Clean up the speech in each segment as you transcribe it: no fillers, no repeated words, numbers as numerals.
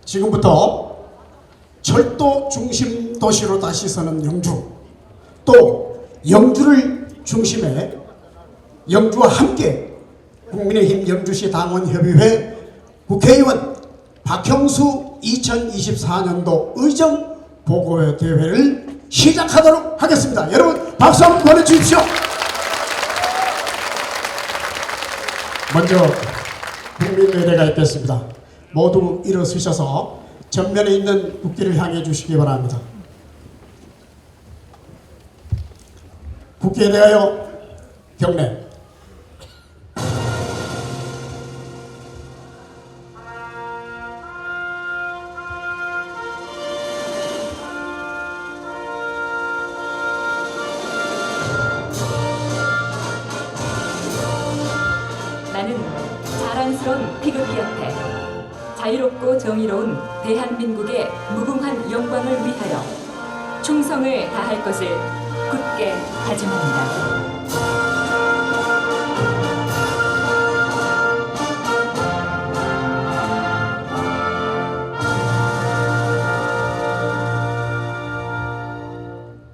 지금부터 철도 중심 도시로 다시 서는 영주, 또 영주를 중심에 영주와 함께 국민의힘 영주시 당원협의회 국회의원 박형수 2024년도 의정 보고대회를 시작하도록 하겠습니다. 여러분 박수 한번 보내주십시오. 먼저 국민의례가 있겠습니다. 모두 일어서셔서 전면에 있는 국기를 향해 주시기 바랍니다. 국기에 대하여 경례. 나는 자랑스러운 태극기 옆에 자유롭고 정의로운 대한민국의 무궁한 영광을 위하여 충성을 다할 것을 굳게 다짐합니다.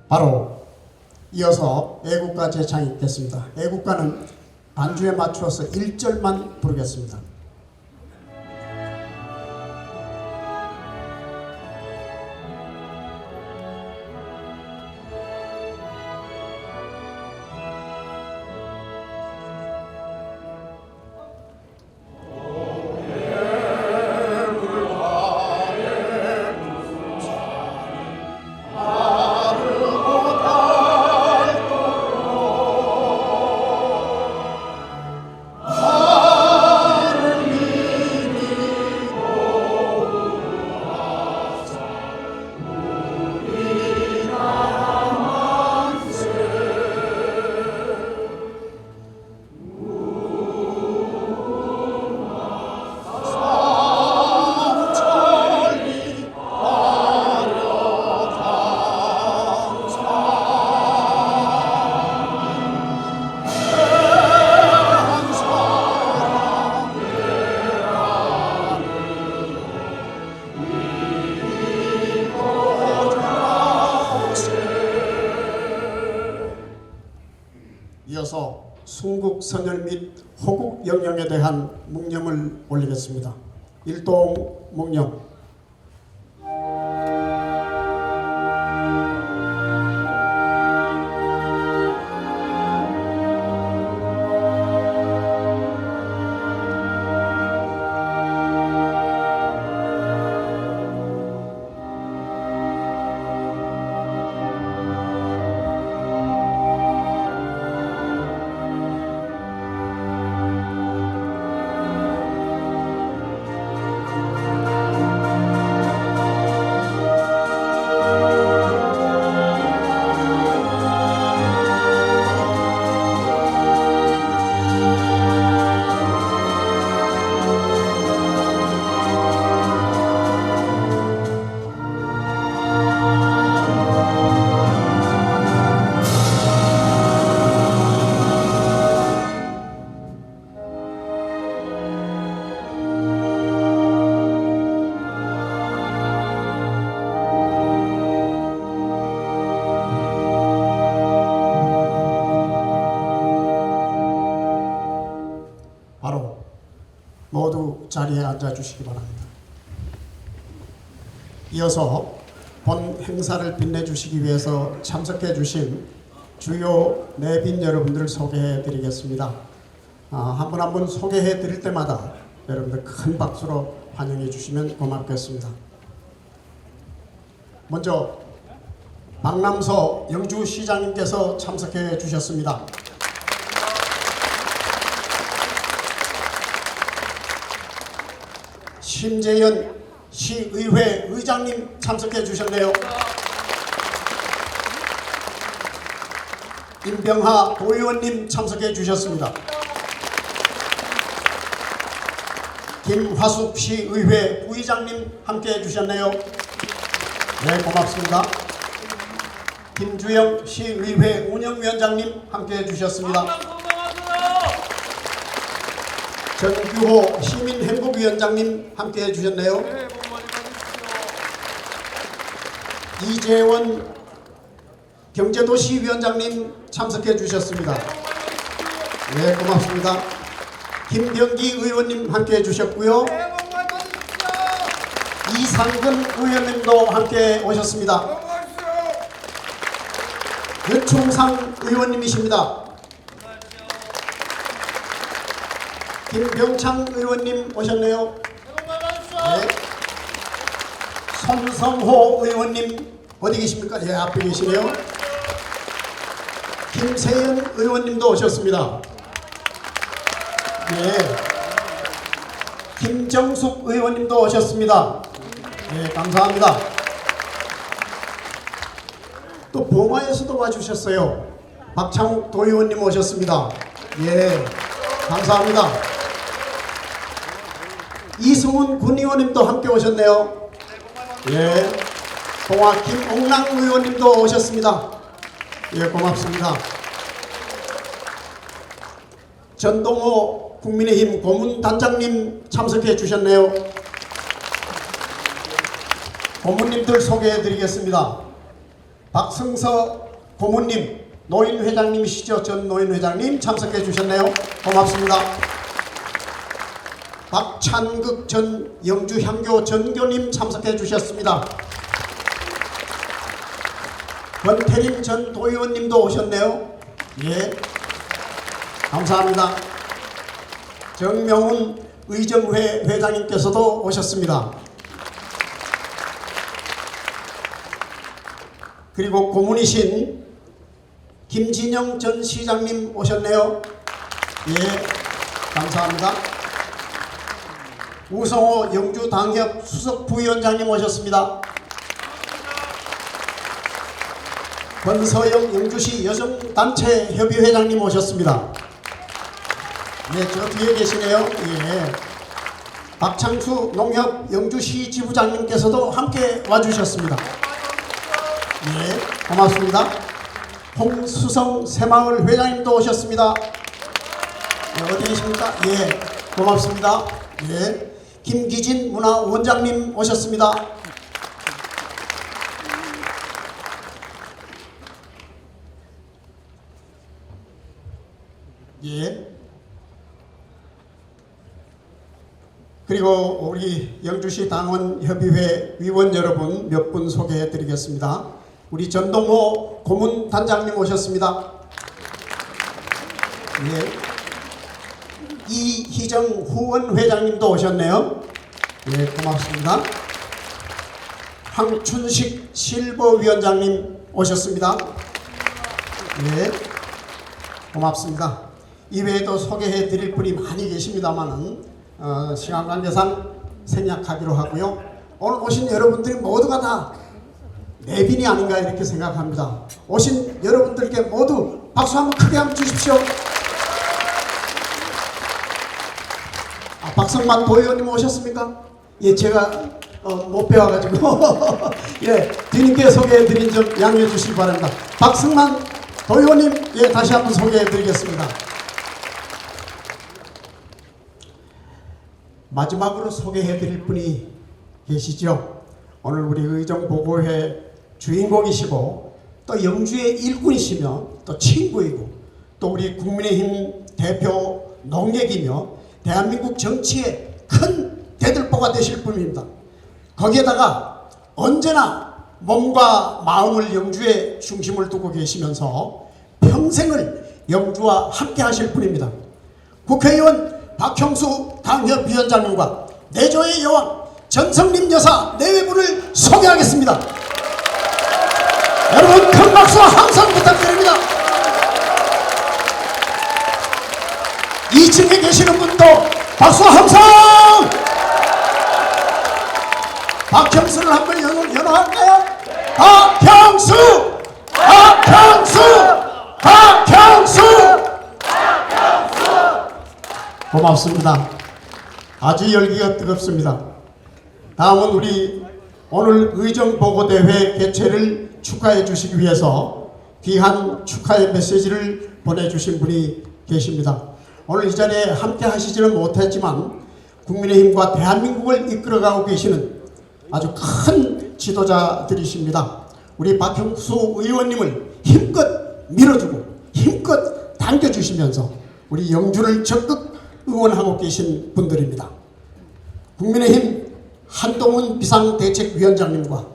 바로 이어서 애국가 제창이 있겠습니다. 애국가는 반주에 맞추어서 1절만 부르겠습니다. 이어서 순국 선열 및 호국 영령에 대한 묵념을 올리겠습니다. 일동 묵념. 바로 모두 자리에 앉아주시기 바랍니다. 이어서 본 행사를 빛내주시기 위해서 참석해 주신 주요 내빈 여러분들을 소개해 드리겠습니다. 한 분 한 분 소개해 드릴 때마다 여러분들 큰 박수로 환영해 주시면 고맙겠습니다. 먼저 박남서 영주시장님께서 참석해 주셨습니다. 심재현 시의회 의장님 참석해 주셨네요. 임병하 도의원님 참석해 주셨습니다. 김화숙 시의회 부의장님 함께 해주셨네요. 네, 고맙습니다. 김주영 시의회 운영위원장님 함께 해주셨습니다. 전규호 시민행복위원장님 함께 해주셨네요. 이재원 경제도시위원장님 참석해 주셨습니다. 네, 고맙습니다. 김병기 의원님 함께 해주셨고요. 이상근 의원님도 함께 오셨습니다. 유충상 의원님이십니다. 김병창 의원님 오셨네요. 네. 손성호 의원님 어디 계십니까? 예, 앞에 계시네요. 김세연 의원님도 오셨습니다. 네. 김정숙 의원님도 오셨습니다. 네, 감사합니다. 또 봉화에서도 와주셨어요. 박창욱 도의원님 오셨습니다. 예, 감사합니다. 이승훈 군의원님도 함께 오셨네요. 예, 봉화 김옥랑 의원님도 오셨습니다. 예, 고맙습니다. 전동호 국민의힘 고문단장님 참석해 주셨네요. 고문님들 소개해 드리겠습니다. 박승서 고문님, 노인회장님이시죠? 전 노인회장님 참석해 주셨네요. 고맙습니다. 박찬극 전 영주향교 전교님 참석해 주셨습니다. 권태림 전 도의원님도 오셨네요. 예, 감사합니다. 정명훈 의정회 회장님께서도 오셨습니다. 그리고 고문이신 김진영 전 시장님 오셨네요. 예, 감사합니다. 우성호 영주당협 수석 부위원장님 오셨습니다. 권서영 영주시 여성단체 협의회장님 오셨습니다. 네, 저 뒤에 계시네요. 예. 박창수 농협 영주시 지부장님께서도 함께 와주셨습니다. 예, 고맙습니다. 홍수성 새마을 회장님도 오셨습니다. 네, 어디 계십니까? 예, 고맙습니다. 예, 김기진 문화원장님 오셨습니다. 예. 그리고 우리 영주시 당원협의회 위원 여러분 몇 분 소개해 드리겠습니다. 우리 전동호 고문단장님 오셨습니다. 예. 이희정 후원회장님도 오셨네요. 예, 고맙습니다. 황춘식 실버위원장님 오셨습니다. 예, 고맙습니다. 이외에도 소개해 드릴 분이 많이 계십니다만은 시간 관계상 생략하기로 하고요. 오늘 오신 여러분들이 모두가 다 내빈이 아닌가 이렇게 생각합니다. 오신 여러분들께 모두 박수 한번 크게 한번 주십시오. 박성만 도의원님 오셨습니까? 예, 제가 못 배워가지고 예, 뒤늦게 소개해드린 점 양해해 주시기 바랍니다. 박성만 도의원님, 예, 다시 한번 소개해드리겠습니다. 마지막으로 소개해드릴 분이 계시죠. 오늘 우리 의정보고회 주인공이시고 또 영주의 일꾼이시며 또 친구이고 또 우리 국민의힘 대표 농객이며 대한민국 정치의 큰 대들보가 되실 분입니다. 거기에다가 언제나 몸과 마음을 영주의 중심을 두고 계시면서 평생을 영주와 함께 하실 분입니다. 국회의원 박형수 당협위원장님과 내조의 여왕 전성림 여사 내외분을 소개하겠습니다. 여러분 큰 박수와 함성 부탁드립니다. 2층에 계시는 분도 박수와 함성! 박형수를 한번 연호할까요? 박형수! 박형수! 박형수! 고맙습니다. 아주 열기가 뜨겁습니다. 다음은 우리 오늘 의정보고대회 개최를 축하해 주시기 위해서 귀한 축하의 메시지를 보내주신 분이 계십니다. 오늘 이 자리에 함께 하시지는 못했지만 국민의힘과 대한민국을 이끌어가고 계시는 아주 큰 지도자들이십니다. 우리 박형수 의원님을 힘껏 밀어주고 힘껏 당겨주시면서 우리 영주를 적극 응원하고 계신 분들입니다. 국민의힘 한동훈 비상대책위원장님과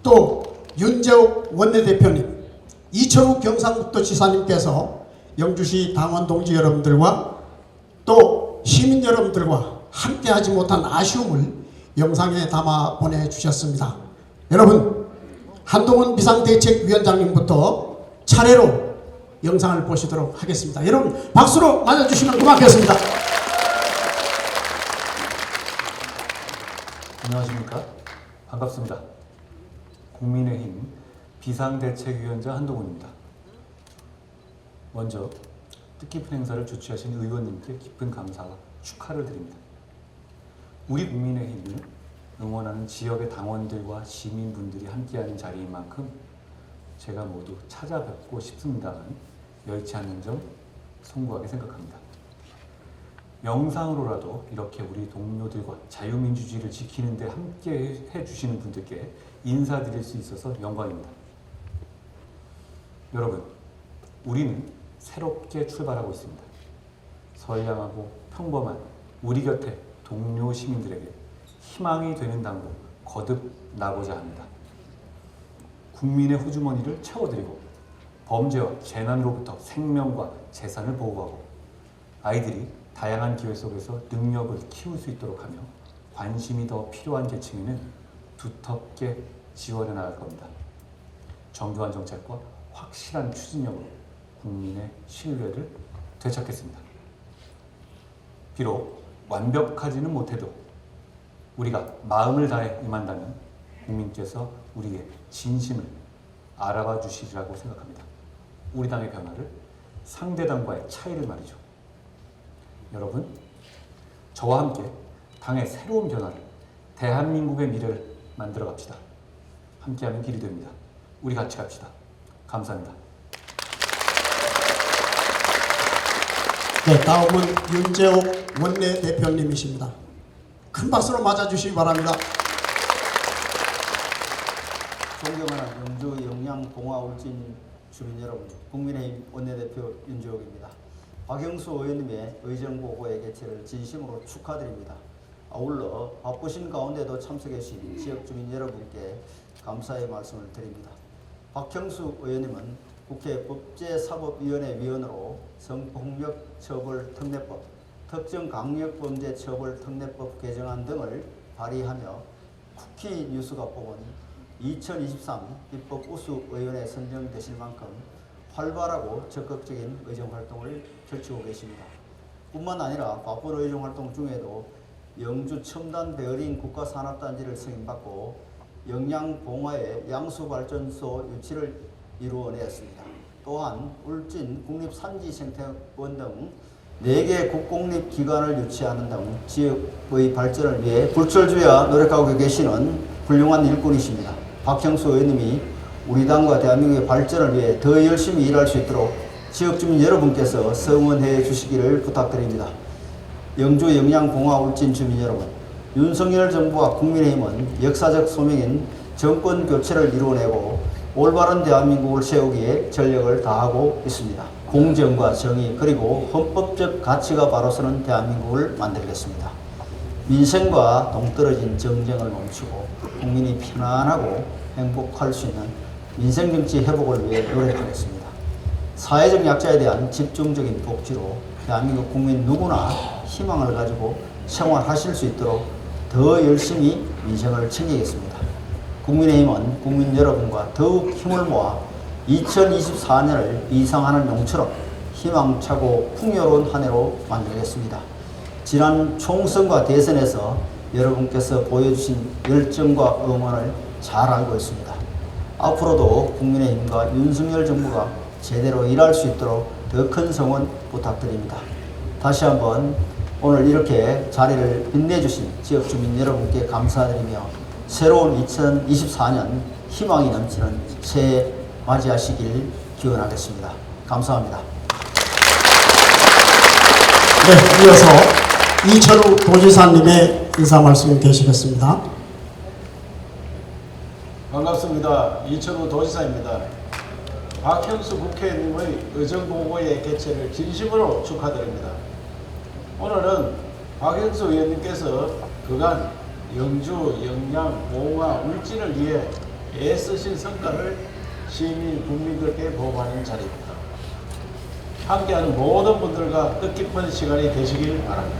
또 윤재욱 원내대표님, 이철우 경상북도지사님께서 영주시 당원 동지 여러분들과 또 시민 여러분들과 함께하지 못한 아쉬움을 영상에 담아 보내주셨습니다. 여러분, 한동훈 비상대책위원장님부터 차례로 영상을 보시도록 하겠습니다. 여러분 박수로 맞아주시면 고맙겠습니다. 안녕하십니까? 반갑습니다. 국민의힘 비상대책위원장 한동훈입니다. 먼저 뜻깊은 행사를 주최하신 의원님께 깊은 감사와 축하를 드립니다. 우리 국민의힘을 응원하는 지역의 당원들과 시민분들이 함께하는 자리인 만큼 제가 모두 찾아뵙고 싶습니다만 여의치 않는 점 송구하게 생각합니다. 영상으로라도 이렇게 우리 동료들과 자유민주주의를 지키는 데 함께 해주시는 분들께 인사드릴 수 있어서 영광입니다. 여러분, 우리는 새롭게 출발하고 있습니다. 선량하고 평범한 우리 곁에 동료 시민들에게 희망이 되는 당으로 거듭 나고자 합니다. 국민의 호주머니를 채워드리고 범죄와 재난으로부터 생명과 재산을 보호하고 아이들이 다양한 기회 속에서 능력을 키울 수 있도록 하며 관심이 더 필요한 계층에는 두텁게 지원해 나갈 겁니다. 정교한 정책과 확실한 추진력으로 국민의 신뢰를 되찾겠습니다. 비록 완벽하지는 못해도 우리가 마음을 다해 임한다면 국민께서 우리의 진심을 알아봐 주시리라고 생각합니다. 우리 당의 변화를 상대 당과의 차이를 말이죠. 여러분, 저와 함께 당의 새로운 변화를, 대한민국의 미래를 만들어 갑시다. 함께하는 길이 됩니다. 우리 같이 갑시다. 감사합니다. 네, 다음은 윤재욱 원내대표님이십니다. 큰 박수로 맞아주시기 바랍니다. 존경하는 영주 영양봉화울진 주민 여러분, 국민의힘 원내대표 윤재욱입니다. 박형수 의원님의 의정보고의 개최를 진심으로 축하드립니다. 아울러 바쁘신 가운데도 참석해 주신 지역주민 여러분께 감사의 말씀을 드립니다. 박형수 의원님은 국회 법제사법위원회 위원으로 성폭력처벌특례법, 특정강력범죄처벌특례법 개정안 등을 발의하며 쿠키 뉴스가 뽑은 2023 입법 우수 의원에 선정되실 만큼 활발하고 적극적인 의정활동을 펼치고 계십니다. 뿐만 아니라 바쁜 의정활동 중에도 영주 첨단 베어링 국가산업단지를 승인받고 영양봉화의 양수발전소 유치를 이루어내었습니다. 또한 울진 국립산지생태원 등 4개 국공립기관을 유치하는 등 지역의 발전을 위해 불철주야 노력하고 계시는 훌륭한 일꾼이십니다. 박형수 의원님이 우리 당과 대한민국의 발전을 위해 더 열심히 일할 수 있도록 지역주민 여러분께서 성원해 주시기를 부탁드립니다. 영주 영양봉화 울진 주민 여러분, 윤석열 정부와 국민의힘은 역사적 소명인 정권 교체를 이루어내고 올바른 대한민국을 세우기에 전력을 다하고 있습니다. 공정과 정의 그리고 헌법적 가치가 바로 서는 대한민국을 만들겠습니다. 민생과 동떨어진 정쟁을 멈추고 국민이 편안하고 행복할 수 있는 민생정치 회복을 위해 노력하겠습니다. 사회적 약자에 대한 집중적인 복지로 대한민국 국민 누구나 희망을 가지고 생활하실 수 있도록 더 열심히 민생을 챙기겠습니다. 국민의힘은 국민 여러분과 더욱 힘을 모아 2024년을 이상하는 용처럼 희망차고 풍요로운 한 해로 만들겠습니다. 지난 총선과 대선에서 여러분께서 보여주신 열정과 응원을 잘 알고 있습니다. 앞으로도 국민의힘과 윤석열 정부가 제대로 일할 수 있도록 더 큰 성원 부탁드립니다. 다시 한번 오늘 이렇게 자리를 빛내주신 지역주민 여러분께 감사드리며 새로운 2024년 희망이 넘치는 새해 맞이하시길 기원하겠습니다. 감사합니다. 네, 이어서 이철우 도지사님의 인사 말씀 계시겠습니다. 반갑습니다. 이천우 도지사입니다. 박형수 국회의원님의 의정보고의 개최를 진심으로 축하드립니다. 오늘은 박형수 의원님께서 그간 영주, 영양, 보호와 울진을 위해 애쓰신 성과를 시민, 국민들께 보고하는 자리입니다. 함께하는 모든 분들과 뜻깊은 시간이 되시길 바랍니다.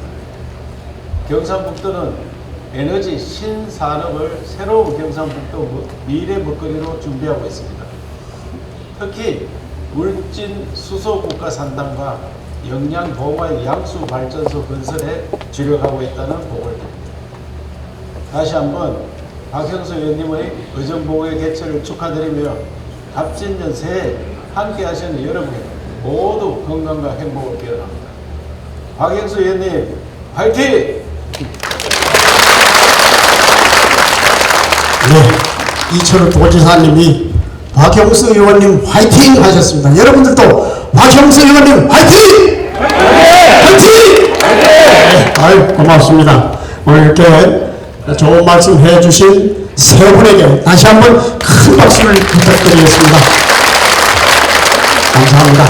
경상북도는 에너지 신산업을 새로운 경상북도 미래 먹거리로 준비하고 있습니다. 특히 울진 수소국가 산단과 영양보호와의 양수발전소 건설에 주력하고 있다는 보고를 드립니다. 다시 한번 박형수 의원님의 의정보고의 개최를 축하드리며 갑진년 새해 함께 하시는 여러분 모두 건강과 행복을 기원합니다. 박형수 의원님 화이팅! 네, 이철우 도지사님이 박형수 의원님 화이팅 하셨습니다. 여러분들도 박형수 의원님 화이팅! 화이팅! 네, 아유 고맙습니다. 오늘 이렇게 좋은 말씀 해주신 세 분에게 다시 한번 큰 박수를 부탁드리겠습니다. 감사합니다.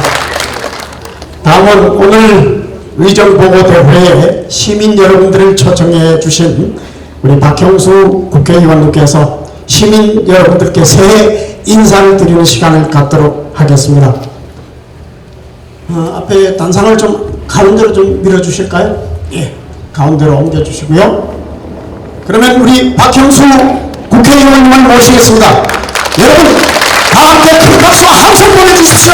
다음은 오늘 의정보고대회에 시민 여러분들을 초청해 주신 우리 박형수 국회의원님께서 시민 여러분들께 새해 인사를 드리는 시간을 갖도록 하겠습니다. 앞에 단상을 좀 가운데로 좀 밀어주실까요? 예, 가운데로 옮겨주시고요. 그러면 우리 박형수 국회의원님을 모시겠습니다. 여러분 다 함께 큰 박수와 함성 보내주십시오.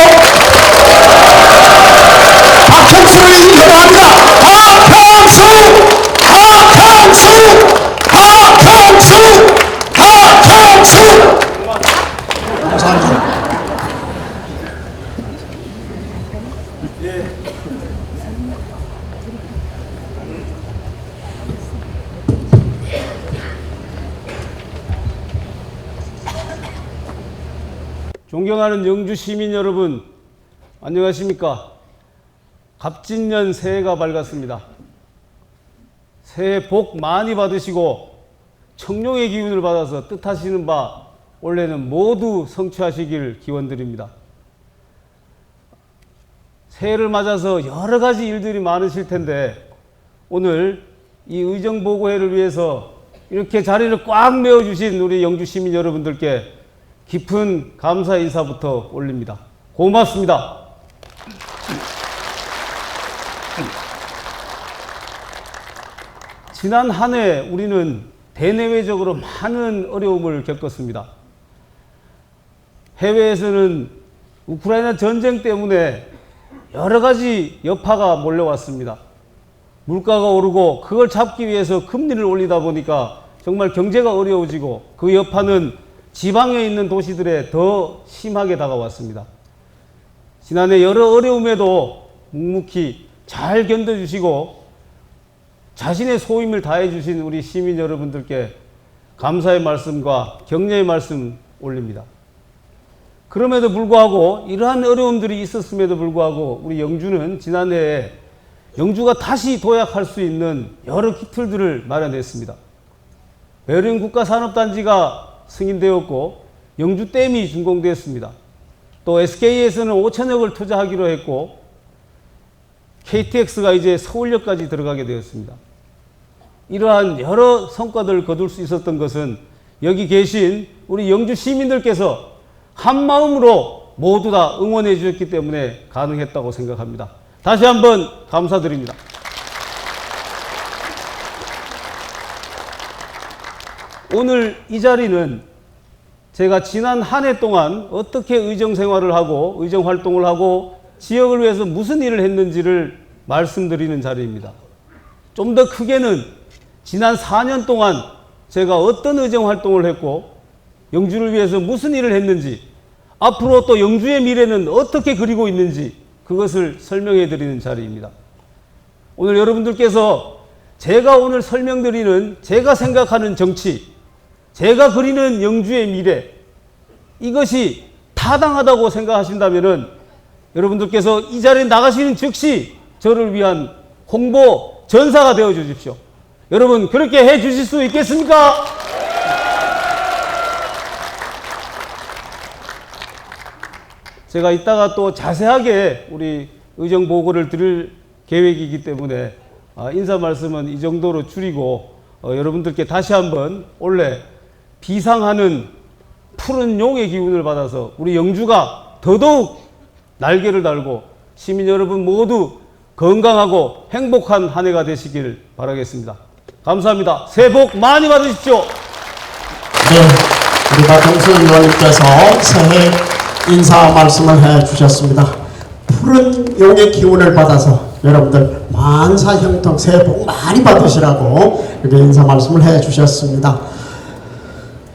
박형수를 인정합니다. 박형수! 박형수! 박형수! 박형수! 감사합니다. 존경하는 영주 시민 여러분, 안녕하십니까? 갑진년 새해가 밝았습니다. 새해 복 많이 받으시고 청룡의 기운을 받아서 뜻하시는 바 올해는 모두 성취하시길 기원드립니다. 새해를 맞아서 여러 가지 일들이 많으실 텐데 오늘 이 의정보고회를 위해서 이렇게 자리를 꽉 메워주신 우리 영주 시민 여러분들께 깊은 감사 인사부터 올립니다. 고맙습니다. 지난 한 해 우리는 대내외적으로 많은 어려움을 겪었습니다. 해외에서는 우크라이나 전쟁 때문에 여러 가지 여파가 몰려왔습니다. 물가가 오르고 그걸 잡기 위해서 금리를 올리다 보니까 정말 경제가 어려워지고 그 여파는 지방에 있는 도시들에 더 심하게 다가왔습니다. 지난해 여러 어려움에도 묵묵히 잘 견뎌주시고 자신의 소임을 다해주신 우리 시민 여러분들께 감사의 말씀과 격려의 말씀 올립니다. 그럼에도 불구하고 이러한 어려움들이 있었음에도 불구하고 우리 영주는 지난해에 영주가 다시 도약할 수 있는 여러 기틀들을 마련했습니다. 베르린 국가산업단지가 승인되었고 영주댐이 준공되었습니다. 또 SK에서는 5천억을 투자하기로 했고 KTX가 이제 서울역까지 들어가게 되었습니다. 이러한 여러 성과들을 거둘 수 있었던 것은 여기 계신 우리 영주 시민들께서 한마음으로 모두 다 응원해 주셨기 때문에 가능했다고 생각합니다. 다시 한번 감사드립니다. 오늘 이 자리는 제가 지난 한 해 동안 어떻게 의정 생활을 하고 의정 활동을 하고 지역을 위해서 무슨 일을 했는지를 말씀드리는 자리입니다. 좀 더 크게는 지난 4년 동안 제가 어떤 의정 활동을 했고 영주를 위해서 무슨 일을 했는지 앞으로 또 영주의 미래는 어떻게 그리고 있는지 그것을 설명해 드리는 자리입니다. 오늘 여러분들께서 제가 오늘 설명드리는 제가 생각하는 정치, 제가 그리는 영주의 미래, 이것이 타당하다고 생각하신다면 여러분들께서 이 자리에 나가시는 즉시 저를 위한 홍보 전사가 되어 주십시오. 여러분 그렇게 해 주실 수 있겠습니까? 제가 이따가 또 자세하게 우리 의정 보고를 드릴 계획이기 때문에 인사 말씀은 이 정도로 줄이고 여러분들께 다시 한번 올해 비상하는 푸른 용의 기운을 받아서 우리 영주가 더더욱 날개를 달고 시민 여러분 모두 건강하고 행복한 한 해가 되시길 바라겠습니다. 감사합니다. 새해 복 많이 받으십시오. 네, 우리 박영수 의원님께서 새해 인사 말씀을 해 주셨습니다. 푸른 용의 기운을 받아서 여러분들 만사형통 새해 복 많이 받으시라고 이렇게 인사 말씀을 해 주셨습니다.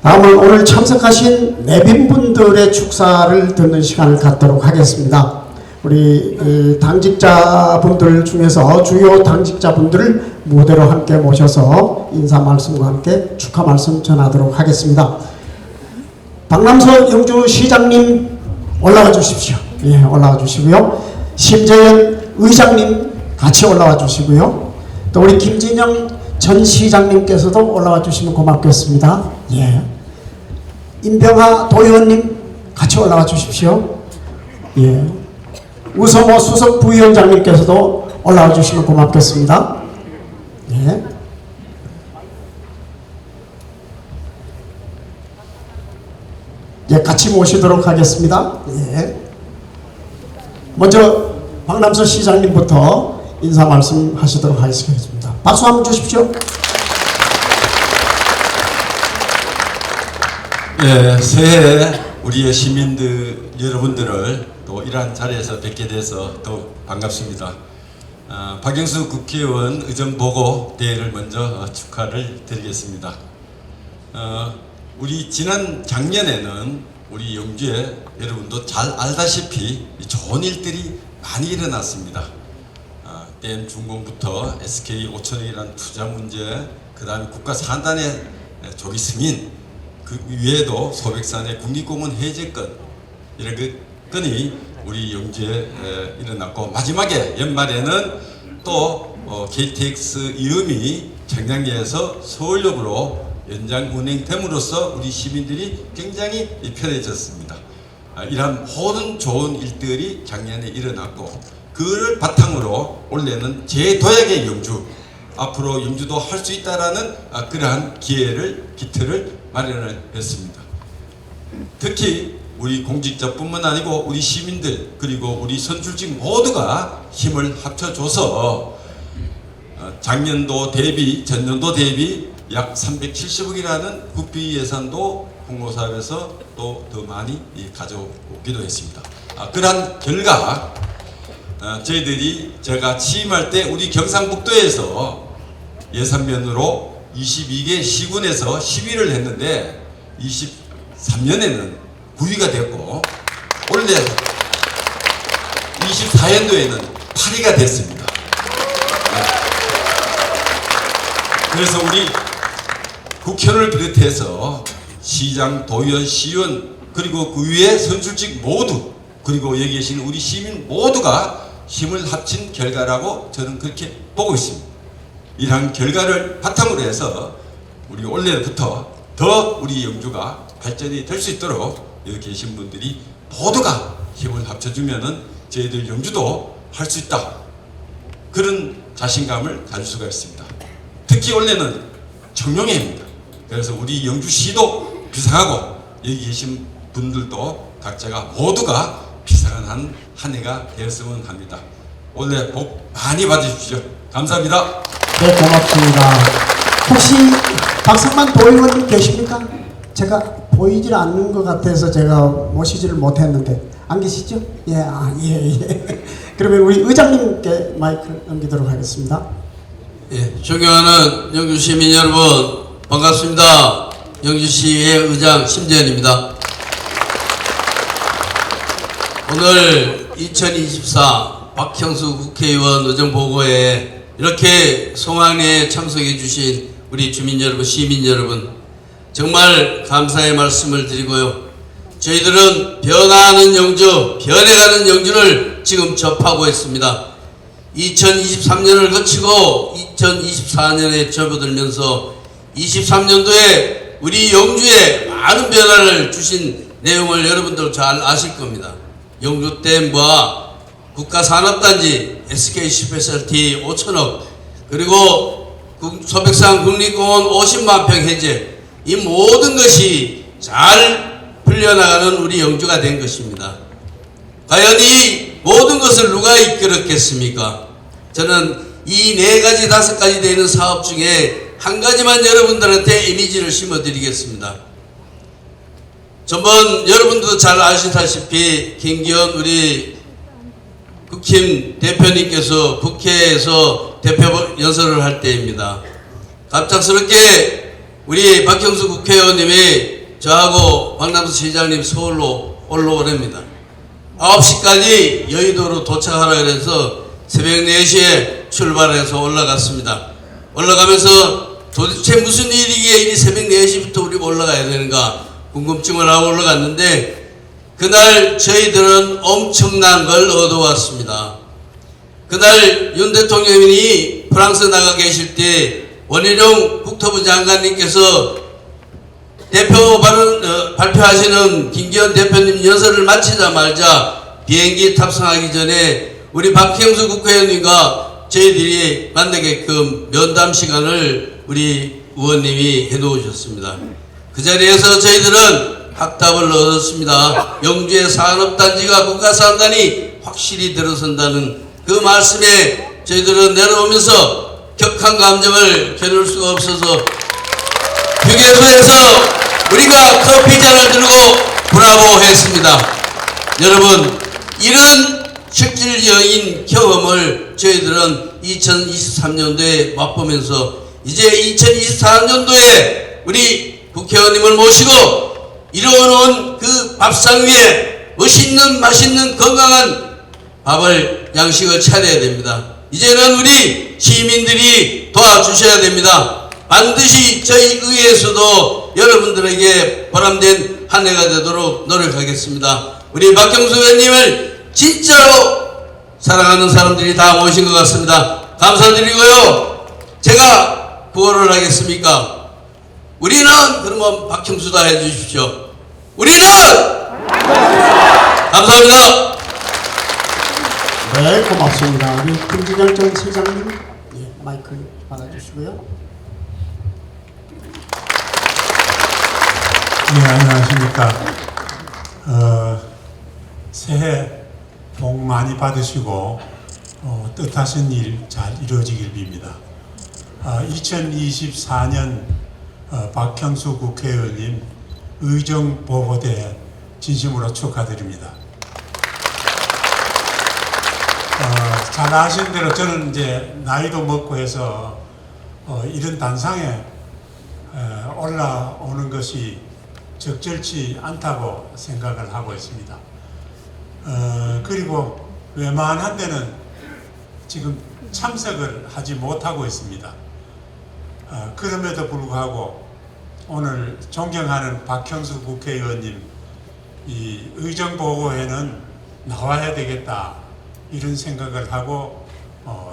다음은 오늘 참석하신 내빈분들의 축사를 듣는 시간을 갖도록 하겠습니다. 우리 당직자분들 중에서 주요 당직자분들을 무대로 함께 모셔서 인사 말씀과 함께 축하 말씀 전하도록 하겠습니다. 박남서 영주시장님 올라와 주십시오. 예, 올라와 주시고요. 심재현 의장님 같이 올라와 주시고요. 또 우리 김진영 전 시장님께서도 올라와 주시면 고맙겠습니다. 예. 임병하 도의원님 같이 올라와 주십시오. 예. 우성호 수석 부위원장님께서도 올라와 주시면 고맙겠습니다. 예. 예, 같이 모시도록 하겠습니다. 예. 먼저 박남서 시장님부터 인사 말씀하시도록 하겠습니다. 박수 한번 주십시오. 예, 새해 우리의 시민들 여러분들을 또 이러한 자리에서 뵙게 돼서 더욱 반갑습니다. 박영수 국회의원 의정보고 대회를 먼저 축하를 드리겠습니다. 우리 지난 작년에는 우리 영주에 여러분도 잘 알다시피 좋은 일들이 많이 일어났습니다. 댐 준공부터 SK 5천억이라는 투자 문제, 그 다음에 국가 산단의 조기 승인, 그 외에도 소백산의 국립공원 해제권 이런 건이 우리 영주에 일어났고, 마지막에 연말에는 또 KTX 이름이 청량리에서 서울역으로 연장 운행됨으로써 우리 시민들이 굉장히 편해졌습니다. 이러한 모든 좋은 일들이 작년에 일어났고, 그를 바탕으로 올해는 제도약의 영주, 앞으로 영주도 할 수 있다라는 그러한 기틀을 마련을 했습니다. 특히 우리 공직자뿐만 아니고 우리 시민들 그리고 우리 선출직 모두가 힘을 합쳐줘서 작년도 대비 전년도 대비 약 370억이라는 국비 예산도 공로사업에서 또 더 많이 가져오기도 했습니다. 그러한 결과 저희들이 제가 취임할 때 우리 경상북도에서 예산면으로 22개 시군에서 10위를 했는데 23년에는 9위가 됐고 올해 24년도에는 8위가 됐습니다. 그래서 우리 국회의원을 비롯해서 시장, 도의원, 시의원 그리고 그 위에 선출직 모두 그리고 여기 계신 우리 시민 모두가 힘을 합친 결과라고 저는 그렇게 보고 있습니다. 이러한 결과를 바탕으로 해서 우리 올해부터 더 우리 영주가 발전이 될 수 있도록 여기 계신 분들이 모두가 힘을 합쳐주면은 저희들 영주도 할 수 있다. 그런 자신감을 가질 수가 있습니다. 특히 올해는 청룡해입니다. 그래서 우리 영주시도 비상하고 여기 계신 분들도 각자가 모두가 비상한 한 해가 되었으면 합니다. 올해 복 많이 받으십시오. 감사합니다. 네, 고맙습니다. 혹시 박성만 도의원님 계십니까? 제가 보이질 않는 것 같아서 제가 모시지를 못했는데 안 계시죠? 예, 예. 그러면 우리 의장님께 마이크를 넘기도록 하겠습니다. 예, 존경하는 영주 시민 여러분 반갑습니다. 영주시의 의장 심재현입니다. 오늘 2024 박형수 국회의원 의정보고에 이렇게 송환에 참석해 주신 우리 주민 여러분, 시민 여러분 정말 감사의 말씀을 드리고요. 저희들은 변화하는 영주, 변해가는 영주를 지금 접하고 있습니다. 2023년을 거치고 2024년에 접어들면서 23년도에 우리 영주에 많은 변화를 주신 내용을 여러분들 잘 아실 겁니다. 영주댐과 국가산업단지 SK 스페셜티 5천억 그리고 소백산 국립공원 50만 평 해제 이 모든 것이 잘 풀려나가는 우리 영주가 된 것입니다. 과연 이 모든 것을 누가 이끌었겠습니까? 저는 이 4가지 5가지 되는 사업 중에 한 가지만 여러분들한테 이미지를 심어드리겠습니다. 전번 여러분도 잘 아시다시피 김기현 우리 국힘 대표님께서 국회에서 대표 연설을 할 때입니다. 갑작스럽게 우리 박형수 국회의원님이 저하고 박남수 시장님 서울로 올라오랍니다. 9시까지 여의도로 도착하라 그래서 새벽 4시에 출발해서 올라갔습니다. 올라가면서 도대체 무슨 일이기에 이 새벽 4시부터 우리가 올라가야 되는가 궁금증을 하고 올라갔는데 그날 저희들은 엄청난 걸 얻어왔습니다. 그날 윤 대통령이 프랑스 나가 계실 때 원희룡 국토부 장관님께서 발표하시는 김기현 대표님 연설을 마치자마자 비행기 탑승하기 전에 우리 박형수 국회의원님과 저희들이 만나게끔 면담 시간을 우리 의원님이 해놓으셨습니다. 그 자리에서 저희들은 확답을 얻었습니다. 영주의 산업단지가 국가산단이 확실히 들어선다는 그 말씀에 저희들은 내려오면서 격한 감정을 겨눌 수가 없어서 휴게소에서 우리가 커피잔을 들고 브라보 했습니다. 여러분 이런 실질적인 경험을 저희들은 2023년도에 맛보면서 이제 2024년도에 우리 국회의원님을 모시고 이루어놓은 그 밥상 위에 멋있는 맛있는 건강한 밥을 양식을 차려야 됩니다. 이제는 우리 시민들이 도와주셔야 됩니다. 반드시 저희 의회에서도 여러분들에게 보람된 한 해가 되도록 노력하겠습니다. 우리 박형수 의원님을 진짜로 사랑하는 사람들이 다 모신 것 같습니다. 감사드리고요. 제가 구호를 하겠습니까? 우리는 그러면 박형수다 해주십시오. 우리는 감사합니다. 네, 고맙습니다. 우리 김진영 전 시장님, 예, 마이크 받아주시고요. 네, 안녕하십니까. 새해 복 많이 받으시고 뜻하신 일 잘 이루어지길 빕니다. 2024년 박형수 국회의원님 의정보고대 진심으로 축하드립니다. 잘 아시는 대로 저는 이제 나이도 먹고 해서 이런 단상에 올라오는 것이 적절치 않다고 생각을 하고 있습니다. 그리고 웬만한 데는 지금 참석을 하지 못하고 있습니다. 그럼에도 불구하고 오늘 존경하는 박형수 국회의원님 이 의정보고회는 나와야 되겠다 이런 생각을 하고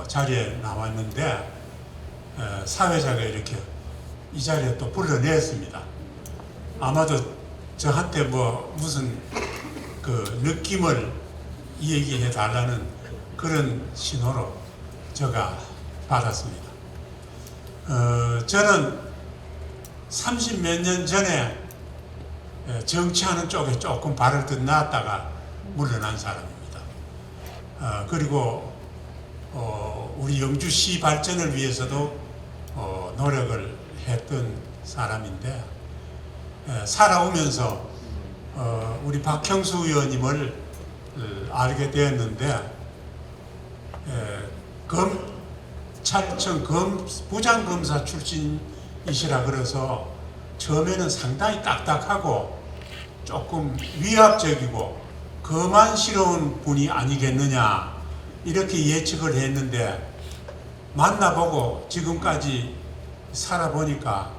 자리에 나왔는데 사회자가 이렇게 이 자리에 또 불러냈습니다. 아마도 저한테 뭐 무슨 그 느낌을 얘기해 달라는 그런 신호로 제가 받았습니다. 저는 30몇 년 전에 정치하는 쪽에 조금 발을 놨다가 물러난 사람입니다. 그리고 우리 영주시 발전을 위해서도 노력을 했던 사람인데 살아오면서 우리 박형수 의원님을 알게 되었는데 검찰청 부장검사 출신이시라 그래서 처음에는 상당히 딱딱하고 조금 위압적이고 거만스러운 분이 아니겠느냐 이렇게 예측을 했는데 만나보고 지금까지 살아보니까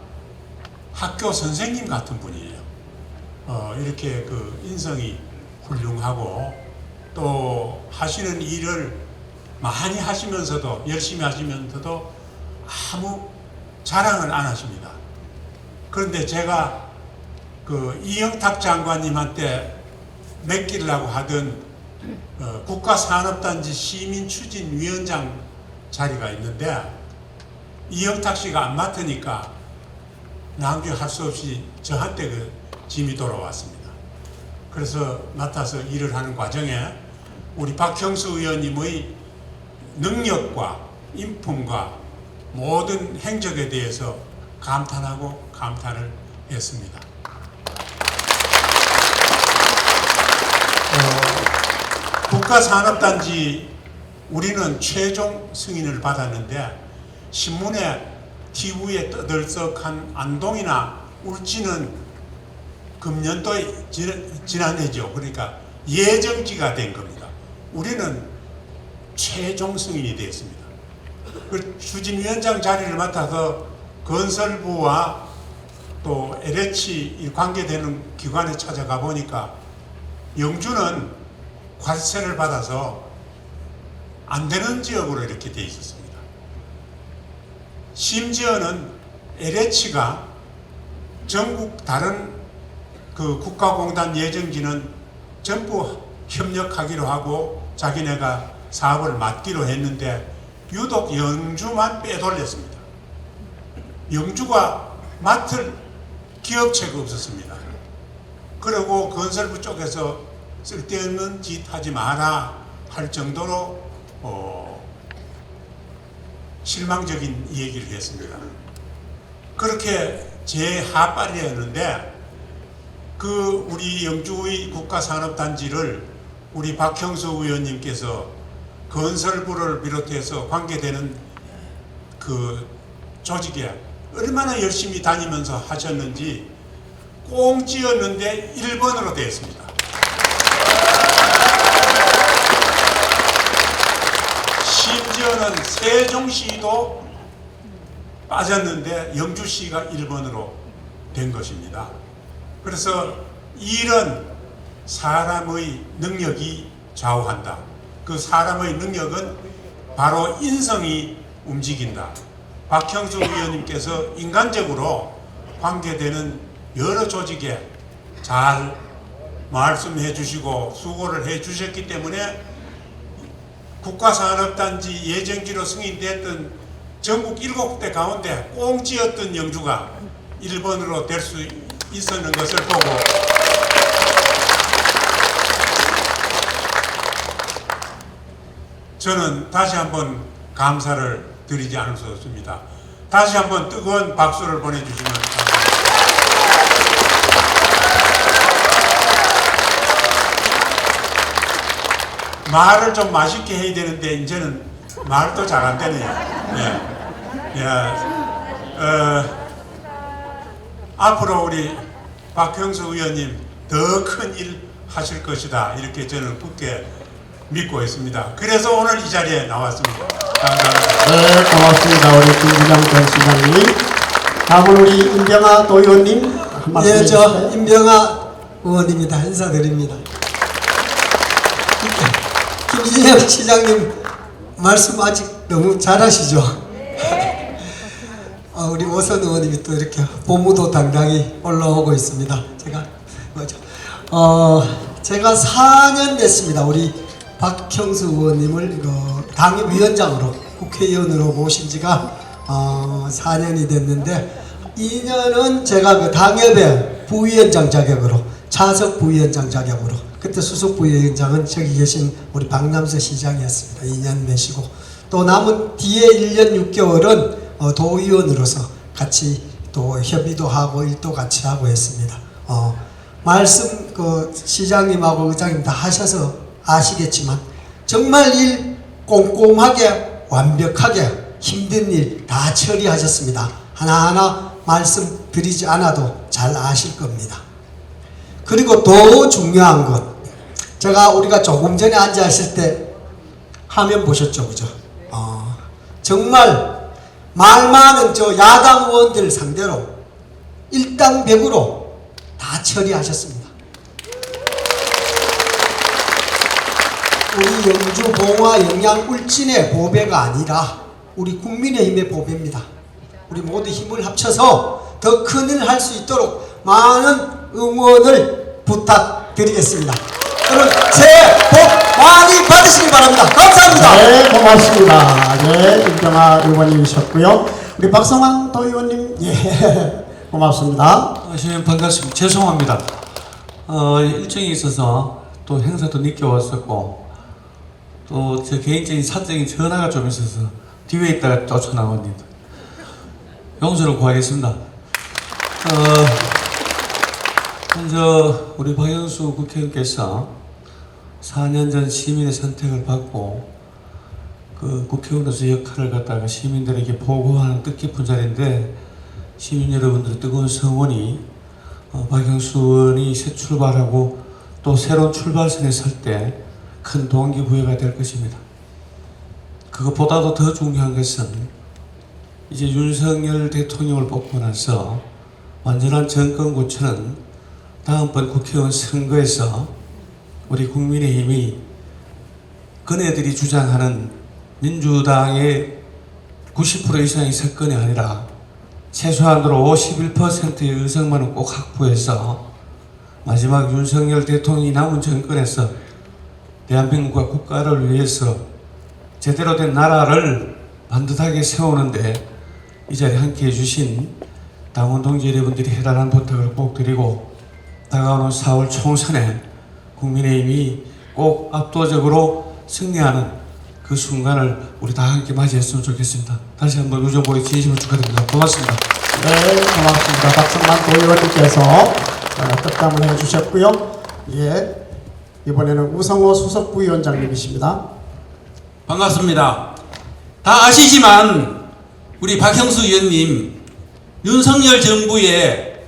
학교 선생님 같은 분이에요. 이렇게 그 인성이 훌륭하고 또 하시는 일을 많이 하시면서도 열심히 하시면서도 아무 자랑을 안 하십니다. 그런데 제가 그 이영탁 장관님한테 맡기려고 하던 국가산업단지 시민추진위원장 자리가 있는데 이영탁 씨가 안 맡으니까 낭주할 수 없이 저한테 그 짐이 돌아왔습니다. 그래서 맡아서 일을 하는 과정에 우리 박형수 의원님의 능력과 인품과 모든 행적에 대해서 감탄하고 감탄을 했습니다. 국가산업단지 우리는 최종 승인을 받았는데 신문에 TV에 떠들썩한 안동이나 울진은 금년도에 지난해죠. 그러니까 예정지가 된 겁니다. 우리는 최종 승인이 되었습니다. 그 추진위원장 자리를 맡아서 건설부와 또 LH 관계되는 기관에 찾아가 보니까 영주는 관세를 받아서 안 되는 지역으로 이렇게 돼 있었습니다. 심지어는 LH가 전국 다른 그 국가공단 예정지는 전부 협력하기로 하고 자기네가 사업을 맡기로 했는데 유독 영주만 빼돌렸습니다. 영주가 맡을 기업체가 없었습니다. 그리고 건설부 쪽에서 쓸데없는 짓 하지 마라 할 정도로 실망적인 얘기를 했습니다. 그렇게 제 하빨이었는데 그 우리 영주의 국가산업단지를 우리 박형수 의원님께서 건설부를 비롯해서 관계되는 그 조직에 얼마나 열심히 다니면서 하셨는지 꽁지였는데 1번으로 되었습니다. 심지어는 세종시도 빠졌는데 영주시가 1번으로 된 것입니다. 그래서 이런 사람의 능력이 좌우한다. 그 사람의 능력은 바로 인성이 움직인다. 박형수 의원님께서 인간적으로 관계되는 여러 조직에 잘 말씀해 주시고 수고를 해 주셨기 때문에 국가산업단지 예정지로 승인됐던 전국 7대 가운데 꽁지였던 영주가 1번으로 될 수 있었는 것을 보고 저는 다시 한번 감사를 드리지 않을 수 없습니다. 다시 한번 뜨거운 박수를 보내주시면 말을 좀 맛있게 해야 되는데 이제는 말도 잘 안 되네요. 앞으로 우리 박형수 의원님 더 큰 일 하실 것이다 이렇게 저는 굳게 믿고 있습니다. 그래서 오늘 이 자리에 나왔습니다. 감사합니다. 네, 고맙습니다. 우리 김부장 전 시장님. 다음은 우리 임병아 도의원님 한 말씀 예, 저 해주세요. 임병아 의원입니다. 인사드립니다. 김진영 시장님 말씀 아직 너무 잘하시죠? 우리 오선 의원님이 또 이렇게 보무도 당당히 올라오고 있습니다. 제가 4년 됐습니다. 우리 박형수 의원님을 당협위원장으로 국회의원으로 모신 지가 4년이 됐는데 2년은 제가 그 당협의 부위원장 자격으로 차석 부위원장 자격으로 그때 수석 부위원장은 저기 계신 우리 박남서 시장이었습니다. 2년 내시고 또 남은 뒤에 1년 6개월은 도의원으로서 같이 또 협의도 하고 일도 같이 하고 했습니다. 말씀 그 시장님하고 의장님 다 하셔서 아시겠지만 정말 일 꼼꼼하게 완벽하게 힘든 일 다 처리하셨습니다. 하나하나 말씀드리지 않아도 잘 아실 겁니다. 그리고 더 중요한 것 우리가 조금 전에 앉아 있을 때 화면 보셨죠, 그죠? 정말 말 많은 저 야당 의원들 상대로 일당백으로 다 처리하셨습니다. 우리 영주, 봉화, 영양, 울진의 보배가 아니라 우리 국민의힘의 보배입니다. 우리 모두 힘을 합쳐서 더 큰 일 할 수 있도록 많은 응원을 부탁드리겠습니다. 여러분 새해 복 많이 받으시기 바랍니다. 감사합니다. 네, 고맙습니다. 네, 임병아 의원님이셨고요. 우리 박성환 도의원님, 예, 고맙습니다. 시민 반갑습니다. 죄송합니다. 일정이 있어서 또 행사도 늦게 왔었고 또 제 개인적인 사적인 전화가 좀 있어서 뒤에 있다가 쫓아나왔습니다. 용서를 구하겠습니다. 먼저 우리 박영수 국회의원께서 4년 전 시민의 선택을 받고 그 국회의원으로서 역할을 갖다가 시민들에게 보고하는 뜻깊은 자리인데 시민 여러분들의 뜨거운 성원이 박영수 의원이 새 출발하고 또 새로운 출발선에 설 때 큰 동기부여가 될 것입니다. 그것보다도 더 중요한 것은 이제 윤석열 대통령을 뽑고 나서 완전한 정권 교체는 다음번 국회의원 선거에서 우리 국민의힘이 그네들이 주장하는 민주당의 90% 이상의 석권이 아니라 최소한으로 51%의 의석만은 꼭 확보해서 마지막 윤석열 대통령이 남은 정권에서 대한민국과 국가를 위해서 제대로 된 나라를 반듯하게 세우는데 이 자리에 함께해 주신 당원 동지 여러분들이 해달라는 부탁을 꼭 드리고 다가오는 4월 총선에 국민의힘이 꼭 압도적으로 승리하는 그 순간을 우리 다 함께 맞이했으면 좋겠습니다. 다시 한번 의정부의 진심을 축하드립니다. 고맙습니다. 네, 고맙습니다. 박성만 도의원님께서 뜻담을 해주셨고요. 예, 이번에는 우성호 수석부위원장님이십니다. 반갑습니다. 다 아시지만 우리 박형수 의원님 윤석열 정부의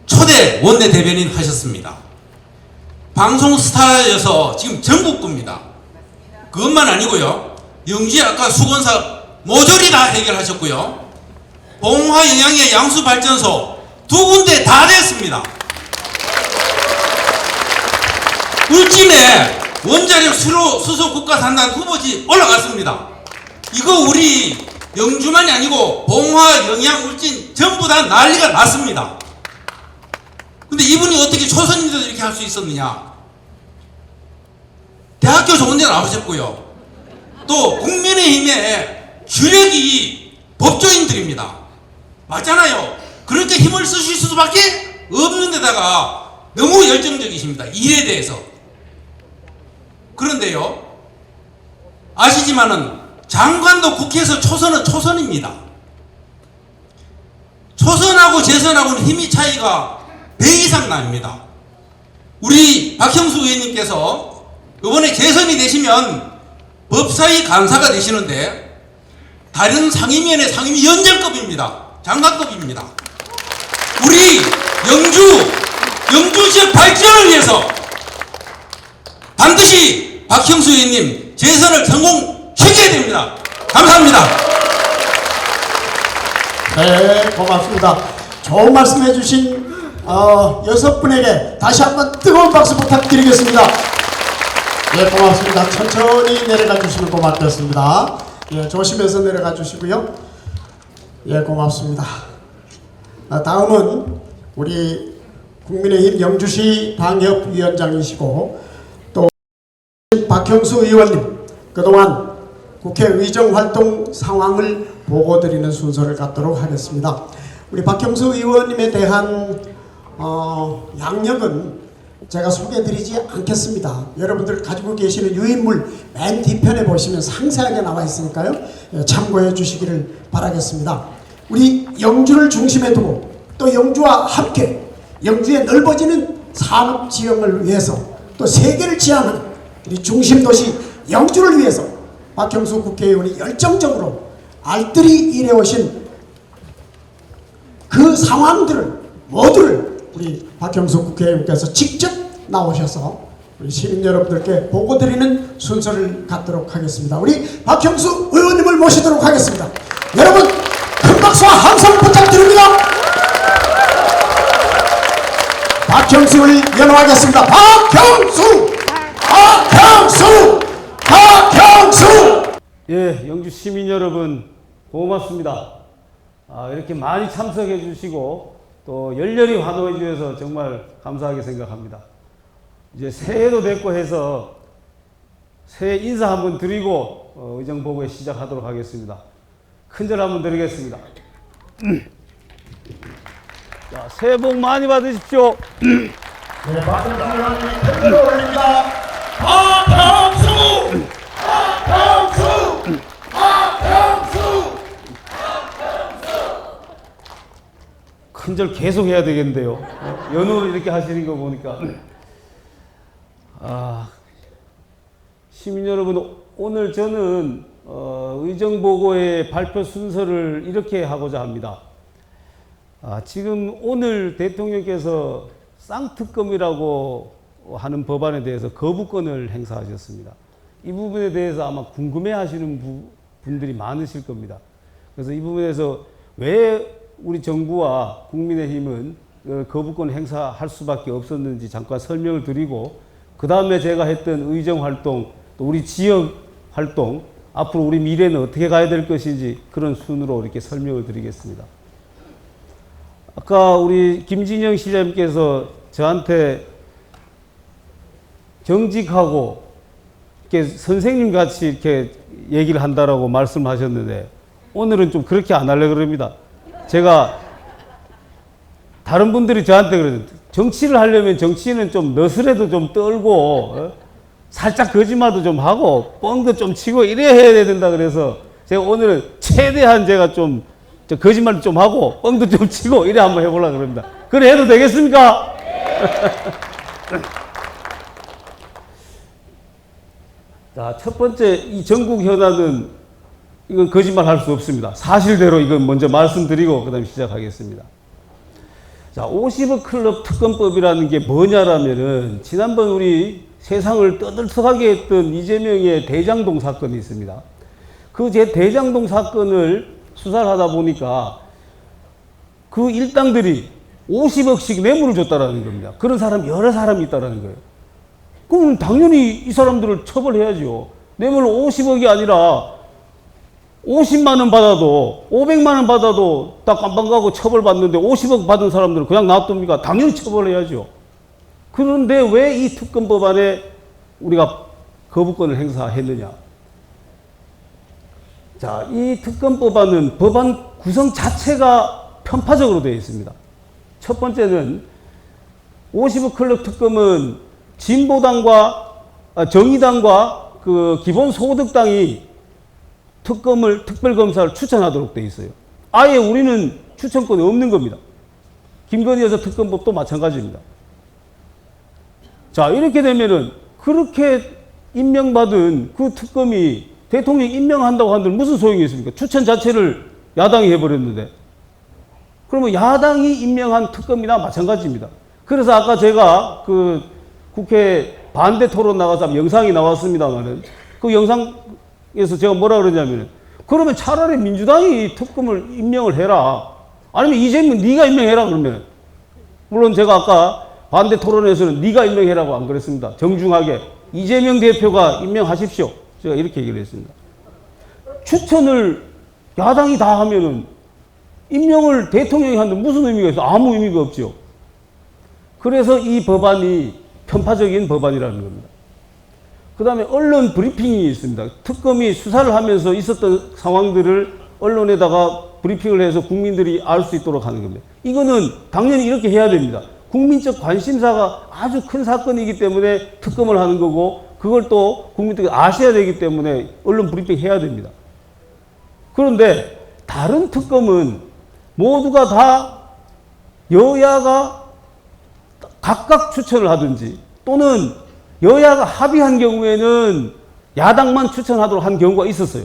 초대 원내대변인 하셨습니다. 방송 스타여서 지금 전국구입니다. 그것만 아니고요. 영주의 아까 수건사 모조리 다 해결하셨고요. 봉화 영양의 양수발전소 2군데 다 됐습니다. 울진에 원자력 수소 국가산단 후보지 올라갔습니다. 이거 우리 영주만이 아니고 봉화, 영양, 울진 전부 다 난리가 났습니다. 근데 이분이 어떻게 초선인데도 이렇게 할 수 있었느냐? 대학교 좋은 데 나오셨고요. 또 국민의힘의 주력이 법조인들입니다. 맞잖아요. 그렇게 힘을 쓰실 수밖에 없는 데다가 너무 열정적이십니다. 일에 대해서. 그런데요, 아시지만은 장관도 국회에서 초선은 초선입니다. 초선하고 재선하고는 힘이 차이가 100 이상 납니다. 우리 박형수 의원님께서 이번에 재선이 되시면 법사위 간사가 되시는데 다른 상임위원회 상임위원장급입니다. 장관급입니다. 우리 영주 지역 발전을 위해서 반드시 박형수 의원님 재선을 성공시켜야 됩니다. 감사합니다. 네, 고맙습니다. 좋은 말씀 해주신 6분에게 다시 한번 뜨거운 박수 부탁드리겠습니다. 네, 고맙습니다. 천천히 내려가 주시면 고맙겠습니다. 예, 조심해서 내려가 주시고요. 예, 고맙습니다. 다음은 우리 국민의힘 영주시 당협위원장이시고 또 박형수 의원님, 그동안 국회 의정활동 상황을 보고드리는 순서를 갖도록 하겠습니다. 우리 박형수 의원님에 대한 양력은 제가 소개해드리지 않겠습니다. 여러분들 가지고 계시는 유인물 맨 뒤편에 보시면 상세하게 나와 있으니까요. 참고해 주시기를 바라겠습니다. 우리 영주를 중심에 두고 또 영주와 함께 영주의 넓어지는 산업지형을 위해서 또 세계를 지향하는 우리 중심도시 영주를 위해서 박형수 국회의원이 열정적으로 알뜰히 일해오신 그 상황들을 모두를 우리 박형수 국회의원께서 직접 나오셔서 우리 시민 여러분들께 보고드리는 순서를 갖도록 하겠습니다. 우리 박형수 의원님을 모시도록 하겠습니다. 여러분 큰 박수와 함성 부탁드립니다. 박형수를 연호하겠습니다. 박형수! 예, 영주 시민 여러분 고맙습니다. 이렇게 많이 참석해 주시고 또 열렬히 환호해 주셔서 정말 감사하게 생각합니다. 이제 새해도 됐고 해서 새해 인사 한번 드리고 의정보고회 시작하도록 하겠습니다. 큰절 한번 드리겠습니다. 자, 새해 복 많이 받으십시오. 네, 박경수 의원님 큰절 올립니다. 박형수! 박형수! 박형수! 큰절 계속 해야 되겠는데요. 연호를 이렇게 하시는 거 보니까. 시민 여러분, 오늘 저는 의정보고의 발표 순서를 이렇게 하고자 합니다. 지금 오늘 대통령께서 쌍특검이라고 하는 법안에 대해서 거부권을 행사하셨습니다. 이 부분에 대해서 아마 궁금해 하시는 분들이 많으실 겁니다. 그래서 이 부분에서 왜 우리 정부와 국민의힘은 거부권 행사할 수밖에 없었는지 잠깐 설명을 드리고, 그 다음에 제가 했던 의정 활동, 또 우리 지역 활동, 앞으로 우리 미래는 어떻게 가야 될 것인지 그런 순으로 이렇게 설명을 드리겠습니다. 아까 우리 김진영 시장님께서 저한테 정직하고 이렇게 선생님 같이 이렇게 얘기를 한다라고 말씀하셨는데, 오늘은 좀 그렇게 안 하려고 그럽니다. 제가 다른 분들이 저한테 그러죠. 정치를 하려면 정치는 좀 너스레도 좀 떨고 살짝 거짓말도 좀 하고 뻥도 좀 치고 이래야 해야 된다 그래서 제가 오늘은 최대한 제가 좀 거짓말도 좀 하고 뻥도 좀 치고 이래 한번 해보려고 그럽니다. 그래 해도 되겠습니까? 자, 첫 번째 이 전국 현안은 이건 거짓말 할 수 없습니다. 사실대로 이건 먼저 말씀드리고 그 다음에 시작하겠습니다. 자, 50억 클럽 특검법이라는 게 뭐냐라면은 지난번 우리 세상을 떠들썩하게 했던 이재명의 대장동 사건이 있습니다. 그 제 대장동 사건을 수사를 하다 보니까 그 일당들이 50억씩 뇌물을 줬다라는 겁니다. 그런 사람 여러 사람이 있다라는 거예요. 그럼 당연히 이 사람들을 처벌해야죠. 뇌물 50억이 아니라 50만 원 받아도 500만 원 받아도 다 깜빵 가고 처벌받는데 50억 받은 사람들은 그냥 놔둡니까? 당연히 처벌해야죠. 그런데 왜 이 특검 법안에 우리가 거부권을 행사했느냐? 자, 이 특검 법안은 법안 구성 자체가 편파적으로 되어 있습니다. 첫 번째는 50억 클럽 특검은 진보당과 정의당과 그 기본소득당이 특별검사를 추천하도록 되어 있어요. 아예 우리는 추천권이 없는 겁니다. 김건희 여사 특검법도 마찬가지입니다. 자, 이렇게 되면은 그렇게 임명받은 그 특검이 대통령이 임명한다고 한들 무슨 소용이 있습니까? 추천 자체를 야당이 해버렸는데. 그러면 야당이 임명한 특검이나 마찬가지입니다. 그래서 아까 제가 그 국회 반대 토론 나가서 영상이 나왔습니다만은 그 영상에서 제가 뭐라 그러냐면은 그러면 차라리 민주당이 특검을 임명을 해라. 아니면 이재명 네가 임명해라 그러면. 물론 제가 아까 반대 토론에서는 네가 임명해라고 안 그랬습니다. 정중하게 이재명 대표가 임명하십시오. 제가 이렇게 얘기를 했습니다. 추천을 야당이 다 하면은 임명을 대통령이 하는데 무슨 의미가 있어? 아무 의미가 없죠. 그래서 이 법안이 편파적인 법안이라는 겁니다. 그 다음에 언론 브리핑이 있습니다. 특검이 수사를 하면서 있었던 상황들을 언론에다가 브리핑을 해서 국민들이 알 수 있도록 하는 겁니다. 이거는 당연히 이렇게 해야 됩니다. 국민적 관심사가 아주 큰 사건이기 때문에 특검을 하는 거고 그걸 또 국민들이 아셔야 되기 때문에 언론 브리핑 해야 됩니다. 그런데 다른 특검은 모두가 다 여야가 각각 추천을 하든지 또는 여야가 합의한 경우에는 야당만 추천하도록 한 경우가 있었어요.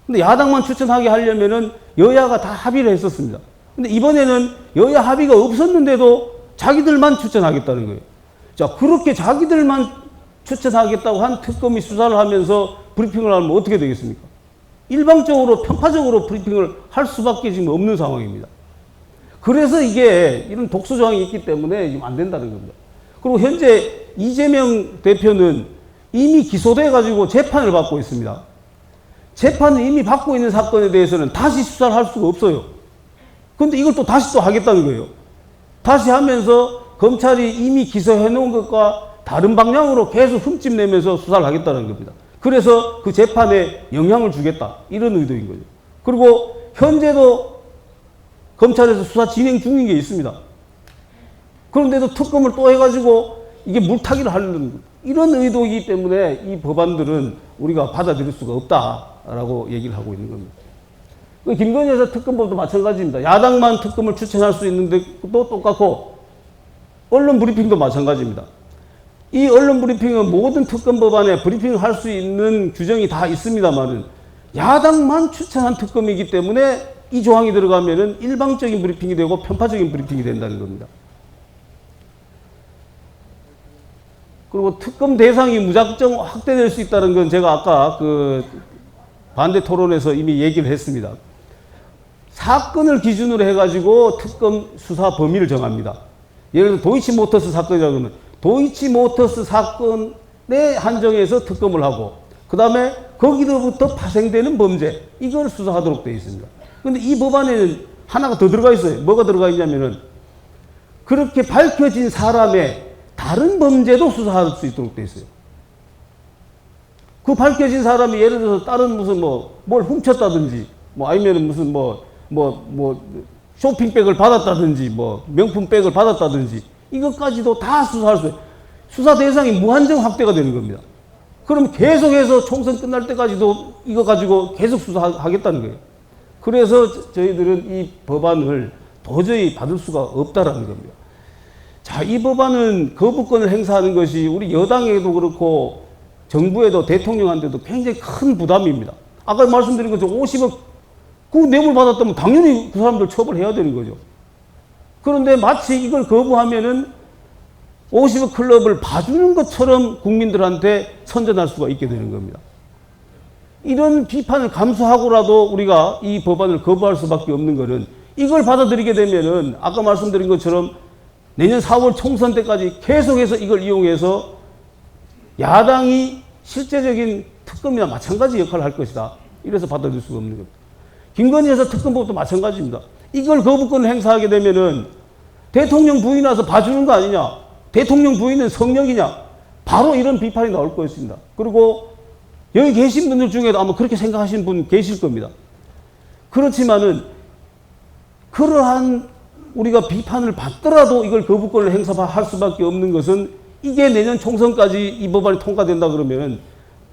근데 야당만 추천하게 하려면은 여야가 다 합의를 했었습니다. 근데 이번에는 여야 합의가 없었는데도 자기들만 추천하겠다는 거예요. 자, 그렇게 자기들만 추천하겠다고 한 특검이 수사를 하면서 브리핑을 하면 어떻게 되겠습니까? 일방적으로 편파적으로 브리핑을 할 수밖에 지금 없는 상황입니다. 그래서 이게 이런 독소 조항이 있기 때문에 지금 안 된다는 겁니다. 그리고 현재 이재명 대표는 이미 기소돼 가지고 재판을 받고 있습니다. 재판을 이미 받고 있는 사건에 대해서는 다시 수사를 할 수가 없어요. 그런데 이걸 또 다시 또 하겠다는 거예요. 다시 하면서 검찰이 이미 기소해 놓은 것과 다른 방향으로 계속 흠집 내면서 수사를 하겠다는 겁니다. 그래서 그 재판에 영향을 주겠다. 이런 의도인 거죠. 그리고 현재도 검찰에서 수사 진행 중인 게 있습니다. 그런데도 특검을 또 해가지고 이게 물타기를 하려는 이런 의도이기 때문에 이 법안들은 우리가 받아들일 수가 없다라고 얘기를 하고 있는 겁니다. 김건희 여사 특검법도 마찬가지입니다. 야당만 특검을 추천할 수 있는데 또 똑같고 언론 브리핑도 마찬가지입니다. 이 언론 브리핑은 모든 특검 법안에 브리핑을 할 수 있는 규정이 다 있습니다만은 야당만 추천한 특검이기 때문에 이 조항이 들어가면은 일방적인 브리핑이 되고 편파적인 브리핑이 된다는 겁니다. 그리고 특검 대상이 무작정 확대될 수 있다는 건 제가 아까 그 반대 토론에서 이미 얘기를 했습니다. 사건을 기준으로 해가지고 특검 수사 범위를 정합니다. 예를 들어 도이치모터스 사건이라고 하면 도이치모터스 사건에 한정해서 특검을 하고 그 다음에 거기로부터 파생되는 범죄 이걸 수사하도록 되어 있습니다. 그런데 이 법안에는 하나가 더 들어가 있어요. 뭐가 들어가 있냐면은 그렇게 밝혀진 사람의 다른 범죄도 수사할 수 있도록 되어 있어요. 그 밝혀진 사람이 예를 들어서 다른 무슨 뭘 훔쳤다든지 아니면은 무슨 쇼핑백을 받았다든지 명품백을 받았다든지 이것까지도 다 수사할 수 있어요. 수사 대상이 무한정 확대가 되는 겁니다. 그럼 계속해서 총선 끝날 때까지도 이거 가지고 계속 수사하겠다는 거예요. 그래서 저희들은 이 법안을 도저히 받을 수가 없다라는 겁니다. 자, 이 법안은 거부권을 행사하는 것이 우리 여당에도 그렇고 정부에도 대통령한테도 굉장히 큰 부담입니다. 아까 말씀드린 것처럼 50억 그 뇌물 받았다면 당연히 그 사람들 처벌해야 되는 거죠. 그런데 마치 이걸 거부하면은 50억 클럽을 봐주는 것처럼 국민들한테 선전할 수가 있게 되는 겁니다. 이런 비판을 감수하고라도 우리가 이 법안을 거부할 수밖에 없는 것은 이걸 받아들이게 되면은 아까 말씀드린 것처럼 내년 4월 총선 때까지 계속해서 이걸 이용해서 야당이 실제적인 특검이나 마찬가지 역할을 할 것이다. 이래서 받아들일 수가 없는 겁니다. 김건희 여사 특검법도 마찬가지입니다. 이걸 거부권을 행사하게 되면은 대통령 부인 와서 봐주는 거 아니냐. 대통령 부인은 성령이냐. 바로 이런 비판이 나올 것입니다. 그리고 여기 계신 분들 중에도 아마 그렇게 생각하시는 분 계실 겁니다. 그렇지만은 그러한 우리가 비판을 받더라도 이걸 거부권을 행사할 수밖에 없는 것은 이게 내년 총선까지 이 법안이 통과된다 그러면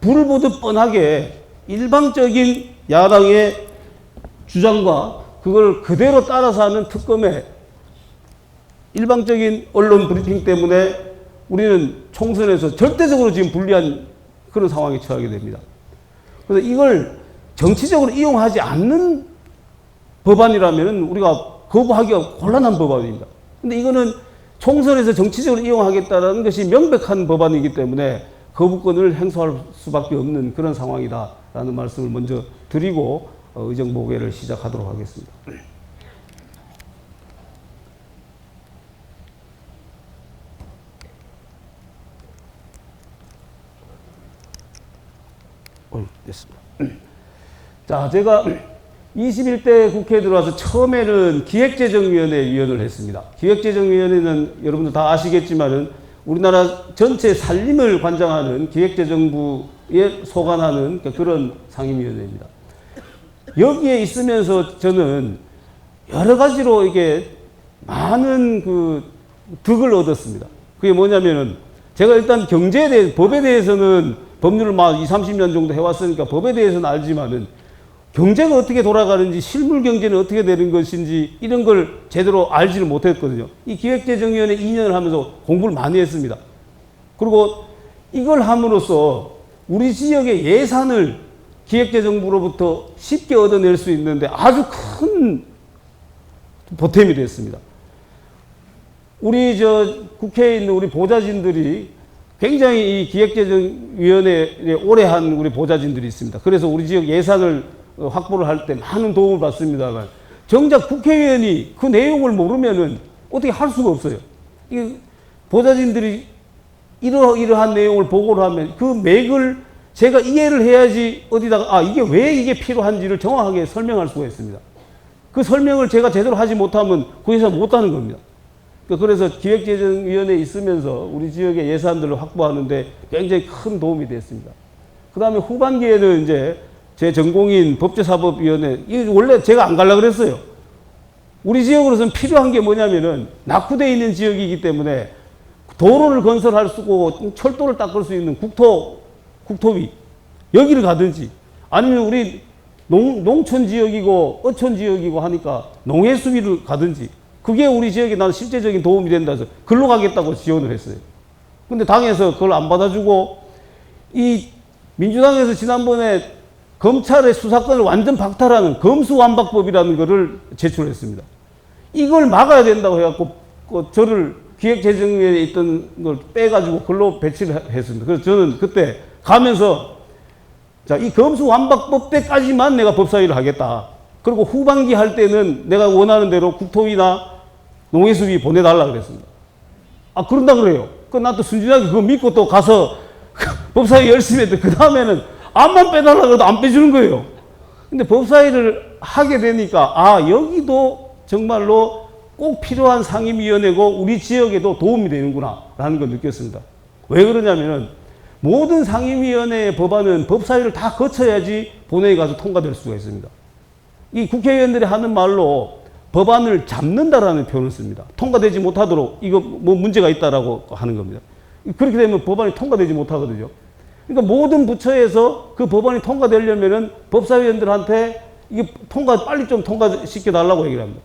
불을 보듯 뻔하게 일방적인 야당의 주장과 그걸 그대로 따라서 하는 특검의 일방적인 언론 브리핑 때문에 우리는 총선에서 절대적으로 지금 불리한 그런 상황에 처하게 됩니다. 그래서 이걸 정치적으로 이용하지 않는 법안이라면 우리가 거부하기가 곤란한 법안입니다. 근데 이거는 총선에서 정치적으로 이용하겠다는 것이 명백한 법안이기 때문에 거부권을 행사할 수밖에 없는 그런 상황이다라는 말씀을 먼저 드리고 의정 보고회를 시작하도록 하겠습니다. 됐습니다. 자, 제가 21대 국회에 들어와서 처음에는 기획재정위원회 위원을 했습니다. 기획재정위원회는 여러분들 다 아시겠지만은 우리나라 전체 살림을 관장하는 기획재정부에 소관하는 그런 상임위원회입니다. 여기에 있으면서 저는 여러 가지로 이게 많은 그 득을 얻었습니다. 그게 뭐냐면은 제가 일단 경제에 대해, 법에 대해서는 법률을 막 20, 30년 정도 해왔으니까 법에 대해서는 알지만은 경제가 어떻게 돌아가는지 실물 경제는 어떻게 되는 것인지 이런 걸 제대로 알지를 못했거든요. 이 기획재정위원회 2년을 하면서 공부를 많이 했습니다. 그리고 이걸 함으로써 우리 지역의 예산을 기획재정부로부터 쉽게 얻어낼 수 있는데 아주 큰 보탬이 됐습니다. 우리 국회에 있는 우리 보좌진들이 굉장히 이 기획재정위원회에 오래 한 우리 보좌진들이 있습니다. 그래서 우리 지역 예산을 확보를 할 때 많은 도움을 받습니다만 정작 국회의원이 그 내용을 모르면은 어떻게 할 수가 없어요. 이 보좌진들이 이러한 내용을 보고를 하면 그 맥을 제가 이해를 해야지 어디다가 이게 왜 이게 필요한지를 정확하게 설명할 수가 있습니다. 그 설명을 제가 제대로 하지 못하면 그 회사 못하는 겁니다. 그래서 기획재정위원회에 있으면서 우리 지역의 예산들을 확보하는데 굉장히 큰 도움이 됐습니다. 그 다음에 후반기에는 이제 제 전공인 법제사법위원회, 이거 원래 제가 안 가려고 그랬어요. 우리 지역으로서는 필요한 게 뭐냐면은 낙후되어 있는 지역이기 때문에 도로를 건설할 수 있고 철도를 닦을 수 있는 국토위 여기를 가든지 아니면 우리 농촌 지역이고 어촌 지역이고 하니까 농해수위를 가든지 그게 우리 지역에 나는 실제적인 도움이 된다 해서 글로 가겠다고 지원을 했어요. 근데 당에서 그걸 안 받아주고 이 민주당에서 지난번에 검찰의 수사권을 완전 박탈하는 검수완박법이라는 것을 제출했습니다. 이걸 막아야 된다고 해갖고 저를 기획재정위원회에 있던 걸 빼가지고 글로 배치를 했습니다. 그래서 저는 그때 가면서 자, 이 검수완박법 때까지만 내가 법사위를 하겠다. 그리고 후반기 할 때는 내가 원하는 대로 국토위나 농해수위 보내달라 그랬습니다. 아, 그런다 그래요. 나도 순진하게 그거 믿고 또 가서 법사위 열심히 했는데 그 다음에는 암만 빼달라 그래도 안 빼주는 거예요. 근데 법사위를 하게 되니까 아, 여기도 정말로 꼭 필요한 상임위원회고 우리 지역에도 도움이 되는구나 라는 걸 느꼈습니다. 왜 그러냐면은 모든 상임위원회의 법안은 법사위를 다 거쳐야지 본회의에 가서 통과될 수가 있습니다. 이 국회의원들이 하는 말로 법안을 잡는다라는 표현을 씁니다. 통과되지 못하도록 이거 뭐 문제가 있다라고 하는 겁니다. 그렇게 되면 법안이 통과되지 못하거든요. 그러니까 모든 부처에서 그 법안이 통과되려면은 법사위원들한테 이게 빨리 좀 통과시켜 달라고 얘기를 합니다.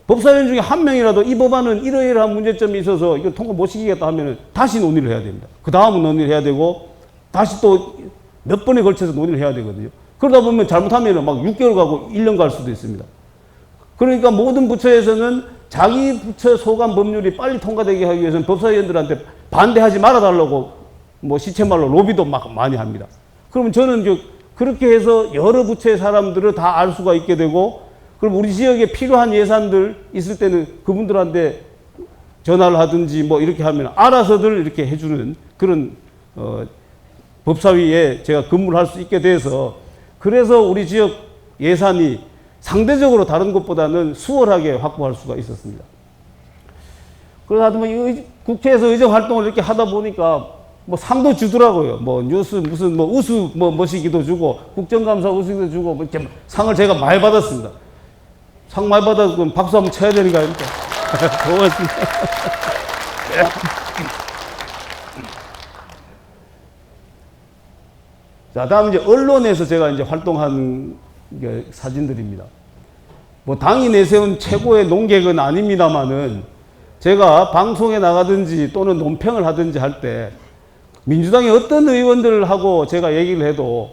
법사위원 중에 한 명이라도 이 법안은 이러이러한 문제점이 있어서 이거 통과 못 시키겠다 하면은 다시 논의를 해야 됩니다. 그 다음은 논의를 해야 되고 다시 또 몇 번에 걸쳐서 논의를 해야 되거든요. 그러다 보면 잘못하면 막 6개월 가고 1년 갈 수도 있습니다. 그러니까 모든 부처에서는 자기 부처 소관 법률이 빨리 통과되게 하기 위해서는 법사위원들한테 반대하지 말아달라고 뭐 시체말로 로비도 막 많이 합니다. 그러면 저는 그렇게 해서 여러 부처의 사람들을 다 알 수가 있게 되고 그럼 우리 지역에 필요한 예산들 있을 때는 그분들한테 전화를 하든지 뭐 이렇게 하면 알아서들 이렇게 해주는 그런 법사위에 제가 근무를 할 수 있게 돼서 그래서 우리 지역 예산이 상대적으로 다른 곳보다는 수월하게 확보할 수가 있었습니다. 그러다 보면 국회에서 의정 활동을 이렇게 하다 보니까 뭐 상도 주더라고요. 뭐 뉴스 무슨 뭐 우수 뭐 머시기도 주고 국정감사 우수기도 주고 뭐 이렇게 상을 제가 많이 받았습니다. 상 많이 받아서 박수 한번 쳐야 되는 거 아닙니까? 고맙습니다. 자, 다음 이제 언론에서 제가 이제 활동한 게 사진들입니다. 뭐 당이 내세운 최고의 논객은 아닙니다만은 제가 방송에 나가든지 또는 논평을 하든지 할 때 민주당의 어떤 의원들하고 제가 얘기를 해도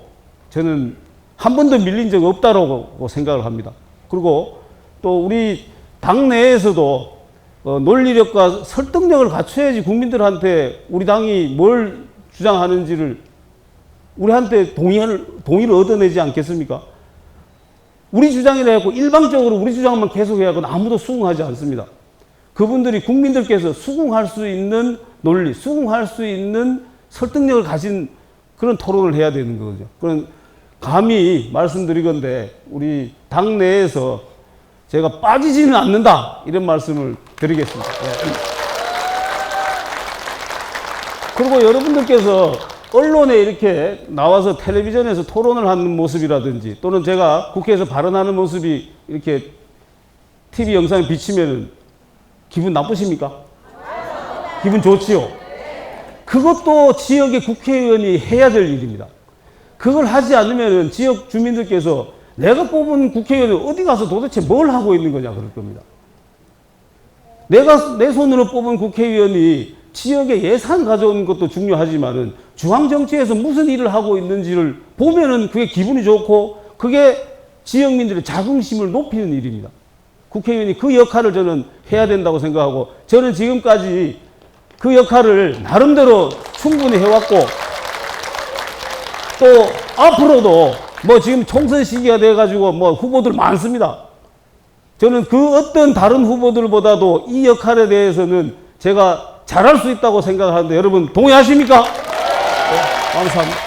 저는 한 번도 밀린 적 없다고 생각을 합니다. 그리고 또 우리 당 내에서도 논리력과 설득력을 갖춰야지 국민들한테 우리 당이 뭘 주장하는지를 우리한테 동의를 얻어내지 않겠습니까? 우리 주장이라 해서 일방적으로 우리 주장만 계속해야 아무도 수긍하지 않습니다. 그분들이 국민들께서 수긍할 수 있는 논리, 수긍할 수 있는 설득력을 가진 그런 토론을 해야 되는 거죠. 그런 감히 말씀드리건대 우리 당 내에서 제가 빠지지는 않는다 이런 말씀을 드리겠습니다. 그리고 여러분들께서 언론에 이렇게 나와서 텔레비전에서 토론을 하는 모습이라든지 또는 제가 국회에서 발언하는 모습이 이렇게 TV 영상에 비치면 기분 나쁘십니까? 기분 좋지요? 그것도 지역의 국회의원이 해야 될 일입니다. 그걸 하지 않으면 지역 주민들께서 내가 뽑은 국회의원이 어디 가서 도대체 뭘 하고 있는 거냐 그럴 겁니다. 내가 내 손으로 뽑은 국회의원이 지역에 예산 가져오는 것도 중요하지만은 중앙정치에서 무슨 일을 하고 있는지를 보면은 그게 기분이 좋고 그게 지역민들의 자긍심을 높이는 일입니다. 국회의원이 그 역할을 저는 해야 된다고 생각하고 저는 지금까지 그 역할을 나름대로 충분히 해왔고 또 앞으로도 뭐 지금 총선 시기가 돼가지고 뭐 후보들 많습니다. 저는 그 어떤 다른 후보들보다도 이 역할에 대해서는 제가 잘할 수 있다고 생각하는데 여러분 동의하십니까? 네, 감사합니다.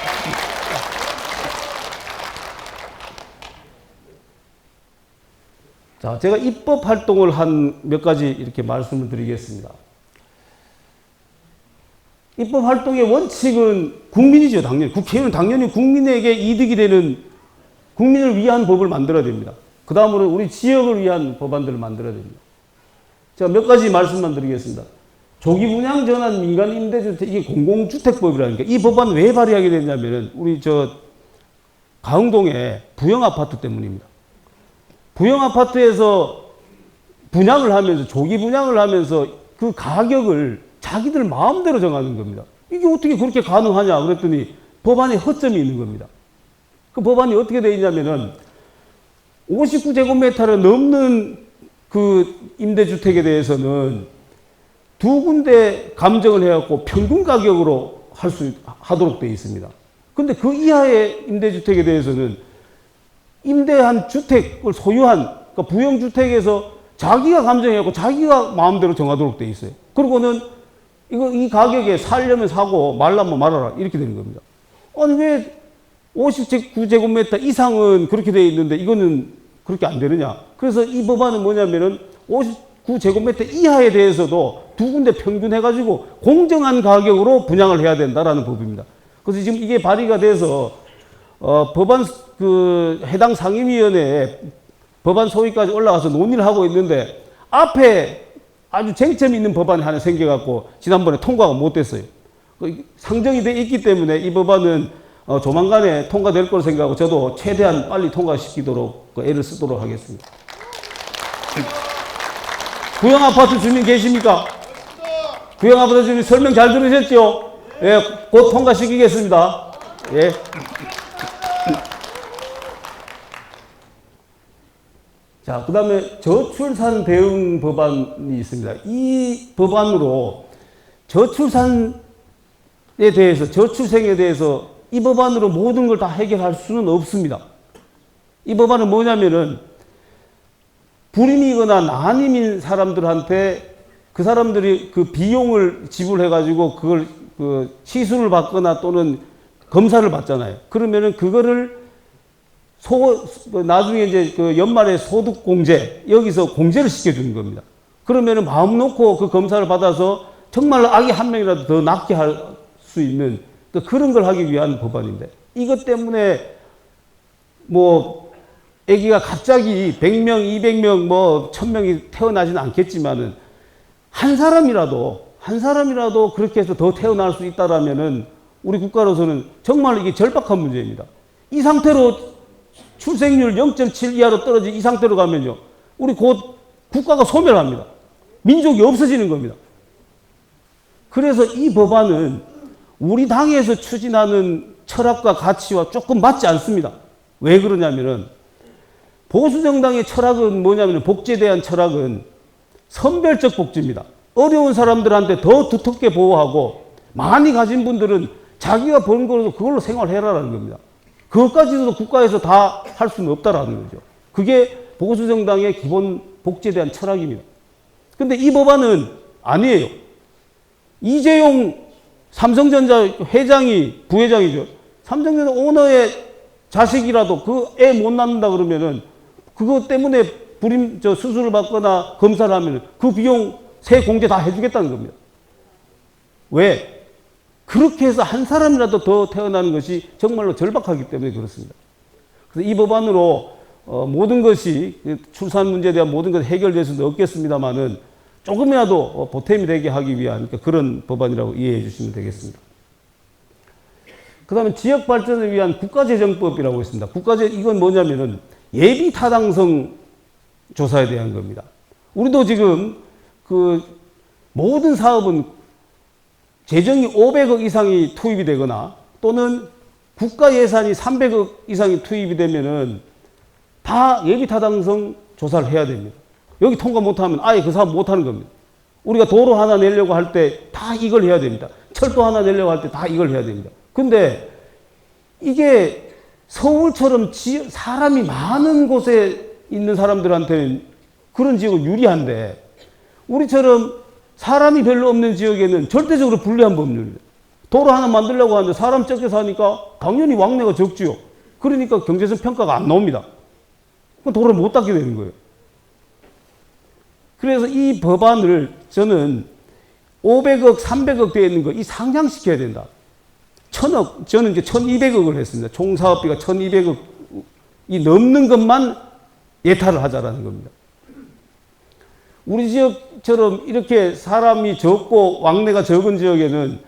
자, 제가 입법 활동을 한 몇 가지 이렇게 말씀을 드리겠습니다. 입법 활동의 원칙은 국민이죠, 당연히. 국회의원은 당연히 국민에게 이득이 되는 국민을 위한 법을 만들어야 됩니다. 그 다음으로 우리 지역을 위한 법안들을 만들어야 됩니다. 제가 몇 가지 말씀만 드리겠습니다. 조기 분양 전환 민간 임대주택, 이게 공공주택법이라니까. 이 법안 왜 발의하게 됐냐면은 우리 가흥동의 부영 아파트 때문입니다. 부영 아파트에서 분양을 하면서, 조기 분양을 하면서 그 가격을 자기들 마음대로 정하는 겁니다. 이게 어떻게 그렇게 가능하냐 그랬더니 법안에 허점이 있는 겁니다. 그 법안이 어떻게 되어 있냐면은 59제곱미터를 넘는 그 임대주택에 대해서는 두 군데 감정을 해갖고 평균 가격으로 하도록 되어 있습니다. 근데 그 이하의 임대주택에 대해서는 임대한 주택을 소유한, 그러니까 부영주택에서 자기가 감정해갖고 자기가 마음대로 정하도록 되어 있어요. 그리고는 이 가격에 살려면 사고 말라면 말아라 이렇게 되는 겁니다. 아니 왜 59제곱미터 이상은 그렇게 되어 있는데 이거는 그렇게 안 되느냐. 그래서 이 법안은 뭐냐면은 59제곱미터 이하에 대해서도 두 군데 평균해가지고 공정한 가격으로 분양을 해야 된다라는 법입니다. 그래서 지금 이게 발의가 돼서 법안 해당 상임위원회에 법안 소위까지 올라가서 논의를 하고 있는데 앞에 아주 쟁점이 있는 법안이 하나 생겨갖고 지난번에 통과가 못 됐어요. 상정이 돼 있기 때문에 이 법안은 조만간에 통과될 거로 생각하고 저도 최대한 빨리 통과시키도록 애를 쓰도록 하겠습니다. 구형아파트 주민 계십니까? 구형아파트 주민 설명 잘 들으셨죠? 예, 곧 통과시키겠습니다. 예. 자, 그 다음에 저출산 대응 법안이 있습니다. 이 법안으로 저출산에 대해서, 저출생에 대해서 이 법안으로 모든 걸 다 해결할 수는 없습니다. 이 법안은 뭐냐면은 불임이거나 난임인 사람들한테 그 사람들이 그 비용을 지불해가지고 그걸 시술을 받거나 또는 검사를 받잖아요. 그러면은 그거를 나중에 이제 연말에 소득공제, 여기서 공제를 시켜주는 겁니다. 그러면은 마음 놓고 그 검사를 받아서 정말로 아기 한 명이라도 더 낳게 할 수 있는 그런 걸 하기 위한 법안인데, 이것 때문에 아기가 갑자기 100명, 200명, 1000명이 태어나지는 않겠지만은 한 사람이라도 그렇게 해서 더 태어날 수 있다라면은 우리 국가로서는 정말 이게 절박한 문제입니다. 이 상태로 출생률 0.7 이하로 떨어진 이 상태로 가면요, 우리 곧 국가가 소멸합니다. 민족이 없어지는 겁니다. 그래서 이 법안은 우리 당에서 추진하는 철학과 가치와 조금 맞지 않습니다. 왜 그러냐면은 보수정당의 철학은 뭐냐면, 복지에 대한 철학은 선별적 복지입니다. 어려운 사람들한테 더 두텁게 보호하고 많이 가진 분들은 자기가 번 거로 그걸로 생활해라라는 겁니다. 그것까지도 국가에서 다 할 수는 없다라는 거죠. 그게 보수정당의 기본 복지에 대한 철학입니다. 근데 이 법안은 아니에요. 이재용 삼성전자 부회장이죠. 삼성전자 오너의 자식이라도 그 애 못 낳는다 그러면은 그것 때문에 수술을 받거나 검사를 하면은 그 비용 세 공제 다 해주겠다는 겁니다. 왜? 그렇게 해서 한 사람이라도 더 태어나는 것이 정말로 절박하기 때문에 그렇습니다. 그래서 이 법안으로 모든 것이, 출산 문제에 대한 모든 것이 해결될 수는 없겠습니다만은 조금이라도 보탬이 되게 하기 위한 그런 법안이라고 이해해 주시면 되겠습니다. 그 다음에 지역 발전을 위한 국가재정법이라고 있습니다. 이건 뭐냐면은 예비 타당성 조사에 대한 겁니다. 우리도 지금 모든 사업은 재정이 500억 이상이 투입이 되거나 또는 국가 예산이 300억 이상이 투입이 되면은 다 예비 타당성 조사를 해야 됩니다. 여기 통과 못하면 아예 그 사업 못하는 겁니다. 우리가 도로 하나 내려고 할 때 다 이걸 해야 됩니다. 철도 하나 내려고 할 때 다 이걸 해야 됩니다. 근데 이게 서울처럼 사람이 많은 곳에 있는 사람들한테는 그런 지역은 유리한데, 우리처럼 사람이 별로 없는 지역에는 절대적으로 불리한 법률입니다. 도로 하나 만들려고 하는데 사람 적게 사니까 당연히 왕래가 적지요. 그러니까 경제성 평가가 안 나옵니다. 그럼 도로를 못 닦게 되는 거예요. 그래서 이 법안을 저는 500억, 300억 되어 있는 거 이 상향시켜야 된다. 1000억, 저는 이제 1200억을 했습니다. 총 사업비가 1200억이 넘는 것만 예탈을 하자라는 겁니다. 우리 지역처럼 이렇게 사람이 적고 왕래가 적은 지역에는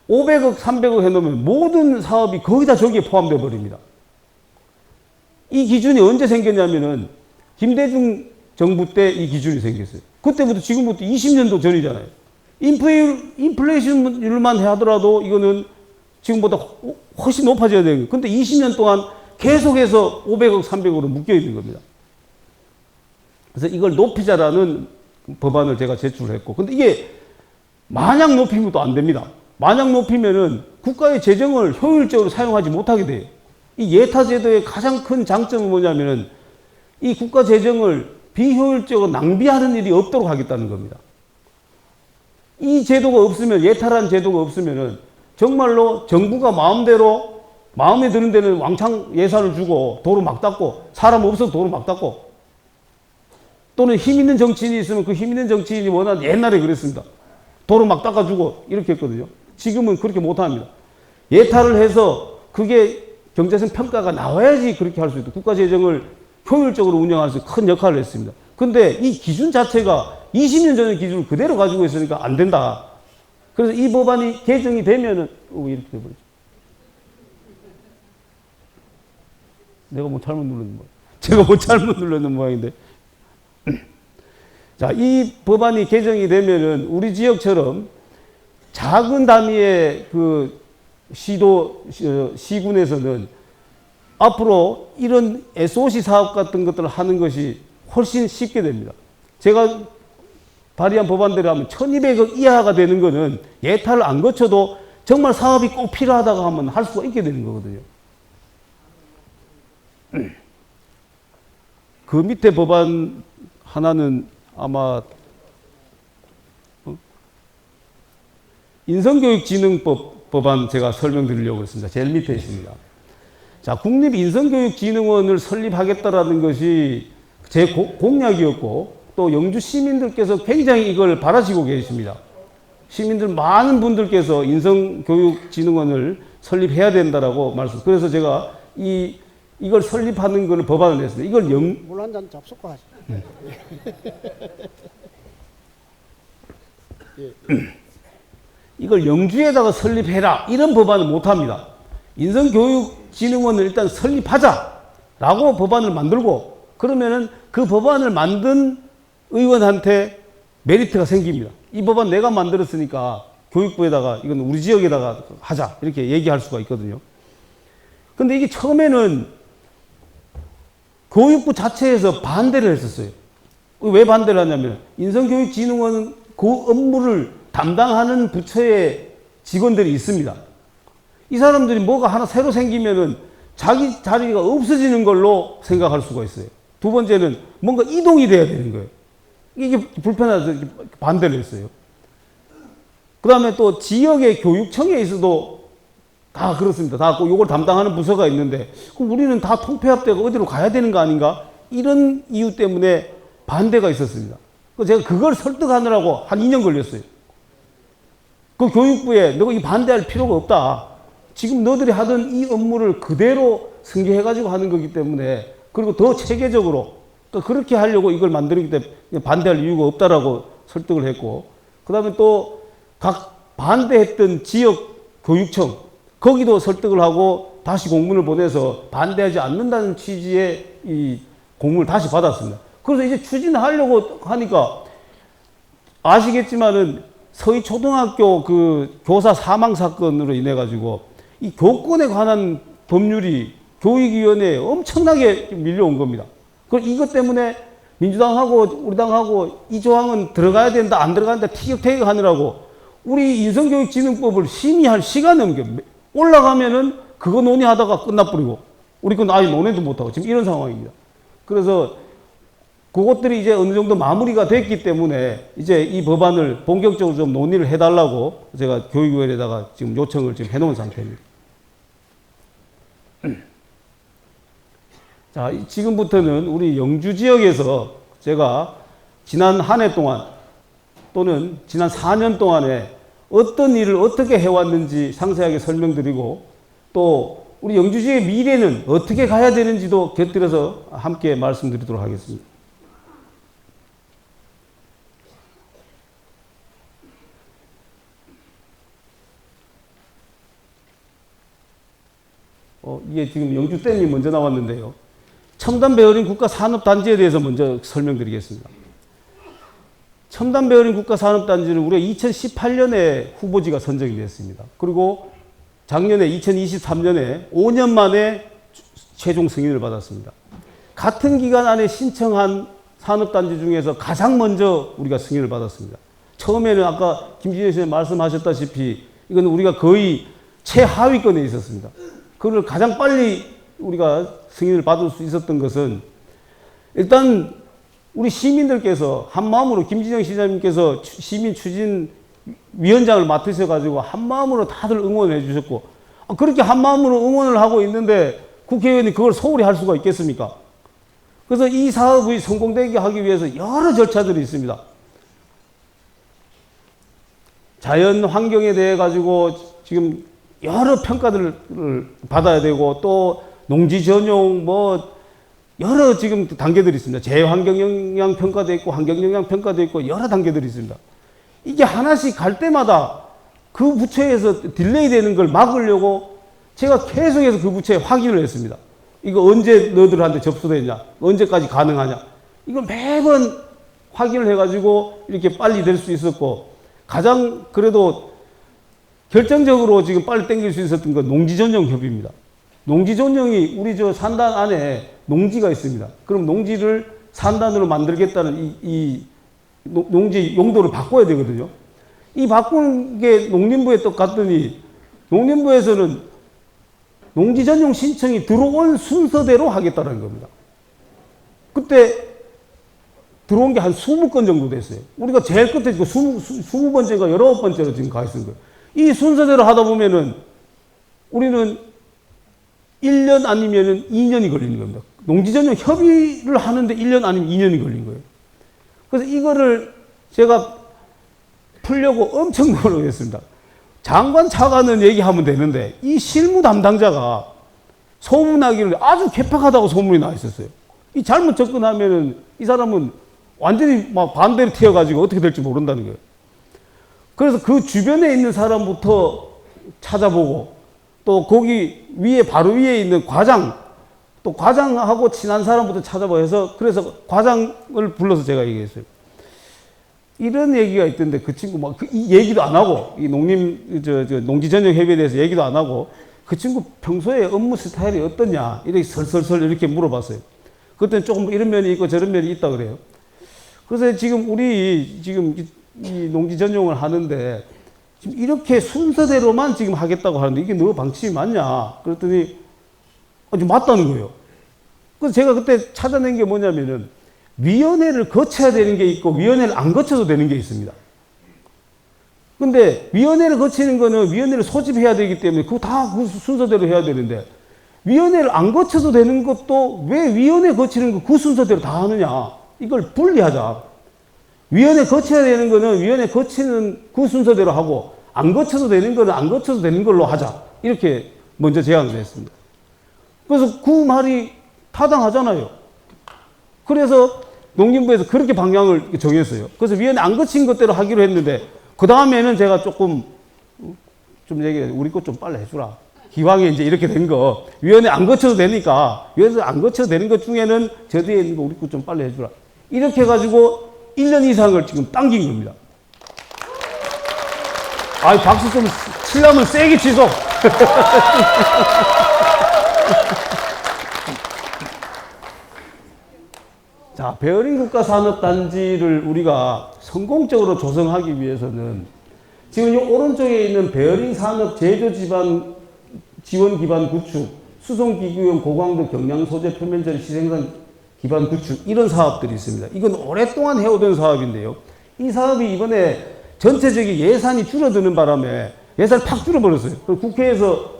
500억, 300억 해놓으면 모든 사업이 거의 다 저기에 포함되어 버립니다. 이 기준이 언제 생겼냐면은 김대중 정부 때 이 기준이 생겼어요. 그때부터 지금부터 20년도 전이잖아요. 인플레이션율만 하더라도 이거는 지금보다 훨씬 높아져야 되는 거예요. 근데 20년 동안 계속해서 500억, 300억으로 묶여 있는 겁니다. 그래서 이걸 높이자라는 법안을 제가 제출했고, 근데 이게 마냥 높이면 또 안 됩니다. 마냥 높이면은 국가의 재정을 효율적으로 사용하지 못하게 돼요. 이 예타제도의 가장 큰 장점은 뭐냐면은 이 국가 재정을 비효율적으로 낭비하는 일이 없도록 하겠다는 겁니다. 이 제도가 없으면, 예탈한 제도가 없으면은 정말로 정부가 마음대로 마음에 드는 데는 왕창 예산을 주고 도로 막 닦고, 사람 없어도 도로 막 닦고, 또는 힘 있는 정치인이 있으면 그 힘 있는 정치인이 워낙 옛날에 그랬습니다. 도로 막 닦아주고 이렇게 했거든요. 지금은 그렇게 못합니다. 예탈을 해서 그게 경제성 평가가 나와야지 그렇게 할 수 있다. 국가 재정을 효율적으로 운영할 수 큰 역할을 했습니다. 근데 이 기준 자체가 20년 전의 기준을 그대로 가지고 있으니까 안 된다. 그래서 이 법안이 개정이 되면은 이렇게 돼버리죠. 내가 뭐 잘못 누르는 모양. 제가 뭐 잘못 눌렀는 모양인데. 자, 이 법안이 개정이 되면은 우리 지역처럼 작은 단위의 그 시군에서는 앞으로 이런 SOC 사업 같은 것들을 하는 것이 훨씬 쉽게 됩니다. 제가 발의한 법안대로 하면 1200억 이하가 되는 거는 예탈을 안 거쳐도 정말 사업이 꼭 필요하다고 하면 할 수가 있게 되는 거거든요. 그 밑에 법안 하나는 아마 인성교육진흥법 법안 제가 설명드리려고 했습니다. 제일 밑에 있습니다. 자, 국립인성교육진흥원을 설립하겠다라는 것이 제 공약이었고, 또 영주 시민들께서 굉장히 이걸 바라시고 계십니다. 시민들 많은 분들께서 인성교육진흥원을 설립해야 된다라고 말씀. 그래서 제가 이걸 설립하는 걸 법안을 냈습니다. 이걸 물 한 잔 잡수고 하시죠. 이걸 영주에다가 설립해라 이런 법안은 못합니다. 인성교육진흥원을 일단 설립하자라고 법안을 만들고, 그러면은 그 법안을 만든 의원한테 메리트가 생깁니다. 이 법안 내가 만들었으니까 교육부에다가 이건 우리 지역에다가 하자 이렇게 얘기할 수가 있거든요. 근데 이게 처음에는 교육부 자체에서 반대를 했었어요. 왜 반대를 하냐면 인성교육진흥원은 그 업무를 담당하는 부처의 직원들이 있습니다. 이 사람들이 뭐가 하나 새로 생기면은 자기 자리가 없어지는 걸로 생각할 수가 있어요. 두 번째는 뭔가 이동이 돼야 되는 거예요. 이게 불편해서 반대를 했어요. 그 다음에 또 지역의 교육청에 있어도 다 그렇습니다. 다 이걸 담당하는 부서가 있는데, 그럼 우리는 다 통폐합되고 어디로 가야 되는 거 아닌가? 이런 이유 때문에 반대가 있었습니다. 제가 그걸 설득하느라고 한 2년 걸렸어요. 그 교육부에 너 이 반대할 필요가 없다. 지금 너들이 하던 이 업무를 그대로 승계해가지고 하는 거기 때문에, 그리고 더 체계적으로 그렇게 하려고 이걸 만들기 때문에 반대할 이유가 없다라고 설득을 했고, 그 다음에 또 각 반대했던 지역 교육청, 거기도 설득을 하고 다시 공문을 보내서 반대하지 않는다는 취지의 이 공문을 다시 받았습니다. 그래서 이제 추진하려고 하니까 아시겠지만은 서희 초등학교 그 교사 사망 사건으로 인해 가지고 이 교권에 관한 법률이 교육위원회에 엄청나게 밀려온 겁니다. 그 이것 때문에 민주당하고 우리 당하고 이 조항은 들어가야 된다 안 들어간다 티격태격 하느라고 우리 인성교육진흥법을 심의할 시간이 없는 게 올라가면은 그거 논의하다가 끝나버리고 우리 건 아예 논의도 못하고 지금 이런 상황입니다. 그래서 그것들이 이제 어느 정도 마무리가 됐기 때문에 이제 이 법안을 본격적으로 좀 논의를 해달라고 제가 교육위원회에다가 지금 요청을 지금 해놓은 상태입니다. 자, 지금부터는 우리 영주 지역에서 제가 지난 한 해 동안 또는 지난 4년 동안에 어떤 일을 어떻게 해왔는지 상세하게 설명드리고 또 우리 영주시의 미래는 어떻게 가야 되는지도 곁들여서 함께 말씀드리도록 하겠습니다. 이게 지금 영주댐이 먼저 나왔는데요. 첨단 베어링 국가산업단지에 대해서 먼저 설명드리겠습니다. 첨단 베어링 국가산업단지는 우리가 2018년에 후보지가 선정이 됐습니다. 그리고 작년에 2023년에 5년 만에 최종 승인을 받았습니다. 같은 기간 안에 신청한 산업단지 중에서 가장 먼저 우리가 승인을 받았습니다. 처음에는 아까 김진영 씨님 말씀하셨다시피 이건 우리가 거의 최하위권에 있었습니다. 그걸 가장 빨리 우리가 승인을 받을 수 있었던 것은 일단 우리 시민들께서 한마음으로 김진영 시장님께서 시민 추진 위원장을 맡으셔가지고 한마음으로 다들 응원해 주셨고 그렇게 한마음으로 응원을 하고 있는데 국회의원이 그걸 소홀히 할 수가 있겠습니까? 그래서 이 사업이 성공되게 하기 위해서 여러 절차들이 있습니다. 자연 환경에 대해 가지고 지금 여러 평가들을 받아야 되고 또 농지 전용 뭐 여러 지금 단계들이 있습니다. 재환경영향 평가도 있고 환경영향 평가도 있고 여러 단계들이 있습니다. 이게 하나씩 갈 때마다 그 부처에서 딜레이 되는 걸 막으려고 제가 계속해서 그 부처에 확인을 했습니다. 이거 언제 너들한테 접수되냐? 언제까지 가능하냐? 이걸 매번 확인을 해가지고 이렇게 빨리 될 수 있었고 가장 그래도 결정적으로 지금 빨리 땡길 수 있었던 건 농지전용 협의입니다. 농지전용이 우리 저 산단 안에 농지가 있습니다. 그럼 농지를 산단으로 만들겠다는 이 농지 용도를 바꿔야 되거든요. 이 바꾸는 게 농림부에 또 갔더니 농림부에서는 농지 전용 신청이 들어온 순서대로 하겠다는 겁니다. 그때 들어온 게 한 20건 정도 됐어요. 우리가 제일 끝에 20번째가 19번째로 지금 가 있는 거예요. 이 순서대로 하다 보면은 우리는 1년 아니면은 2년이 걸리는 겁니다. 농지 전용 협의를 하는데 1년 아니면 2년이 걸린 거예요. 그래서 이거를 제가 풀려고 엄청 노력했습니다. 장관 차관은 얘기하면 되는데 이 실무 담당자가 소문나기를 아주 개팍하다고 소문이 나 있었어요. 이 잘못 접근하면은 이 사람은 완전히 막 반대로 튀어가지고 어떻게 될지 모른다는 거예요. 그래서 그 주변에 있는 사람부터 찾아보고 또 거기 위에 바로 위에 있는 과장 또 과장하고 친한 사람부터 찾아보고 해서 그래서 과장을 불러서 제가 얘기했어요. 이런 얘기가 있던데 그 친구 막 이 얘기도 안 하고 이 농지 전용 협의에 대해서 얘기도 안 하고 그 친구 평소에 업무 스타일이 어떠냐 이렇게 설설설 이렇게 물어봤어요. 그때는 조금 이런 면이 있고 저런 면이 있다 그래요. 그래서 지금 우리 지금 이 농지 전용을 하는데 지금 이렇게 순서대로만 지금 하겠다고 하는데 이게 너 방침이 맞냐? 그랬더니 맞다는 거예요. 그래서 제가 그때 찾아낸 게 뭐냐면은 위원회를 거쳐야 되는 게 있고 위원회를 안 거쳐도 되는 게 있습니다. 근데 위원회를 거치는 거는 위원회를 소집해야 되기 때문에 그거 다 그 순서대로 해야 되는데 위원회를 안 거쳐도 되는 것도 왜 위원회 거치는 거 그 순서대로 다 하느냐? 이걸 분리하자. 위원회 거쳐야 되는 거는 위원회 거치는 그 순서대로 하고 안 거쳐도 되는 거는 안 거쳐도 되는 걸로 하자. 이렇게 먼저 제안을 했습니다. 그래서 그 말이 타당하잖아요. 그래서 농림부에서 그렇게 방향을 정했어요. 그래서 위원회 안 거친 것대로 하기로 했는데 그 다음에는 제가 조금 좀 얘기해요. 우리 것 좀 빨리 해주라. 기왕에 이제 이렇게 된 거 위원회 안 거쳐도 되니까 위원회 안 거쳐도 되는 것 중에는 저 뒤에 있는 거 우리 것 좀 빨리 해주라. 이렇게 해가지고 1년 이상을 지금 당긴 겁니다. 박수 좀 치려면 세게 치소. 자, 베어링 국가산업단지를 우리가 성공적으로 조성하기 위해서는 지금 이 오른쪽에 있는 베어링 산업 제조 지원 기반 구축, 수송기구용 고강도 경량 소재 표면 처리 시생산 기반 구축 이런 사업들이 있습니다. 이건 오랫동안 해오던 사업인데요. 이 사업이 이번에 전체적인 예산이 줄어드는 바람에 예산을 팍 줄어버렸어요. 국회에서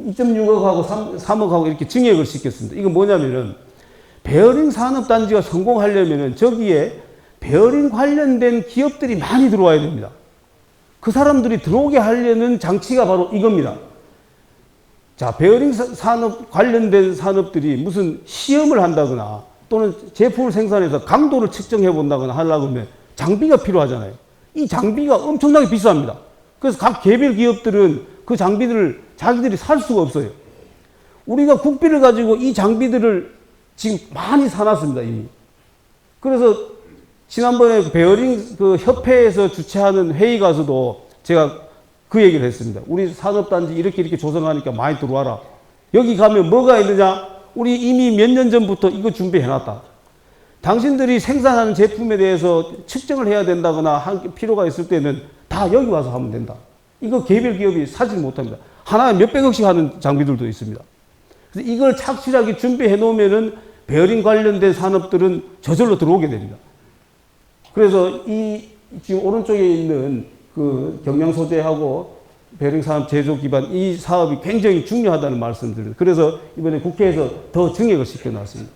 2.6억하고 3억하고 이렇게 증액을 시켰습니다. 이건 뭐냐면은 베어링 산업단지가 성공하려면은 저기에 베어링 관련된 기업들이 많이 들어와야 됩니다. 그 사람들이 들어오게 하려는 장치가 바로 이겁니다. 자, 베어링 산업 관련된 산업들이 무슨 시험을 한다거나 또는 제품을 생산해서 강도를 측정해 본다거나 하려고 하면 장비가 필요하잖아요. 이 장비가 엄청나게 비쌉니다. 그래서 각 개별 기업들은 그 장비들을 자기들이 살 수가 없어요. 우리가 국비를 가지고 이 장비들을 지금 많이 사놨습니다, 이미. 그래서 지난번에 그 베어링 그 협회에서 주최하는 회의 가서도 제가 그 얘기를 했습니다. 우리 산업단지 이렇게 조성하니까 많이 들어와라. 여기 가면 뭐가 있느냐? 우리 이미 몇 년 전부터 이거 준비해놨다. 당신들이 생산하는 제품에 대해서 측정을 해야 된다거나 할 필요가 있을 때는 다 여기 와서 하면 된다. 이거 개별 기업이 사지 못합니다. 하나에 몇백억씩 하는 장비들도 있습니다. 그래서 이걸 착실하게 준비해 놓으면은 베어링 관련된 산업들은 저절로 들어오게 됩니다. 그래서 이 지금 오른쪽에 있는 그 경량 소재하고 베어링 산업 제조 기반 이 사업이 굉장히 중요하다는 말씀드립니다. 그래서 이번에 국회에서 더 증액을 시켜놨습니다.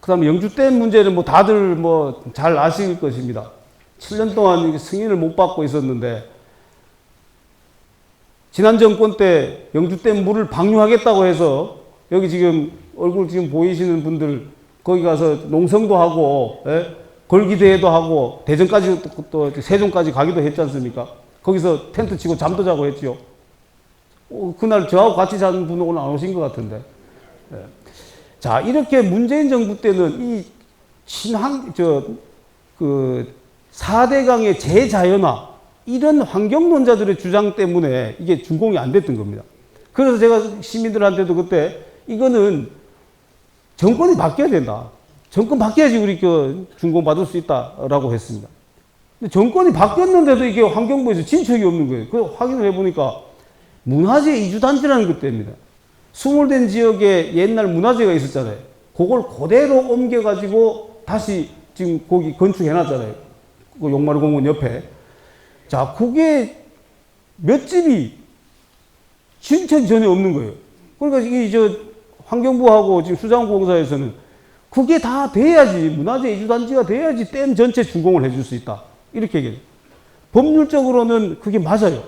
그 다음에 영주댐 문제는 뭐 다들 뭐 잘 아실 것입니다. 7년 동안 승인을 못 받고 있었는데 지난 정권 때 영주댐 물을 방류하겠다고 해서 여기 지금 얼굴 지금 보이시는 분들 거기 가서 농성도 하고 걸기대회도 하고 대전까지 또 세종까지 가기도 했지 않습니까? 거기서 텐트 치고 잠도 자고 했죠. 그날 저하고 같이 자는 분은 오늘 안 오신 것 같은데. 자, 이렇게 문재인 정부 때는 이 그 4대강의 재자연화, 이런 환경론자들의 주장 때문에 이게 준공이 안 됐던 겁니다. 그래서 제가 시민들한테도 그때 이거는 정권이 바뀌어야 된다. 정권 바뀌어야지 우리 그 준공 받을 수 있다라고 했습니다. 근데 정권이 바뀌었는데도 이게 환경부에서 진척이 없는 거예요. 그 확인을 해보니까 문화재 이주단지라는 것 때문에 수몰된 지역에 옛날 문화재가 있었잖아요. 그걸 그대로 옮겨가지고 다시 지금 거기 건축해놨잖아요. 그 용마루 공원 옆에. 자, 그게 몇 집이 진척이 전혀 없는 거예요. 그러니까 이 환경부하고 지금 수자원공사에서는 그게 다 돼야지, 문화재 이주단지가 돼야지 댐 전체 준공을 해줄 수 있다. 이렇게 얘기해요. 법률적으로는 그게 맞아요.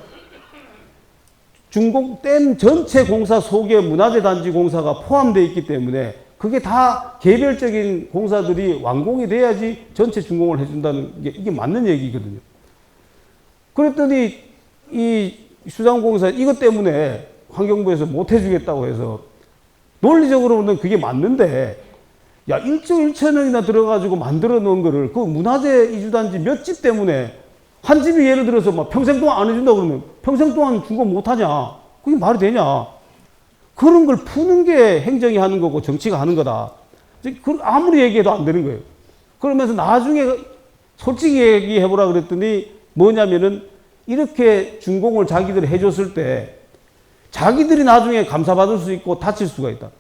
준공 댐 전체 공사 속에 문화재 단지 공사가 포함되어 있기 때문에 그게 다 개별적인 공사들이 완공이 돼야지 전체 준공을 해준다는 게 이게 맞는 얘기거든요. 그랬더니 이 수자원공사 이것 때문에 환경부에서 못 해주겠다고 해서 논리적으로는 그게 맞는데 야 1조 1천억이나 들어가지고 만들어 놓은 거를 그 문화재 이주단지 몇 집 때문에 한 집이 예를 들어서 막 평생 동안 안 해준다 그러면 평생 동안 준공 못 하냐? 그게 말이 되냐? 그런 걸 푸는 게 행정이 하는 거고 정치가 하는 거다. 아무리 얘기해도 안 되는 거예요. 그러면서 나중에 솔직히 얘기해보라 그랬더니 뭐냐면은 이렇게 준공을 자기들이 해줬을 때 자기들이 나중에 감사받을 수 있고 다칠 수가 있다.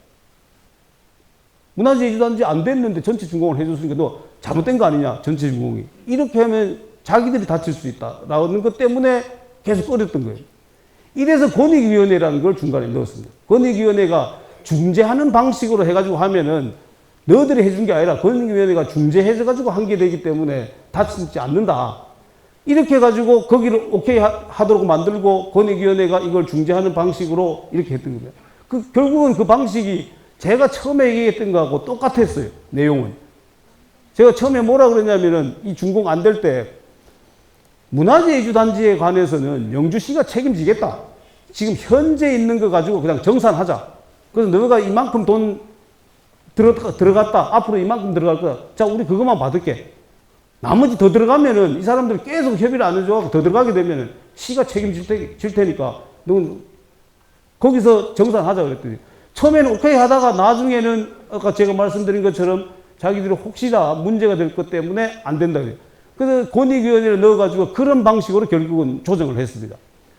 문화재 이주단지 안 됐는데 전체 준공을 해줬으니까 너 잘못된 거 아니냐? 전체 준공이. 이렇게 하면 자기들이 다칠 수 있다라는 것 때문에 계속 꺼렸던 거예요. 이래서 권익위원회라는 걸 중간에 넣었습니다. 권익위원회가 중재하는 방식으로 해가지고 하면은 너희들이 해준 게 아니라 권익위원회가 중재해가지고 한 게 되기 때문에 다치지 않는다. 이렇게 해가지고 거기를 오케이 하도록 만들고 권익위원회가 이걸 중재하는 방식으로 이렇게 했던 거예요. 결국은 그 방식이 제가 처음에 얘기했던 거하고 똑같았어요. 내용은. 제가 처음에 뭐라 그랬냐면은 이 준공 안 될 때 문화재 이주단지에 관해서는 영주시가 책임지겠다. 지금 현재 있는 거 가지고 그냥 정산하자. 그래서 너가 이만큼 돈 들어갔다. 앞으로 이만큼 들어갈 거야. 자, 우리 그것만 받을게. 나머지 더 들어가면은 이 사람들이 계속 협의를 안 해줘. 더 들어가게 되면은 시가 책임질 테니까 넌 거기서 정산하자 그랬더니 처음에는 오케이 하다가 나중에는 아까 제가 말씀드린 것처럼 자기들이 혹시나 문제가 될 것 때문에 안 된다 그래요. 그래서 권익위원회를 넣어가지고 그런 방식으로 결국은 조정을 했습니다.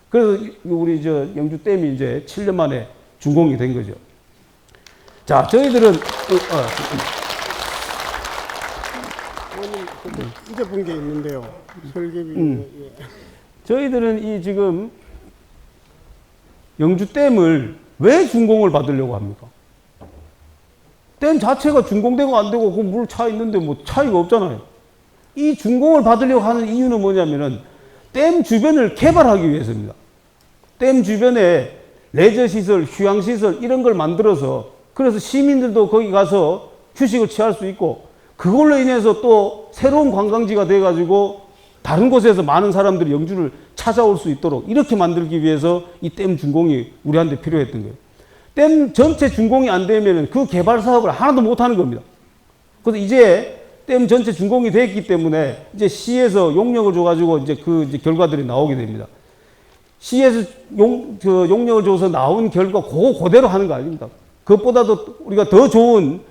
그래서 우리 영주댐이 이제 7년 만에 준공이 된 거죠. 자, 저희들은 이제 본 게 있는데요. 설계비. 저희들은 이 지금 영주댐을 왜 준공을 받으려고 합니까? 댐 자체가 준공되고 안 되고 그 물 차 있는데 뭐 차이가 없잖아요. 이 준공을 받으려고 하는 이유는 뭐냐면은 댐 주변을 개발하기 위해서입니다. 댐 주변에 레저시설, 휴양시설 이런 걸 만들어서 그래서 시민들도 거기 가서 휴식을 취할 수 있고 그걸로 인해서 또 새로운 관광지가 돼가지고 다른 곳에서 많은 사람들이 영주를 찾아올 수 있도록 이렇게 만들기 위해서 이 댐 준공이 우리한테 필요했던 거예요. 댐 전체 준공이 안 되면 그 개발 사업을 하나도 못 하는 겁니다. 그래서 이제 댐 전체 준공이 됐기 때문에 이제 시에서 용역을 줘가지고 이제 결과들이 나오게 됩니다. 시에서 용역을 줘서 나온 결과 그대로 하는 거 아닙니까? 그것보다도 우리가 더 좋은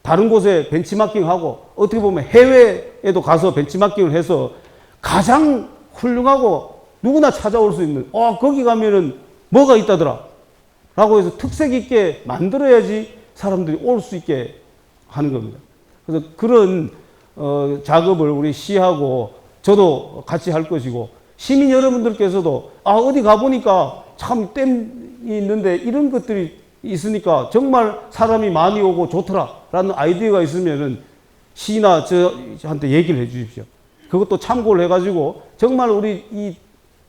다른 곳에 벤치마킹하고 어떻게 보면 해외에도 가서 벤치마킹을 해서 가장 훌륭하고 누구나 찾아올 수 있는 거기 가면은 뭐가 있다더라 라고 해서 특색 있게 만들어야지 사람들이 올 수 있게 하는 겁니다. 그래서 그런 작업을 우리 시하고 저도 같이 할 것이고 시민 여러분들께서도 어디 가보니까 참 댐이 있는데 이런 것들이 있으니까 정말 사람이 많이 오고 좋더라 라는 아이디어가 있으면은 시나 저한테 얘기를 해 주십시오. 그것도 참고를 해가지고 정말 우리 이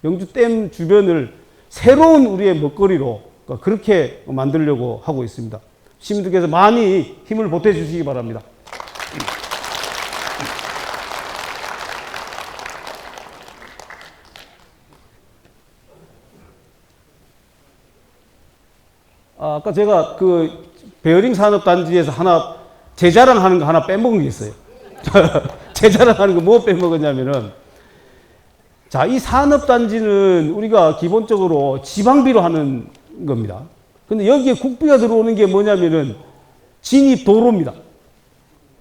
영주 댐 주변을 새로운 우리의 먹거리로 그렇게 만들려고 하고 있습니다. 시민들께서 많이 힘을 보태 주시기 바랍니다. 아까 제가 그 베어링 산업단지에서 하나 제 자랑하는 거 하나 빼먹은 게 있어요. 제 자랑하는 거 뭐 빼먹었냐면은 자, 이 산업단지는 우리가 기본적으로 지방비로 하는 겁니다. 근데 여기에 국비가 들어오는 게 뭐냐면은 진입도로입니다.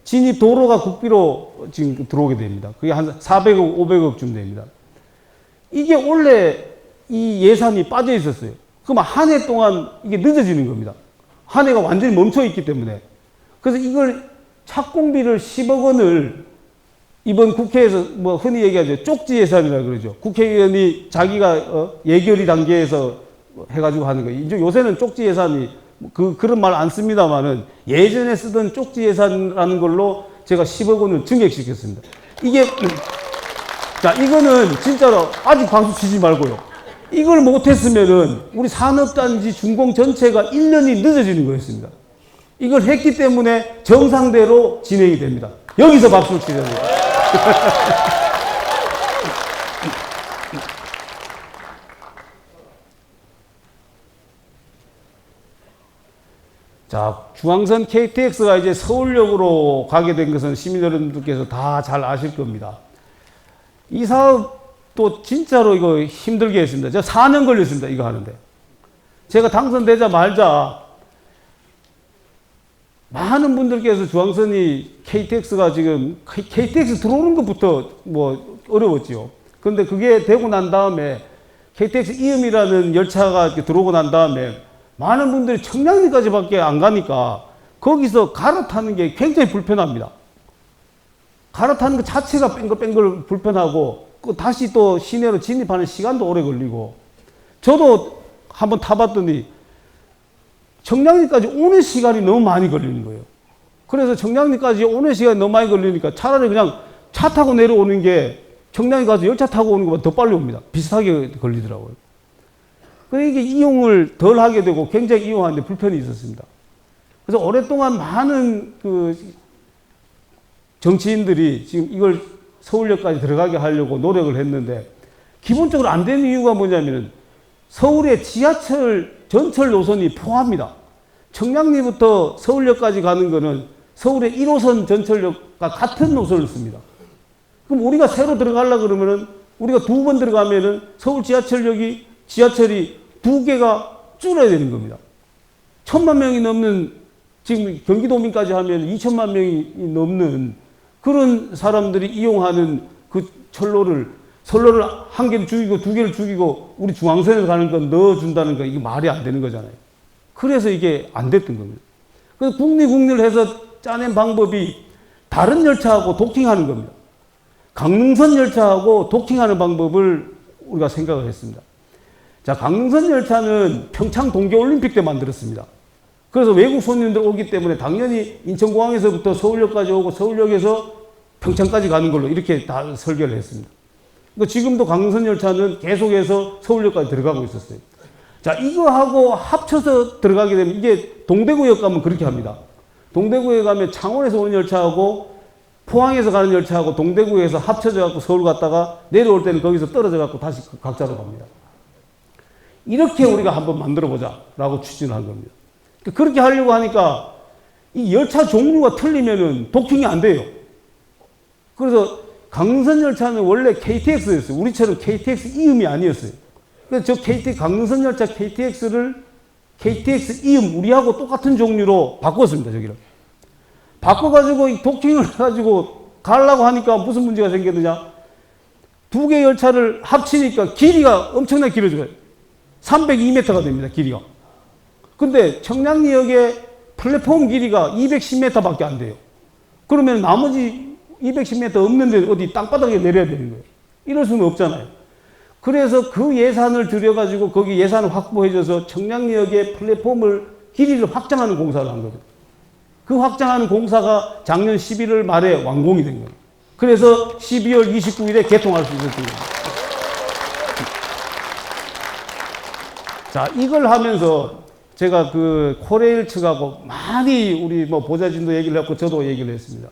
진입도로가 국비로 지금 들어오게 됩니다. 그게 한 400억, 500억쯤 됩니다. 이게 원래 이 예산이 빠져 있었어요. 그럼 한 해 동안 이게 늦어지는 겁니다. 한 해가 완전히 멈춰 있기 때문에. 그래서 이걸 착공비를 10억 원을 이번 국회에서 뭐 흔히 얘기하죠. 쪽지 예산이라 그러죠. 국회의원이 자기가 예결위 단계에서 해가지고 하는 거예요. 이제 요새는 쪽지 예산이 그런 말 안 씁니다만은 예전에 쓰던 쪽지 예산이라는 걸로 제가 10억 원을 증액시켰습니다. 이게 자, 이거는 진짜로 아직 박수 치지 말고요. 이걸 못했으면은 우리 산업단지 준공 전체가 1년이 늦어지는 거였습니다. 이걸 했기 때문에 정상대로 진행이 됩니다. 여기서 박수를 치셔야 돼요. 자, 중앙선 KTX가 이제 서울역으로 가게 된 것은 시민 여러분들께서 다 잘 아실 겁니다. 이 사업도 진짜로 이거 힘들게 했습니다. 제가 4년 걸렸습니다. 이거 하는데. 제가 당선되자마자 많은 분들께서 중앙선이 KTX가 지금 KTX 들어오는 것부터 뭐 어려웠죠. 그런데 그게 되고 난 다음에 KTX 이음이라는 열차가 들어오고 난 다음에 많은 분들이 청량리까지밖에 안 가니까 거기서 갈아타는 게 굉장히 불편합니다. 갈아타는 것 자체가 뺑글뺑글 불편하고 다시 또 시내로 진입하는 시간도 오래 걸리고 저도 한번 타봤더니 청량리까지 오는 시간이 너무 많이 걸리는 거예요. 그래서 청량리까지 오는 시간이 너무 많이 걸리니까 차라리 그냥 차 타고 내려오는 게 청량리 가서 열차 타고 오는 것보다 더 빨리 옵니다. 비슷하게 걸리더라고요. 그러니까 이용을 덜 하게 되고 굉장히 이용하는데 불편이 있었습니다. 그래서 오랫동안 많은 그 정치인들이 지금 이걸 서울역까지 들어가게 하려고 노력을 했는데 기본적으로 안 되는 이유가 뭐냐면은 서울의 지하철 전철 노선이 포함합니다. 청량리부터 서울역까지 가는 거는 서울의 1호선 전철역과 같은 노선을 씁니다. 그럼 우리가 새로 들어가려고 그러면은 우리가 2번 들어가면은 서울 지하철역이 지하철이 2개가 줄어야 되는 겁니다. 1,000만 명이 넘는 지금 경기도민까지 하면 2천만 명이 넘는 그런 사람들이 이용하는 그 철로를 선로를 1개를 죽이고 2개를 죽이고 우리 중앙선에 가는 건 넣어준다는 거 이게 말이 안 되는 거잖아요. 그래서 이게 안 됐던 겁니다. 그래서 국리국리를 해서 짜낸 방법이 다른 열차하고 도킹하는 겁니다. 강릉선 열차하고 도킹하는 방법을 우리가 생각을 했습니다. 자, 강릉선 열차는 평창 동계올림픽 때 만들었습니다. 그래서 외국 손님들 오기 때문에 당연히 인천공항에서부터 서울역까지 오고 서울역에서 평창까지 가는 걸로 이렇게 다 설계를 했습니다. 그러니까 지금도 강릉선 열차는 계속해서 서울역까지 들어가고 있었어요. 자, 이거하고 합쳐서 들어가게 되면 이게 동대구역 가면 그렇게 합니다. 동대구에 가면 창원에서 오는 열차하고 포항에서 가는 열차하고 동대구에서 합쳐져 갖고 서울 갔다가 내려올 때는 거기서 떨어져 갖고 다시 각자로 갑니다. 이렇게 우리가 한번 만들어 보자 라고 추진한 겁니다. 그렇게 하려고 하니까 이 열차 종류가 틀리면은 도킹이 안 돼요. 그래서 강릉선 열차는 원래 KTX였어요. 우리처럼 KTX 이음이 아니었어요. 그래서 저 강릉선 열차 KTX를 KTX 이음 우리하고 똑같은 종류로 바꿨습니다. 저기를 바꿔가지고 이 도킹을 해가지고 가려고 하니까 무슨 문제가 생겼느냐? 두 개 열차를 합치니까 길이가 엄청나게 길어져요. 302m가 됩니다. 길이가. 근데 청량리역의 플랫폼 길이가 210m밖에 안 돼요. 그러면 나머지 210m 없는데 어디 땅바닥에 내려야 되는 거예요. 이럴 수는 없잖아요. 그래서 그 예산을 들여가지고 거기 예산을 확보해줘서 청량리역의 플랫폼을 길이를 확장하는 공사를 한 거거든요. 그 확장하는 공사가 작년 11월 말에 완공이 된 거예요. 그래서 12월 29일에 개통할 수 있었던 거예요. 자, 이걸 하면서 제가 그 코레일 측하고 많이 우리 뭐 보좌진도 얘기를 했고 저도 얘기를 했습니다.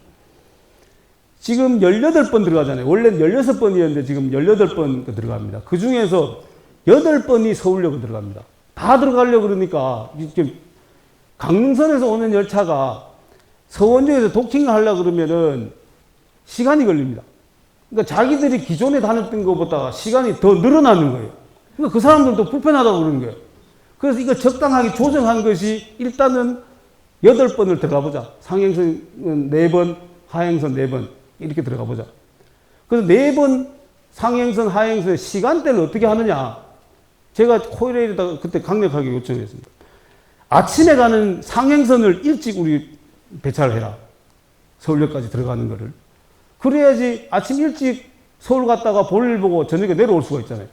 지금 18번 들어가잖아요. 원래는 16번이었는데 지금 18번 들어갑니다. 그 중에서 8번이 서울역으로 들어갑니다. 다 들어가려고 그러니까 강릉선에서 오는 열차가 서원역에서 도킹을 하려고 그러면은 시간이 걸립니다. 그러니까 자기들이 기존에 다녔던 것보다 시간이 더 늘어나는 거예요. 그러니까 그 사람들도 불편하다고 그러는 거예요. 그래서 이거 적당하게 조정한 것이 일단은 8번을 들어가 보자. 상행선은 4번, 하행선 4번 이렇게 들어가 보자. 그래서 4번 상행선, 하행선의 시간대를 어떻게 하느냐. 제가 코레일에다가 그때 강력하게 요청했습니다. 아침에 가는 상행선을 일찍 우리 배차를 해라. 서울역까지 들어가는 거를. 그래야지 아침 일찍 서울 갔다가 볼일 보고 저녁에 내려올 수가 있잖아요.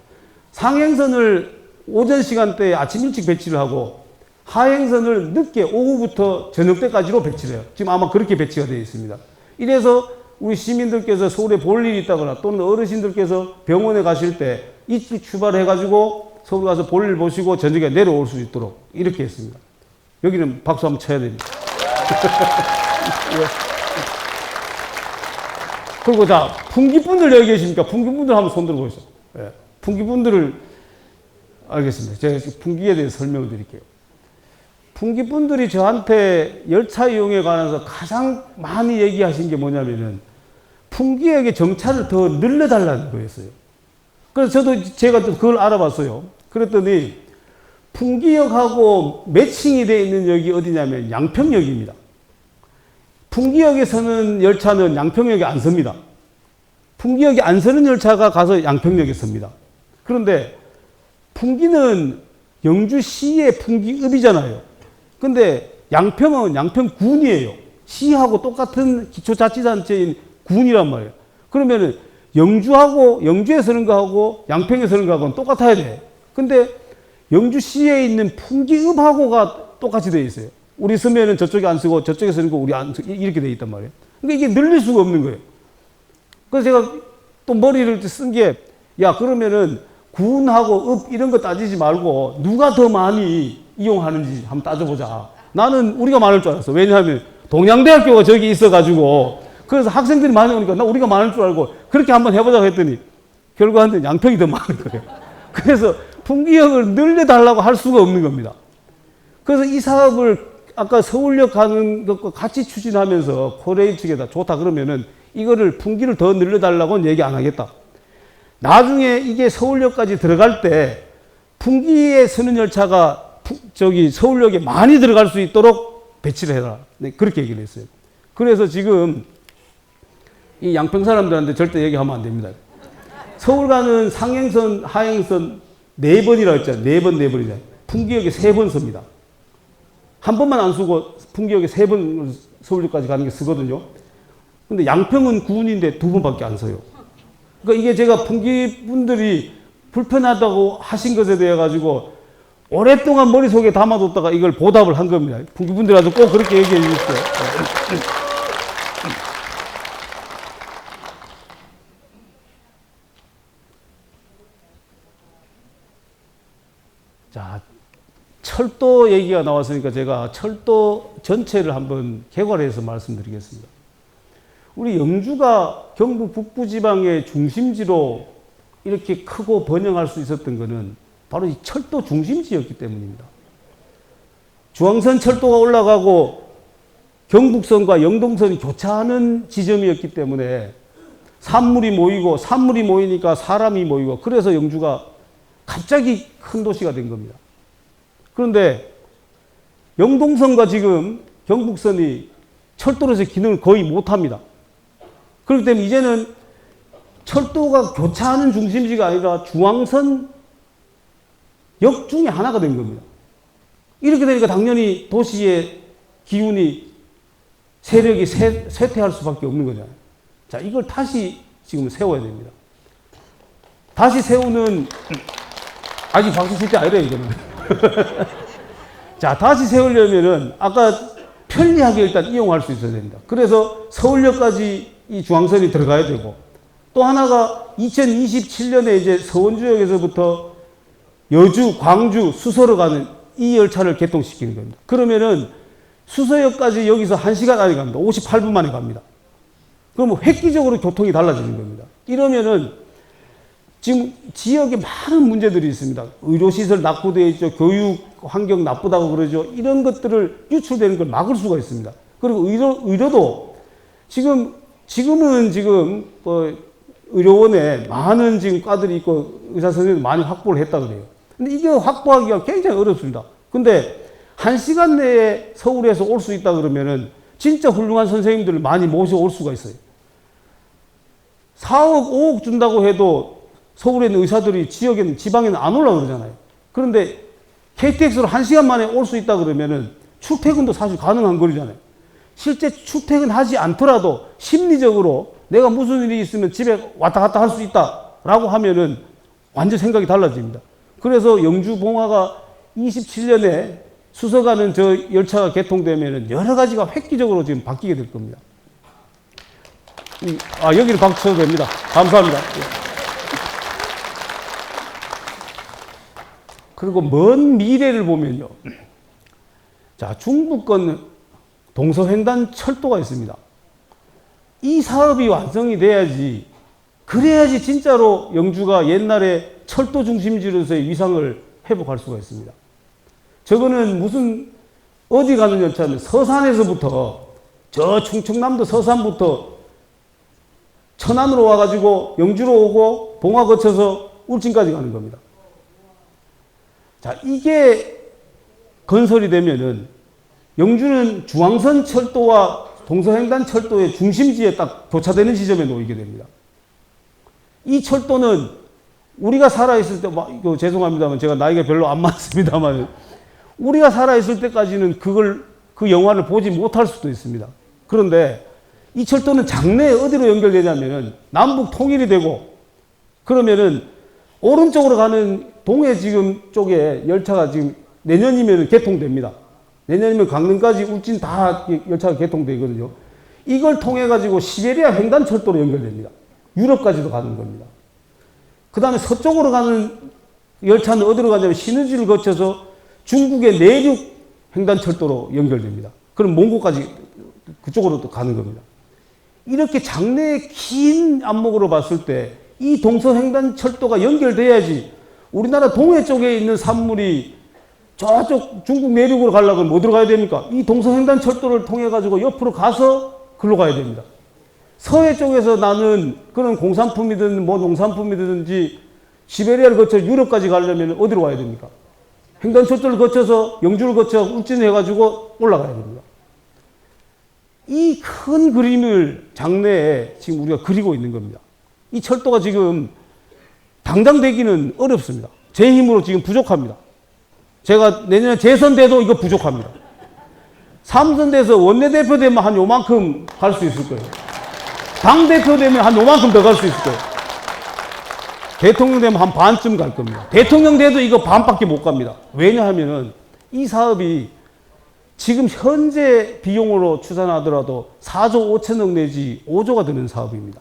상행선을 오전 시간대에 아침 일찍 배치를 하고 하행선을 늦게 오후부터 저녁 때까지로 배치를 해요. 지금 아마 그렇게 배치가 되어 있습니다. 이래서 우리 시민들께서 서울에 볼 일이 있다거나 또는 어르신들께서 병원에 가실 때 일찍 출발해가지고 서울 가서 볼일 보시고 저녁에 내려올 수 있도록 이렇게 했습니다. 여기는 박수 한번 쳐야 됩니다. 그리고 자, 풍기분들 여기 계십니까? 풍기분들 한번 손 들고 있어요. 예. 풍기분들을 알겠습니다. 제가 풍기에 대해서 설명을 드릴게요. 풍기분들이 저한테 열차 이용에 관해서 가장 많이 얘기하신 게 뭐냐면은 풍기역의 정차를 더 늘려달라는 거였어요. 그래서 제가 그걸 알아봤어요. 그랬더니 풍기역하고 매칭이 되어 있는 역이 어디냐면 양평역입니다. 풍기역에서는 열차는 양평역에 안 섭니다. 풍기역에 안 서는 열차가 가서 양평역에 섭니다. 그런데 풍기는 영주시의 풍기읍이잖아요. 근데 양평은 양평군이에요. 시하고 똑같은 기초자치단체인 군이란 말이에요. 그러면은 영주에 서는 거하고 양평에 서는 거하고는 똑같아야 돼. 근데 영주시에 있는 풍기읍하고가 똑같이 되어 있어요. 우리 서면은 저쪽에 안 쓰고 저쪽에 쓰는 거 우리 안 쓰고 이렇게 되어 있단 말이에요. 그러니까 이게 늘릴 수가 없는 거예요. 그래서 제가 또 머리를 쓴 게 야 그러면은 군하고 읍 이런 거 따지지 말고 누가 더 많이 이용하는지 한번 따져보자. 나는 우리가 많을 줄 알았어. 왜냐하면 동양대학교가 저기 있어가지고 그래서 학생들이 많이 오니까 나 우리가 많을 줄 알고 그렇게 한번 해보자고 했더니 결과는 양평이 더 많은 거예요. 그래서 풍기역을 늘려달라고 할 수가 없는 겁니다. 그래서 이 사업을 아까 서울역 가는 것과 같이 추진하면서 코레일 측에다 좋다 그러면은 이거를 풍기를 더 늘려달라고는 얘기 안 하겠다. 나중에 이게 서울역까지 들어갈 때 풍기에 서는 열차가 서울역에 많이 들어갈 수 있도록 배치를 해라. 네, 그렇게 얘기를 했어요. 그래서 지금 이 양평 사람들한테 절대 얘기하면 안 됩니다. 서울 가는 상행선, 하행선 4번이라고 했잖아요. 4번이잖아요. 풍기역에 3번 섭니다. 한 번만 안 쓰고 풍기역에 3번 서울역까지 가는 게 쓰거든요. 근데 양평은 군인데 2번밖에 안 서요. 그러니까 이게 제가 풍기분들이 불편하다고 하신 것에 대해 가지고 오랫동안 머릿속에 담아뒀다가 이걸 보답을 한 겁니다. 이분들한테 꼭 그렇게 얘기해 주십시오. 자, 철도 얘기가 나왔으니까 제가 철도 전체를 한번 개괄해서 말씀드리겠습니다. 우리 영주가 경북 북부지방의 중심지로 이렇게 크고 번영할 수 있었던 것은 바로 이 철도 중심지였기 때문입니다. 중앙선 철도가 올라가고 경북선과 영동선이 교차하는 지점이었기 때문에 산물이 모이고 산물이 모이니까 사람이 모이고 그래서 영주가 갑자기 큰 도시가 된 겁니다. 그런데 영동선과 지금 경북선이 철도로서 기능을 거의 못합니다. 그렇기 때문에 이제는 철도가 교차하는 중심지가 아니라 중앙선 역 중에 하나가 된 겁니다. 이렇게 되니까 당연히 도시의 기운이 세력이 쇠퇴할 수밖에 없는 거잖아요. 자, 이걸 다시 지금 세워야 됩니다. 다시 세우는 아직 박수 칠 때 아니라 이거는. 자, 다시 세우려면은 아까 편리하게 일단 이용할 수 있어야 됩니다. 그래서 서울역까지 이 중앙선이 들어가야 되고 또 하나가 2027년에 이제 서원주역에서부터 여주, 광주, 수서로 가는 이 열차를 개통시키는 겁니다. 그러면은 수서역까지 여기서 1시간 안에 갑니다. 58분 만에 갑니다. 그러면 획기적으로 교통이 달라지는 겁니다. 이러면은 지금 지역에 많은 문제들이 있습니다. 의료시설 낙후되어 있죠. 교육 환경 나쁘다고 그러죠. 이런 것들을 유출되는 걸 막을 수가 있습니다. 그리고 의료도 지금은 의료원에 많은 지금 과들이 있고 의사 선생님들 많이 확보를 했다 그래요. 근데 이게 확보하기가 굉장히 어렵습니다. 근데 1시간 내에 서울에서 올 수 있다 그러면은 진짜 훌륭한 선생님들을 많이 모셔올 수가 있어요. 4억, 5억 준다고 해도 서울에 있는 의사들이 지방에는 안 올라 그러잖아요. 그런데 KTX로 1시간 만에 올 수 있다 그러면은 출퇴근도 사실 가능한 거리잖아요. 실제 출퇴근하지 않더라도 심리적으로 내가 무슨 일이 있으면 집에 왔다 갔다 할 수 있다라고 하면은 완전 생각이 달라집니다. 그래서 영주 봉화가 27년에 수서 가는 저 열차가 개통되면은 여러 가지가 획기적으로 지금 바뀌게 될 겁니다. 여기를 박수 쳐도 됩니다. 감사합니다. 그리고 먼 미래를 보면요. 자, 중부권 동서횡단 철도가 있습니다. 이 사업이 완성이 돼야지, 그래야지 진짜로 영주가 옛날에 철도 중심지로서의 위상을 회복할 수가 있습니다. 저거는 어디 가는 열차는 서산에서부터, 저 충청남도 서산부터 천안으로 와가지고 영주로 오고 봉화 거쳐서 울진까지 가는 겁니다. 자, 이게 건설이 되면은 영주는 중앙선 철도와 동서횡단 철도의 중심지에 딱 교차되는 지점에 놓이게 됩니다. 이 철도는 우리가 살아있을 때, 이거 죄송합니다만 제가 나이가 별로 안 많습니다만 우리가 살아있을 때까지는 그 영화를 보지 못할 수도 있습니다. 그런데 이 철도는 장래에 어디로 연결되냐면은 남북 통일이 되고 그러면은 오른쪽으로 가는 동해 지금 쪽에 열차가 지금 내년이면 개통됩니다. 내년이면 강릉까지 울진 다 열차가 개통되거든요. 이걸 통해 가지고 시베리아 횡단철도로 연결됩니다. 유럽까지도 가는 겁니다. 그 다음에 서쪽으로 가는 열차는 어디로 가냐면 신의주를 거쳐서 중국의 내륙 횡단철도로 연결됩니다. 그럼 몽고까지 그쪽으로 또 가는 겁니다. 이렇게 장래의 긴 안목으로 봤을 때 이 동서횡단철도가 연결돼야지 우리나라 동해 쪽에 있는 산물이 저쪽 중국 내륙으로 가려면 뭐 들어가야 됩니까? 이 동서횡단철도를 통해 가지고 옆으로 가서 글로 가야 됩니다. 서해 쪽에서 나는 그런 공산품이든 뭐 농산품이든지 시베리아를 거쳐 유럽까지 가려면 어디로 가야 됩니까? 횡단철도를 거쳐서 영주를 거쳐 울진을 해가지고 올라가야 됩니다. 이 큰 그림을 장래에 지금 우리가 그리고 있는 겁니다. 이 철도가 지금 당장 되기는 어렵습니다. 제 힘으로 지금 부족합니다. 제가 내년에 재선돼도 이거 부족합니다. 3선돼서 원내대표 되면 한 요만큼 갈 수 있을 거예요. 당대표 되면 한 요만큼 더 갈 수 있을 거예요. 대통령 되면 한 반쯤 갈 겁니다. 대통령 돼도 이거 반밖에 못 갑니다. 왜냐하면은 이 사업이 지금 현재 비용으로 추산하더라도 4조 5천억 내지 5조가 드는 사업입니다.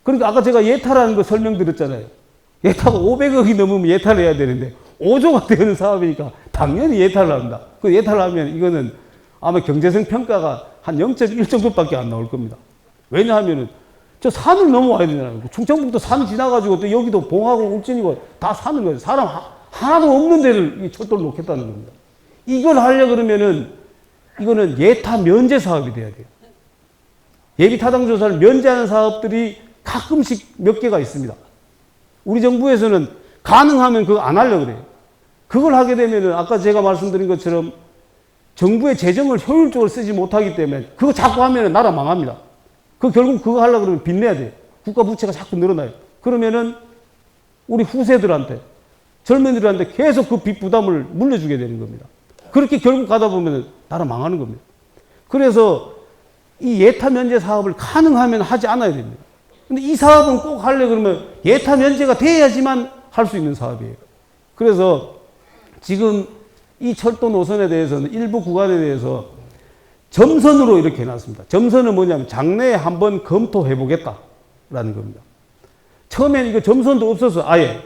그러니까 아까 제가 예타라는 거 설명드렸잖아요. 예타가 500억이 넘으면 예타를 해야 되는데 5조가 되는 사업이니까 당연히 예타를 합니다. 그 예타를 하면 이거는 아마 경제성 평가가 한 0.1 정도밖에 안 나올 겁니다. 왜냐하면은 저 산을 넘어와야 되잖아요. 충청북도 산 지나가지고 또 여기도 봉하고 울진이고 다 산을 거예요. 사람 하나도 없는 데를 이 철도를 놓겠다는 겁니다. 이걸 하려고 그러면은 이거는 예타 면제 사업이 돼야 돼요. 예비 타당 조사를 면제하는 사업들이 가끔씩 몇 개가 있습니다. 우리 정부에서는 가능하면 그거 안 하려고 그래요. 그걸 하게 되면은 아까 제가 말씀드린 것처럼 정부의 재정을 효율적으로 쓰지 못하기 때문에 그거 자꾸 하면은 나라 망합니다. 그 결국 그거 하려고 그러면 빚내야 돼요. 국가 부채가 자꾸 늘어나요. 그러면은 우리 후세들한테 젊은이들한테 계속 그 빚 부담을 물려주게 되는 겁니다. 그렇게 결국 가다 보면 나라 망하는 겁니다. 그래서 이 예타 면제 사업을 가능하면 하지 않아야 됩니다. 근데 이 사업은 꼭 하려고 그러면 예타 면제가 돼야지만 할 수 있는 사업이에요. 그래서 지금 이 철도 노선에 대해서는 일부 구간에 대해서 점선으로 이렇게 해놨습니다. 점선은 뭐냐면 장래에 한번 검토해 보겠다라는 겁니다. 처음엔 이거 점선도 없어서 아예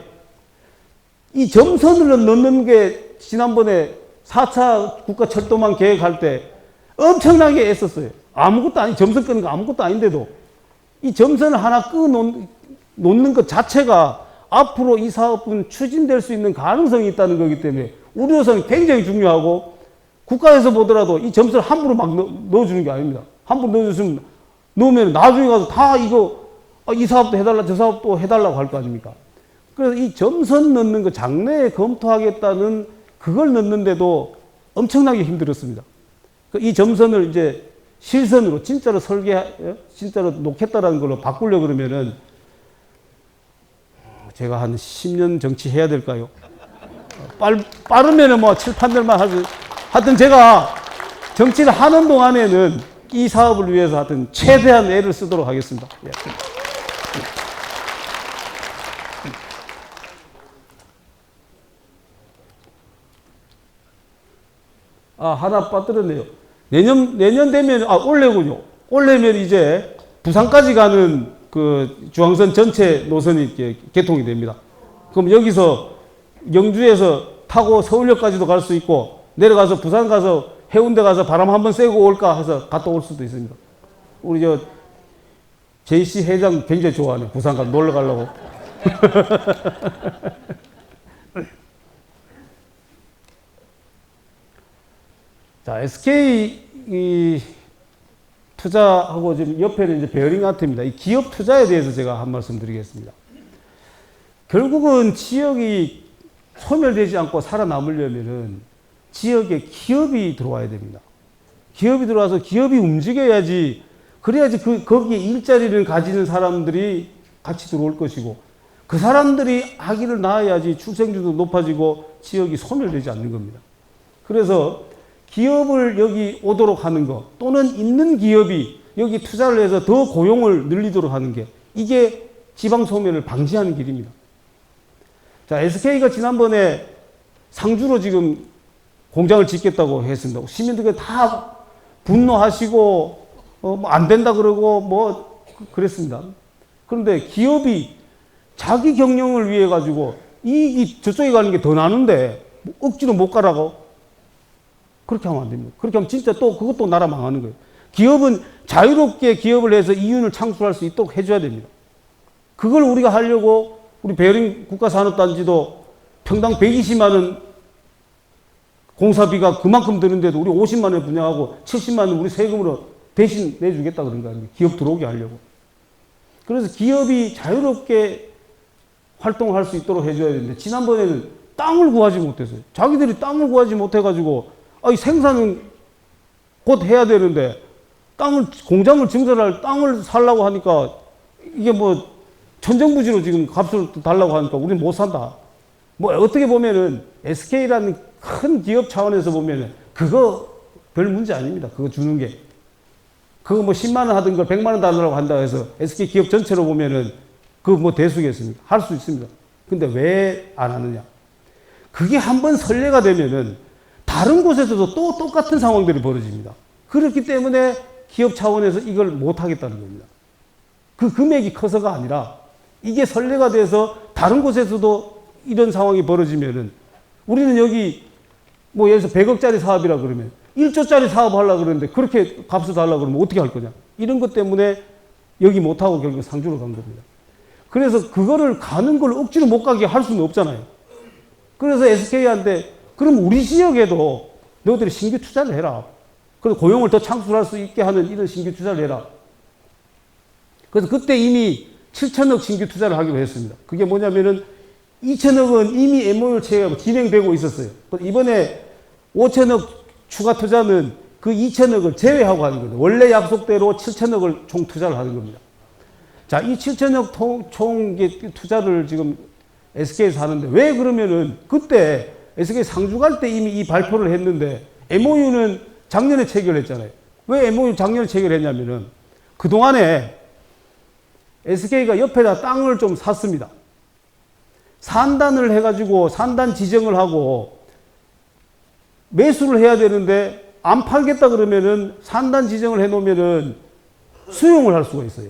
이 점선을 넣는 게 지난번에 4차 국가철도망 계획할 때 엄청나게 애썼어요. 아무것도 아니, 점선 끄는 거 아무것도 아닌데도 이 점선을 하나 놓는 것 자체가 앞으로 이 사업은 추진될 수 있는 가능성이 있다는 거기 때문에 우려선이 굉장히 중요하고 국가에서 보더라도 이 점선을 함부로 막 넣어주는 게 아닙니다. 함부로 넣으면 나중에 가서 다 이거 이 사업도 해달라 저 사업도 해달라고 할 거 아닙니까? 그래서 이 점선 넣는 거 장래에 검토하겠다는 그걸 넣는데도 엄청나게 힘들었습니다. 이 점선을 이제 실선으로 진짜로 진짜로 놓겠다라는 걸로 바꾸려고 그러면은 제가 한 10년 정치해야 될까요? 빠르면은 뭐 7, 8년만 하여튼 제가 정치를 하는 동안에는 이 사업을 위해서 하여튼 최대한 애를 쓰도록 하겠습니다. 예. 하나 빠뜨렸네요. 내년 되면, 올해군요. 올해면 이제 부산까지 가는 그 중앙선 전체 노선이 개통이 됩니다. 그럼 여기서 영주에서 타고 서울역까지도 갈 수 있고, 내려가서 부산 가서 해운대 가서 바람 한번 쐬고 올까 해서 갔다 올 수도 있습니다. 우리 JC 회장 굉장히 좋아하네. 부산 가서 놀러 가려고. 자, SK 투자하고 지금 옆에는 이제 베어링 아트입니다. 이 기업 투자에 대해서 제가 한 말씀 드리겠습니다. 결국은 지역이 소멸되지 않고 살아남으려면은 지역에 기업이 들어와야 됩니다. 기업이 들어와서 기업이 움직여야지, 그래야지 거기에 일자리를 가지는 사람들이 같이 들어올 것이고, 그 사람들이 아기를 낳아야지 출생률도 높아지고 지역이 소멸되지 않는 겁니다. 그래서 기업을 여기 오도록 하는 것, 또는 있는 기업이 여기 투자를 해서 더 고용을 늘리도록 하는 게, 이게 지방 소멸을 방지하는 길입니다. 자, SK가 지난번에 상주로 지금 공장을 짓겠다고 했습니다. 시민들이 다 분노하시고 안 된다 그러고 그랬습니다. 그런데 기업이 자기 경영을 위해 가지고 이익이 저쪽에 가는 게 더 나는데 억지로 못 가라고, 그렇게 하면 안 됩니다. 그렇게 하면 진짜 또 그것도 나라 망하는 거예요. 기업은 자유롭게 기업을 해서 이윤을 창출할 수 있도록 해줘야 됩니다. 그걸 우리가 하려고 우리 베어링 국가산업단지도 평당 120만 원 공사비가 그만큼 드는데도 우리 50만 원 분양하고 70만 원 우리 세금으로 대신 내주겠다 그런 거 아닙니까? 기업 들어오게 하려고. 그래서 기업이 자유롭게 활동을 할 수 있도록 해줘야 되는데, 지난번에는 땅을 구하지 못했어요. 자기들이 땅을 구하지 못해가지고 이 생산은 곧 해야 되는데 공장을 증설할 땅을 살라고 하니까 이게 천정부지로 지금 값을 달라고 하니까 우리는 못 산다. 어떻게 보면은 SK라는 큰 기업 차원에서 보면은 그거 별 문제 아닙니다. 그거 주는 게. 그거 10만 원 하던 걸 100만 원 달라고 한다 해서 SK 기업 전체로 보면은 그 뭐 대수겠습니까? 할 수 있습니다. 근데 왜 안 하느냐? 그게 한번 선례가 되면은 다른 곳에서도 또 똑같은 상황들이 벌어집니다. 그렇기 때문에 기업 차원에서 이걸 못 하겠다는 겁니다. 그 금액이 커서가 아니라 이게 선례가 돼서 다른 곳에서도 이런 상황이 벌어지면은 우리는 여기 뭐 예를 들어서 100억짜리 사업이라 그러면 1조짜리 사업 하려고 그러는데 그렇게 값을 달라고 그러면 어떻게 할 거냐. 이런 것 때문에 여기 못하고 결국 상주로 간 겁니다. 그래서 그거를 가는 걸 억지로 못 가게 할 수는 없잖아요. 그래서 SK한테 그럼 우리 지역에도 너희들이 신규 투자를 해라. 그래서 고용을 더 창출할 수 있게 하는 이런 신규 투자를 해라. 그래서 그때 이미 7천억 신규 투자를 하기로 했습니다. 그게 뭐냐면은 2천억은 이미 MOU 체계가 진행되고 있었어요. 이번에 5천억 추가 투자는 그 2천억을 제외하고 하는 거예요. 원래 약속대로 7천억을 총 투자를 하는 겁니다. 자, 이 7천억 총 투자를 지금 SK에서 하는데 왜 그러면은 그때 SK 상주갈 때 이미 이 발표를 했는데 MOU는 작년에 체결했잖아요. 왜 MOU 작년에 체결했냐면은 그동안에 SK가 옆에다 땅을 좀 샀습니다. 산단을 해가지고 산단 지정을 하고 매수를 해야 되는데 안 팔겠다 그러면은 산단 지정을 해놓으면은 수용을 할 수가 있어요.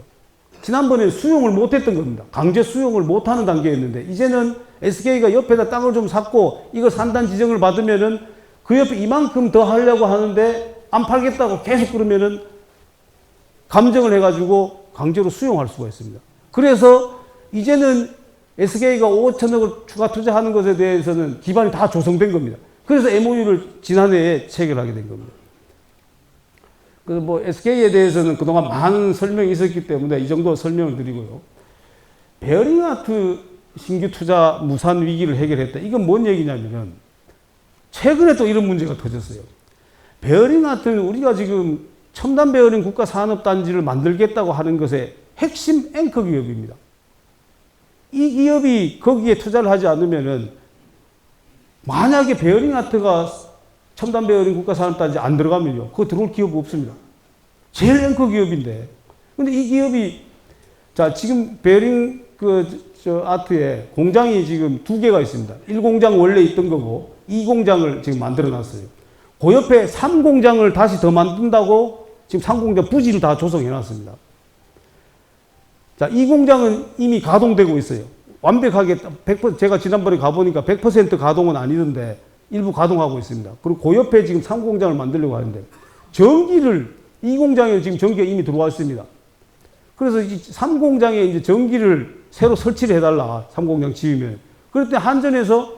지난번에 수용을 못했던 겁니다. 강제 수용을 못하는 단계였는데 이제는 SK가 옆에다 땅을 좀 샀고 이거 산단 지정을 받으면은 그 옆에 이만큼 더 하려고 하는데 안 팔겠다고 계속 그러면은 감정을 해가지고 강제로 수용할 수가 있습니다. 그래서 이제는 SK가 5천억을 추가 투자하는 것에 대해서는 기반이 다 조성된 겁니다. 그래서 MOU를 지난해에 체결하게 된 겁니다. 그 뭐 SK에 대해서는 그동안 많은 설명이 있었기 때문에 이 정도 설명을 드리고요. 베어링아트 신규 투자 무산 위기를 해결했다. 이건 뭔 얘기냐면은 최근에 또 이런 문제가 터졌어요. 베어링아트는 우리가 지금 첨단 베어링 국가 산업단지를 만들겠다고 하는 것의 핵심 앵커 기업입니다. 이 기업이 거기에 투자를 하지 않으면은 만약에 베어링아트가 첨단 베어링 국가 산업단지 안 들어가면요. 그거 들어올 기업 없습니다. 제일 앵커 기업인데. 근데 이 기업이 자, 지금 베어링 아트에 공장이 지금 2개가 있습니다. 1공장 원래 있던 거고 2공장을 지금 만들어 놨어요. 그 옆에 3공장을 다시 더 만든다고 지금 3공장 부지를 다 조성해 놨습니다. 자, 이 공장은 이미 가동되고 있어요. 완벽하게 100%, 제가 지난번에 가보니까 100% 가동은 아니던데 일부 가동하고 있습니다. 그리고 그 옆에 지금 3공장을 만들려고 하는데 전기를 이 공장에 지금 전기가 이미 들어와 있습니다. 그래서 이 3공장에 이제 전기를 새로 설치를 해달라. 3공장 지으면. 그럴 때 한전에서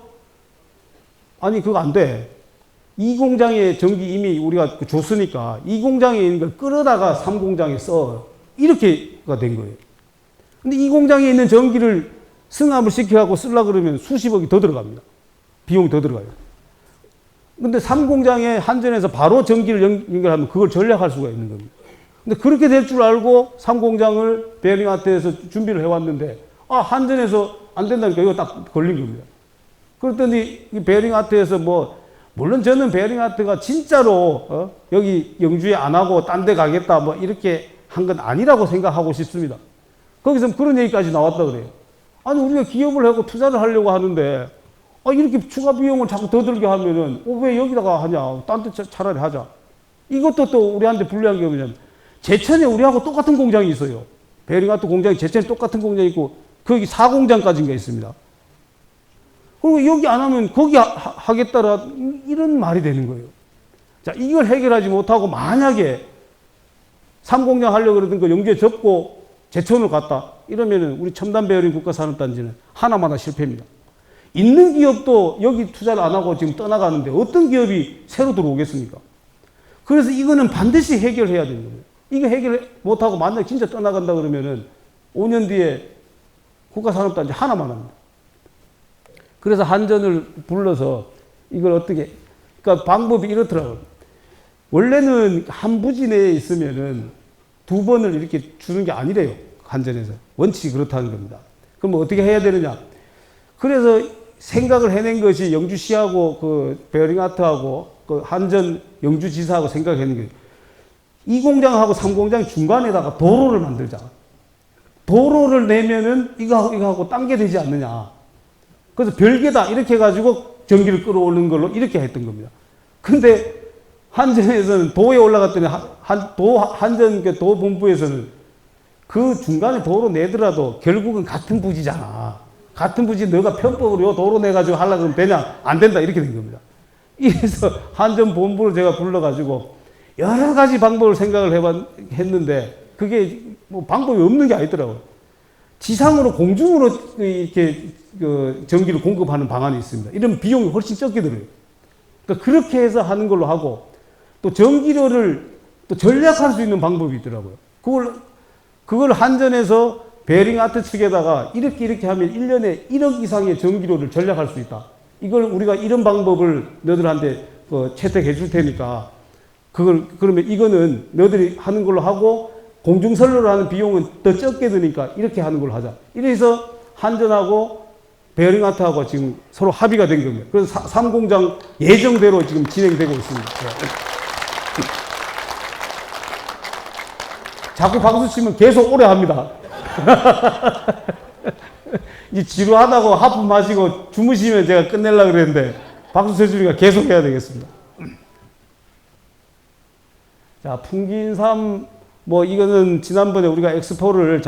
아니 그거 안 돼. 이 공장에 전기 이미 우리가 줬으니까 이 공장에 있는 걸 끌어다가 3공장에 써. 이렇게가 된 거예요. 근데 이 공장에 있는 전기를 승합을 시켜갖고 쓰려고 그러면 수십억이 더 들어갑니다. 비용이 더 들어가요. 근데 3공장에 한전에서 바로 전기를 연결하면 그걸 전략할 수가 있는 겁니다. 근데 그렇게 될 줄 알고 3공장을 베어링아트에서 준비를 해왔는데, 한전에서 안 된다니까 이거 딱 걸린 겁니다. 그랬더니 이 베어링아트에서 물론 저는 베어링아트가 진짜로, 여기 영주에 안 하고 딴 데 가겠다 이렇게 한 건 아니라고 생각하고 싶습니다. 거기서 그런 얘기까지 나왔다 그래요. 아니, 우리가 기업을 하고 투자를 하려고 하는데, 이렇게 추가 비용을 자꾸 더 들게 하면은, 왜 여기다가 하냐. 딴 데 차라리 하자. 이것도 또 우리한테 불리한 게 뭐냐면, 제천에 우리하고 똑같은 공장이 있어요. 베어링아트 공장이 제천에 똑같은 공장이 있고, 거기 4공장까지인가 있습니다. 그리고 여기 안 하면 거기 하겠다라, 이런 말이 되는 거예요. 자, 이걸 해결하지 못하고 만약에 3공장 하려고 그러던 거 영주에 접고 제천으로 갔다. 이러면은 우리 첨단 베어링 국가산업단지는 하나마다 실패입니다. 있는 기업도 여기 투자를 안 하고 지금 떠나가는데 어떤 기업이 새로 들어오겠습니까? 그래서 이거는 반드시 해결해야 되는 거예요. 이거 해결 못하고 만약에 진짜 떠나간다 그러면은 5년 뒤에 국가산업단지 하나만 합니다. 그래서 한전을 불러서 이걸 어떻게, 그러니까 방법이 이렇더라고요. 원래는 한 부지 내에 있으면은 2번을 이렇게 주는 게 아니래요. 한전에서. 원칙이 그렇다는 겁니다. 그럼 어떻게 해야 되느냐. 그래서 생각을 해낸 것이 영주시하고 그 베어링아트하고 그 한전 영주지사하고 생각을 해낸 거예요. 2공장하고 3공장 중간에다가 도로를 만들자. 도로를 내면은 이거하고 딴 게 되지 않느냐. 그래서 별개다 이렇게 해가지고 전기를 끌어오는 걸로 이렇게 했던 겁니다. 근데 한전에서는 도에 올라갔더니 한전 도 본부에서는 그 중간에 도로 내더라도 결국은 같은 부지잖아. 같은 부지 너가 편법으로 도로 내가지고 하려고 하면 되냐? 안 된다. 이렇게 된 겁니다. 이래서 한전 본부를 제가 불러가지고 여러 가지 방법을 생각을 했는데 그게 뭐 방법이 없는 게 아니더라고요. 지상으로 공중으로 이렇게 전기를 공급하는 방안이 있습니다. 이러면 비용이 훨씬 적게 들어요. 그러니까 그렇게 해서 하는 걸로 하고 또 전기료를 또 전략할 수 있는 방법이 있더라고요. 그걸 한전에서 베링아트 측에다가 이렇게 하면 1년에 1억 이상의 전기료를 전략할 수 있다. 이걸 우리가 이런 방법을 너들한테 채택해 줄 테니까 그러면 이거는 너들이 하는 걸로 하고 공중선로를 하는 비용은 더 적게 드니까 이렇게 하는 걸로 하자. 이래서 한전하고 베링아트하고 지금 서로 합의가 된 겁니다. 그래서 3공장 예정대로 지금 진행되고 있습니다. 자꾸 박수 치면 계속 오래 합니다. 이 지루하다고 하품 마시고 주무시면 제가 끝내려고 그랬는데 박수 쳐주니까 계속 해야 되겠습니다. 자, 풍기인삼 이거는 지난번에 우리가 엑스포를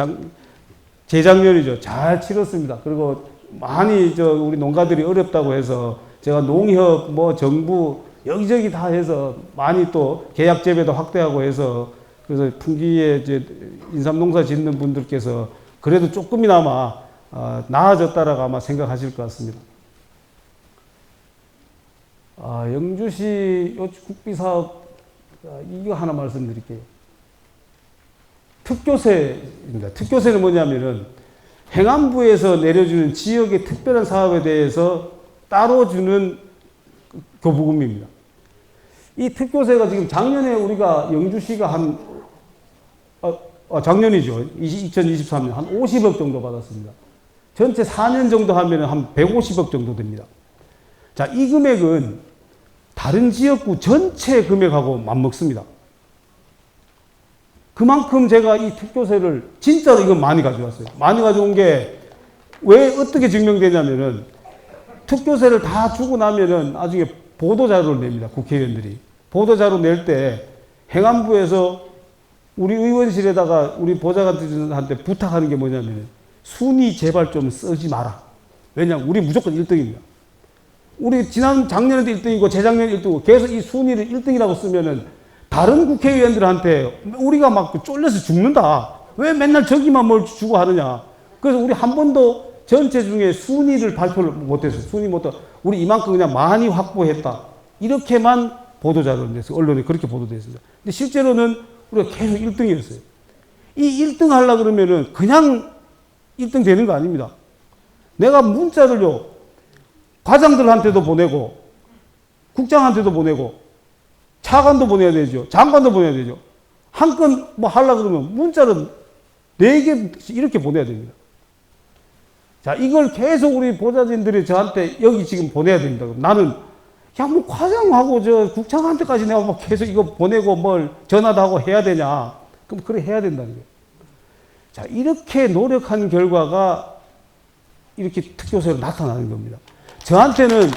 재작년이죠. 잘 치렀습니다. 그리고 많이 우리 농가들이 어렵다고 해서 제가 농협 정부 여기저기 다 해서 많이 또 계약 재배도 확대하고 해서 그래서 풍기에 인삼 농사 짓는 분들께서 그래도 조금이나마 나아졌다라고 아마 생각하실 것 같습니다. 영주시 국비사업 이거 하나 말씀드릴게요. 특교세입니다. 특교세는 뭐냐면은 행안부에서 내려주는 지역의 특별한 사업에 대해서 따로 주는 교부금입니다. 이 특교세가 지금 작년에 우리가 영주시가 작년이죠. 2023년 한 50억 정도 받았습니다. 전체 4년 정도 하면 한 150억 정도 됩니다. 자, 이 금액은 다른 지역구 전체 금액하고 맞먹습니다. 그만큼 제가 이 특교세를 진짜로 이건 많이 가져왔어요. 많이 가져온 게 왜 어떻게 증명되냐면은 특교세를 다 주고 나면은 나중에 보도자료를 냅니다. 국회의원들이. 보도자료 낼 때 행안부에서 우리 의원실에다가 우리 보좌관들한테 부탁하는 게 뭐냐면 순위 제발 좀 쓰지 마라. 왜냐하면 우리 무조건 1등입니다. 우리 작년에도 1등이고 재작년에 1등이고 계속 이 순위를 1등이라고 쓰면은 다른 국회의원들한테 우리가 막 쫄려서 죽는다. 왜 맨날 저기만 뭘 주고 하느냐. 그래서 우리 한 번도 전체 중에 순위를 발표를 못했어요. 순위 못하고 우리 이만큼 그냥 많이 확보했다. 이렇게만 보도자료를 냈어요. 언론에 그렇게 보도됐습니다. 근데 실제로는 우리가 계속 1등이었어요. 이 1등 하려고 그러면은 그냥 1등 되는 거 아닙니다. 내가 문자를요, 과장들한테도 보내고, 국장한테도 보내고, 차관도 보내야 되죠. 장관도 보내야 되죠. 한 건 하려고 그러면 문자를 4개 이렇게 보내야 됩니다. 자, 이걸 계속 우리 보좌진들이 저한테 여기 지금 보내야 됩니다. 나는 과장하고 국장한테까지 내가 계속 이거 보내고 전화도 하고 해야 되냐. 그럼 그래 해야 된다는 거예요. 자, 이렇게 노력한 결과가 이렇게 특교세로 나타나는 겁니다. 저한테는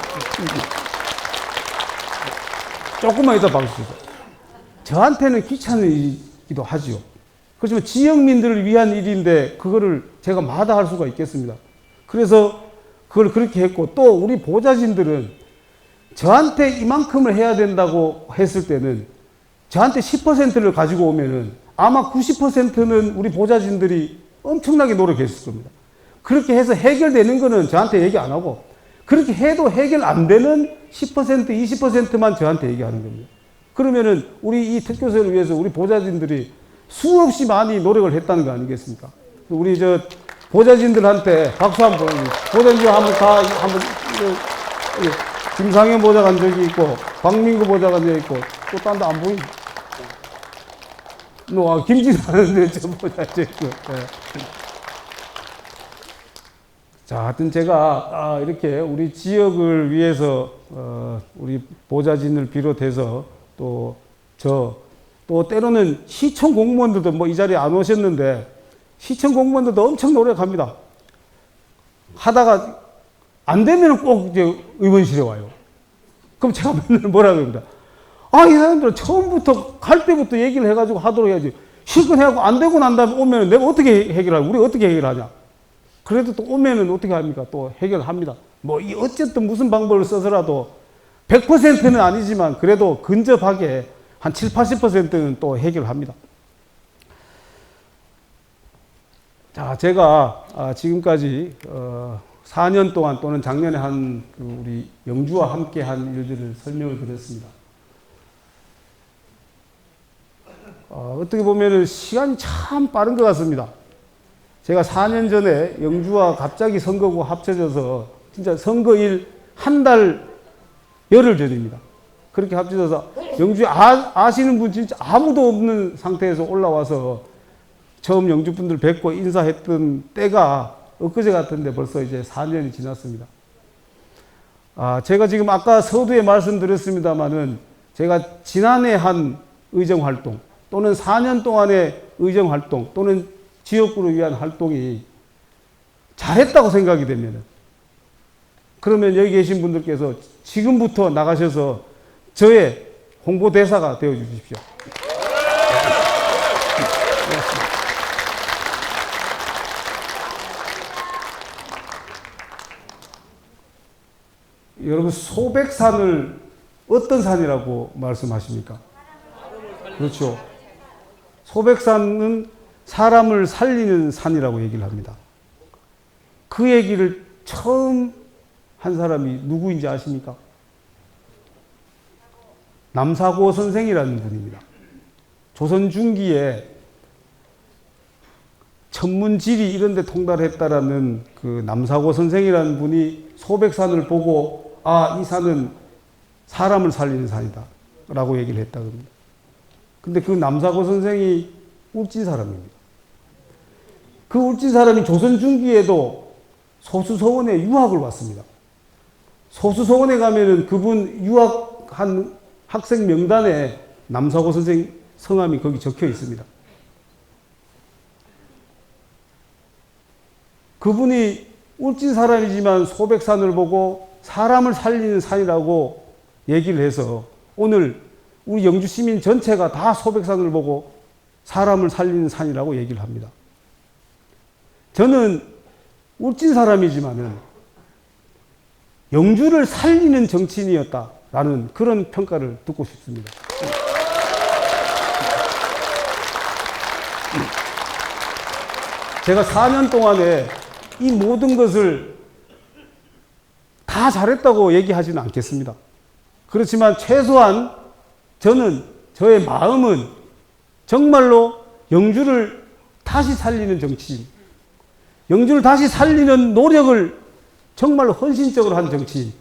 조금만 이따 박수 주세요. 저한테는 귀찮은 일이기도 하죠. 그렇지만 지역민들을 위한 일인데 그거를 제가 마다할 수가 있겠습니다. 그래서 그걸 그렇게 했고 또 우리 보좌진들은 저한테 이만큼을 해야 된다고 했을 때는 저한테 10%를 가지고 오면은 아마 90%는 우리 보좌진들이 엄청나게 노력했을 겁니다. 그렇게 해서 해결되는 거는 저한테 얘기 안 하고 그렇게 해도 해결 안 되는 10%, 20%만 저한테 얘기하는 겁니다. 그러면은 우리 이 특교세를 위해서 우리 보좌진들이 수없이 많이 노력을 했다는 거 아니겠습니까? 우리 보좌진들한테 박수 한번 보좌진들 한번 김상현 보좌관 저기 있고 박민구 보좌관 저기 있고 또 딴 데 안 보이네. 김진환인데 저 보좌진 있고. 자, 하여튼 제가 이렇게 우리 지역을 위해서 우리 보좌진을 비롯해서 또 때로는 시청 공무원들도 이 자리에 안 오셨는데 시청 공무원들도 엄청 노력합니다. 하다가 안 되면 꼭 이제 의원실에 와요. 그럼 제가 맨날 뭐라 그럽니다. 아, 이 사람들은 처음부터 갈 때부터 얘기를 해가지고 하도록 해야지. 실컷 해갖고 안 되고 난 다음에 오면은 내가 어떻게 해결하냐? 우리 어떻게 해결하냐? 그래도 또 오면은 어떻게 합니까? 또 해결합니다. 뭐 어쨌든 무슨 방법을 써서라도 100%는 아니지만 그래도 근접하게 한 7, 80%는 또 해결합니다. 자, 제가 지금까지 4년 동안 또는 작년에 한 우리 영주와 함께 한 일들을 설명을 드렸습니다. 어떻게 보면 시간이 참 빠른 것 같습니다. 제가 4년 전에 영주와 갑자기 선거구 합쳐져서 진짜 선거일 한 달 열흘 전입니다. 그렇게 합쳐져서 영주에 아시는 분 진짜 아무도 없는 상태에서 올라와서 처음 영주 분들 뵙고 인사했던 때가 엊그제 같은데 벌써 이제 4년이 지났습니다. 제가 지금 아까 서두에 말씀드렸습니다마는 제가 지난해 한 의정활동 또는 4년 동안의 의정활동 또는 지역구를 위한 활동이 잘했다고 생각이 되면 그러면 여기 계신 분들께서 지금부터 나가셔서 저의 홍보대사가 되어 주십시오. 여러분, 소백산을 어떤 산이라고 말씀하십니까? 그렇죠. 소백산은 사람을 살리는 산이라고 얘기를 합니다. 그 얘기를 처음 한 사람이 누구인지 아십니까? 남사고 선생이라는 분입니다. 조선 중기에 천문지리 이런 데 통달했다라는 그 남사고 선생이라는 분이 소백산을 보고 이 산은 사람을 살리는 산이다 라고 얘기를 했다고 합니다. 근데 그 남사고 선생이 울진 사람입니다. 그 울진 사람이 조선 중기에도 소수서원에 유학을 왔습니다. 소수서원에 가면은 그분 유학한 학생 명단에 남사고 선생 성함이 거기 적혀 있습니다. 그분이 울진 사람이지만 소백산을 보고 사람을 살리는 산이라고 얘기를 해서 오늘 우리 영주 시민 전체가 다 소백산을 보고 사람을 살리는 산이라고 얘기를 합니다. 저는 울진 사람이지만은 영주를 살리는 정치인이었다라는 그런 평가를 듣고 싶습니다. 제가 4년 동안에 이 모든 것을 다 잘했다고 얘기하지는 않겠습니다. 그렇지만 최소한 저는 저의 마음은 정말로 영주를 다시 살리는 정치인, 영주를 다시 살리는 노력을 정말로 헌신적으로 한 정치인,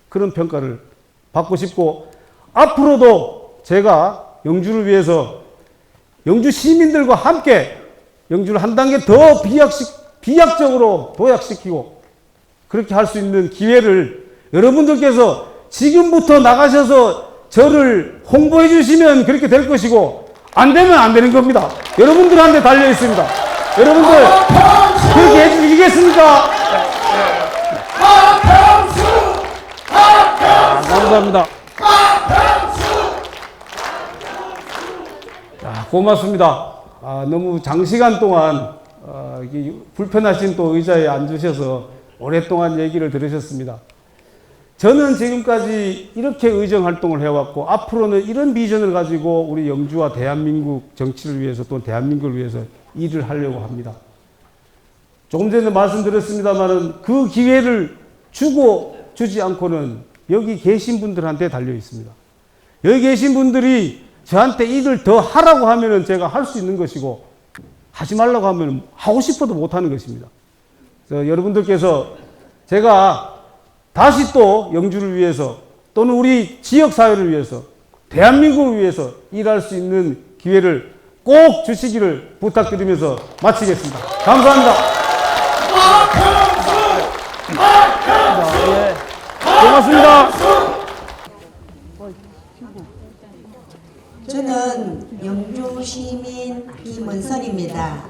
그런 평가를 받고 싶고 앞으로도 제가 영주를 위해서 영주 시민들과 함께 영주를 한 단계 더 비약적으로 도약시키고 그렇게 할 수 있는 기회를 여러분들께서 지금부터 나가셔서 저를 홍보해 주시면 그렇게 될 것이고 안 되면 안 되는 겁니다. 여러분들한테 달려 있습니다. 여러분들 그렇게 해 주시겠습니까? 감사합니다. 고맙습니다. 너무 장시간 동안 불편하신 또 의자에 앉으셔서 오랫동안 얘기를 들으셨습니다. 저는 지금까지 이렇게 의정활동을 해왔고 앞으로는 이런 비전을 가지고 우리 영주와 대한민국 정치를 위해서 또 대한민국을 위해서 일을 하려고 합니다. 조금 전에 말씀드렸습니다만 그 기회를 주지 않고는 여기 계신 분들한테 달려 있습니다. 여기 계신 분들이 저한테 일을 더 하라고 하면은 제가 할 수 있는 것이고 하지 말라고 하면 하고 싶어도 못하는 것입니다. 그래서 여러분들께서 제가 다시 또 영주를 위해서 또는 우리 지역사회를 위해서 대한민국을 위해서 일할 수 있는 기회를 꼭 주시기를 부탁드리면서 마치겠습니다. 감사합니다. 고맙습니다. 저는 영주 시민 김은선입니다.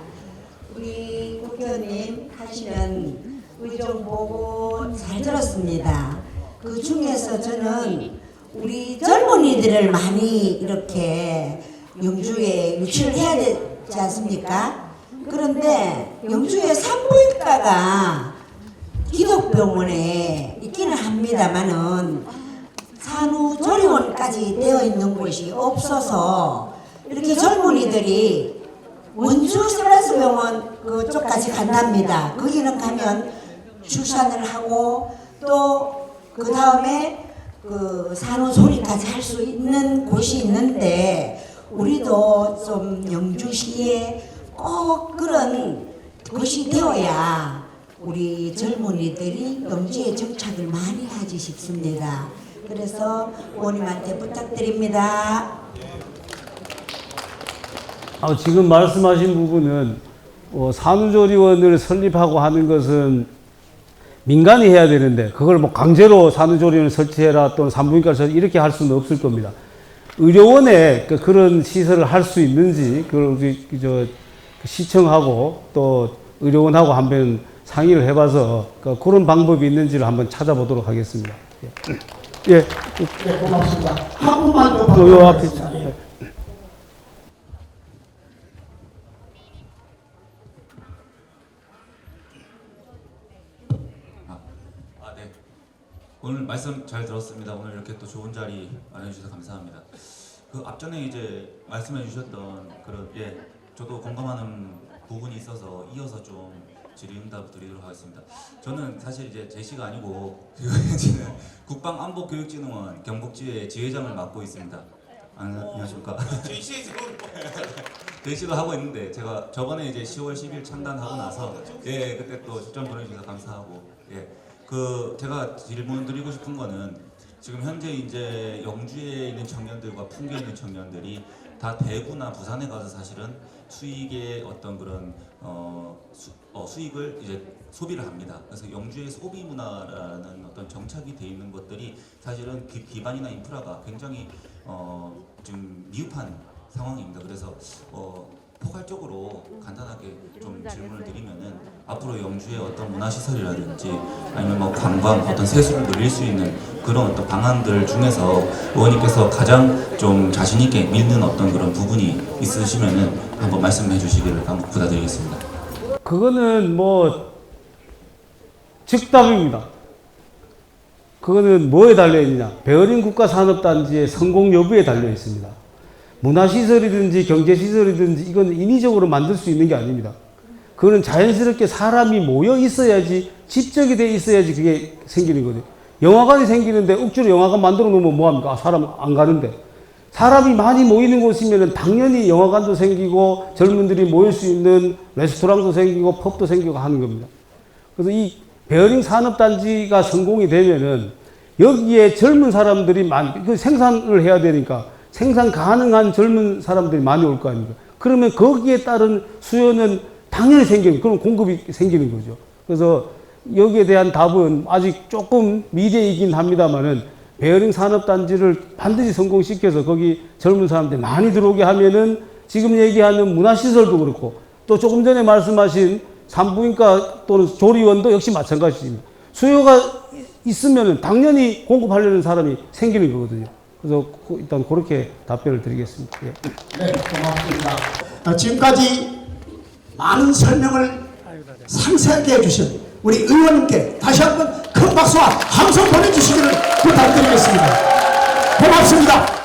우리 국회의원님 하시는 의정 보고 잘 들었습니다. 그 중에서 저는 우리 젊은이들을 많이 이렇게 영주에 유치를 해야 되지 않습니까? 그런데 영주에 산부인과가 기독병원에 있기는 합니다만은 산후조리원까지 되어 있는 곳이 없어서 이렇게 젊은이들이 원주 세브란스 병원 그쪽까지 간답니다. 거기는 가면 출산을 하고 또 그 다음에 그 산후조리까지 할 수 있는 곳이 있는데 우리도 좀 영주시에 꼭 그런 곳이 되어야 우리 젊은이들이 영주에 정착을 많이 하지 싶습니다. 그래서 의원님한테 부탁드립니다. 지금 말씀하신 부분은 산후조리원을 설립하고 하는 것은 민간이 해야 되는데 그걸 뭐 강제로 산후조리원을 설치해라 또는 산부인과를 설치 이렇게 할 수는 없을 겁니다. 의료원에 그런 시설을 할 수 있는지 그걸 우리 시청하고 또 의료원하고 한번 상의를 해봐서 그런 방법이 있는지를 한번 찾아보도록 하겠습니다. 예. 네, 고맙습니다. 한 분만 더 앞에. 네. 오늘 말씀 잘 들었습니다. 오늘 이렇게 또 좋은 자리 마련해 주셔서 감사합니다. 그 앞전에 이제 말씀해 주셨던 그런 저도 공감하는 부분이 있어서 이어서 좀 질의응답 드리도록 하겠습니다. 저는 사실 이제 제시가 아니고 지금 국방안보교육진흥원 경북지회 지회장을 맡고 있습니다. 안녕하십니까? 제시도 하고 있는데 제가 저번에 이제 10월 10일 참관하고 나서 그때 또 출전 보내주셔서 감사하고 제가 질문 드리고 싶은 거는 지금 현재 이제 영주에 있는 청년들과 풍계에 있는 청년들이 다 대구나 부산에 가서 사실은 수익의 어떤 그런 수익을 이제 소비를 합니다. 그래서 영주의 소비 문화라는 어떤 정착이 돼 있는 것들이 사실은 기반이나 인프라가 굉장히 좀 미흡한 상황입니다. 그래서 포괄적으로 간단하게 좀 질문을 드리면은 앞으로 영주의 어떤 문화시설이라든지 아니면 뭐 관광 어떤 세수를 늘릴 수 있는 그런 어떤 방안들 중에서 의원님께서 가장 좀 자신 있게 믿는 어떤 그런 부분이 있으시면은 한번 말씀해 주시기를 한번 부탁드리겠습니다. 그거는 뭐 즉답입니다. 그거는 뭐에 달려 있느냐? 베어링 국가산업단지의 성공 여부에 달려 있습니다. 문화시설이든지 경제시설이든지 이건 인위적으로 만들 수 있는 게 아닙니다. 그거는 자연스럽게 사람이 모여 있어야지, 집적이 돼 있어야지 그게 생기는 거죠. 영화관이 생기는데 억지로 영화관 만들어 놓으면 뭐합니까? 사람 안 가는데. 사람이 많이 모이는 곳이면 당연히 영화관도 생기고 젊은들이 모일 수 있는 레스토랑도 생기고 펍도 생기고 하는 겁니다. 그래서 이 베어링 산업단지가 성공이 되면은 여기에 젊은 사람들이 생산을 해야 되니까 생산 가능한 젊은 사람들이 많이 올 거 아닙니까? 그러면 거기에 따른 수요는 당연히 생기는, 그럼 공급이 생기는 거죠. 그래서 여기에 대한 답은 아직 조금 미래이긴 합니다만은 베어링 산업단지를 반드시 성공시켜서 거기 젊은 사람들이 많이 들어오게 하면은 지금 얘기하는 문화시설도 그렇고 또 조금 전에 말씀하신 산부인과 또는 조리원도 역시 마찬가지입니다. 수요가 있으면은 당연히 공급하려는 사람이 생기는 거거든요. 그래서 일단 그렇게 답변을 드리겠습니다. 예. 네, 고맙습니다. 지금까지 많은 설명을 상세하게 해주신 우리 의원님께 다시 한번 큰 박수와 함성 보내주시기를 부탁드리겠습니다. 고맙습니다.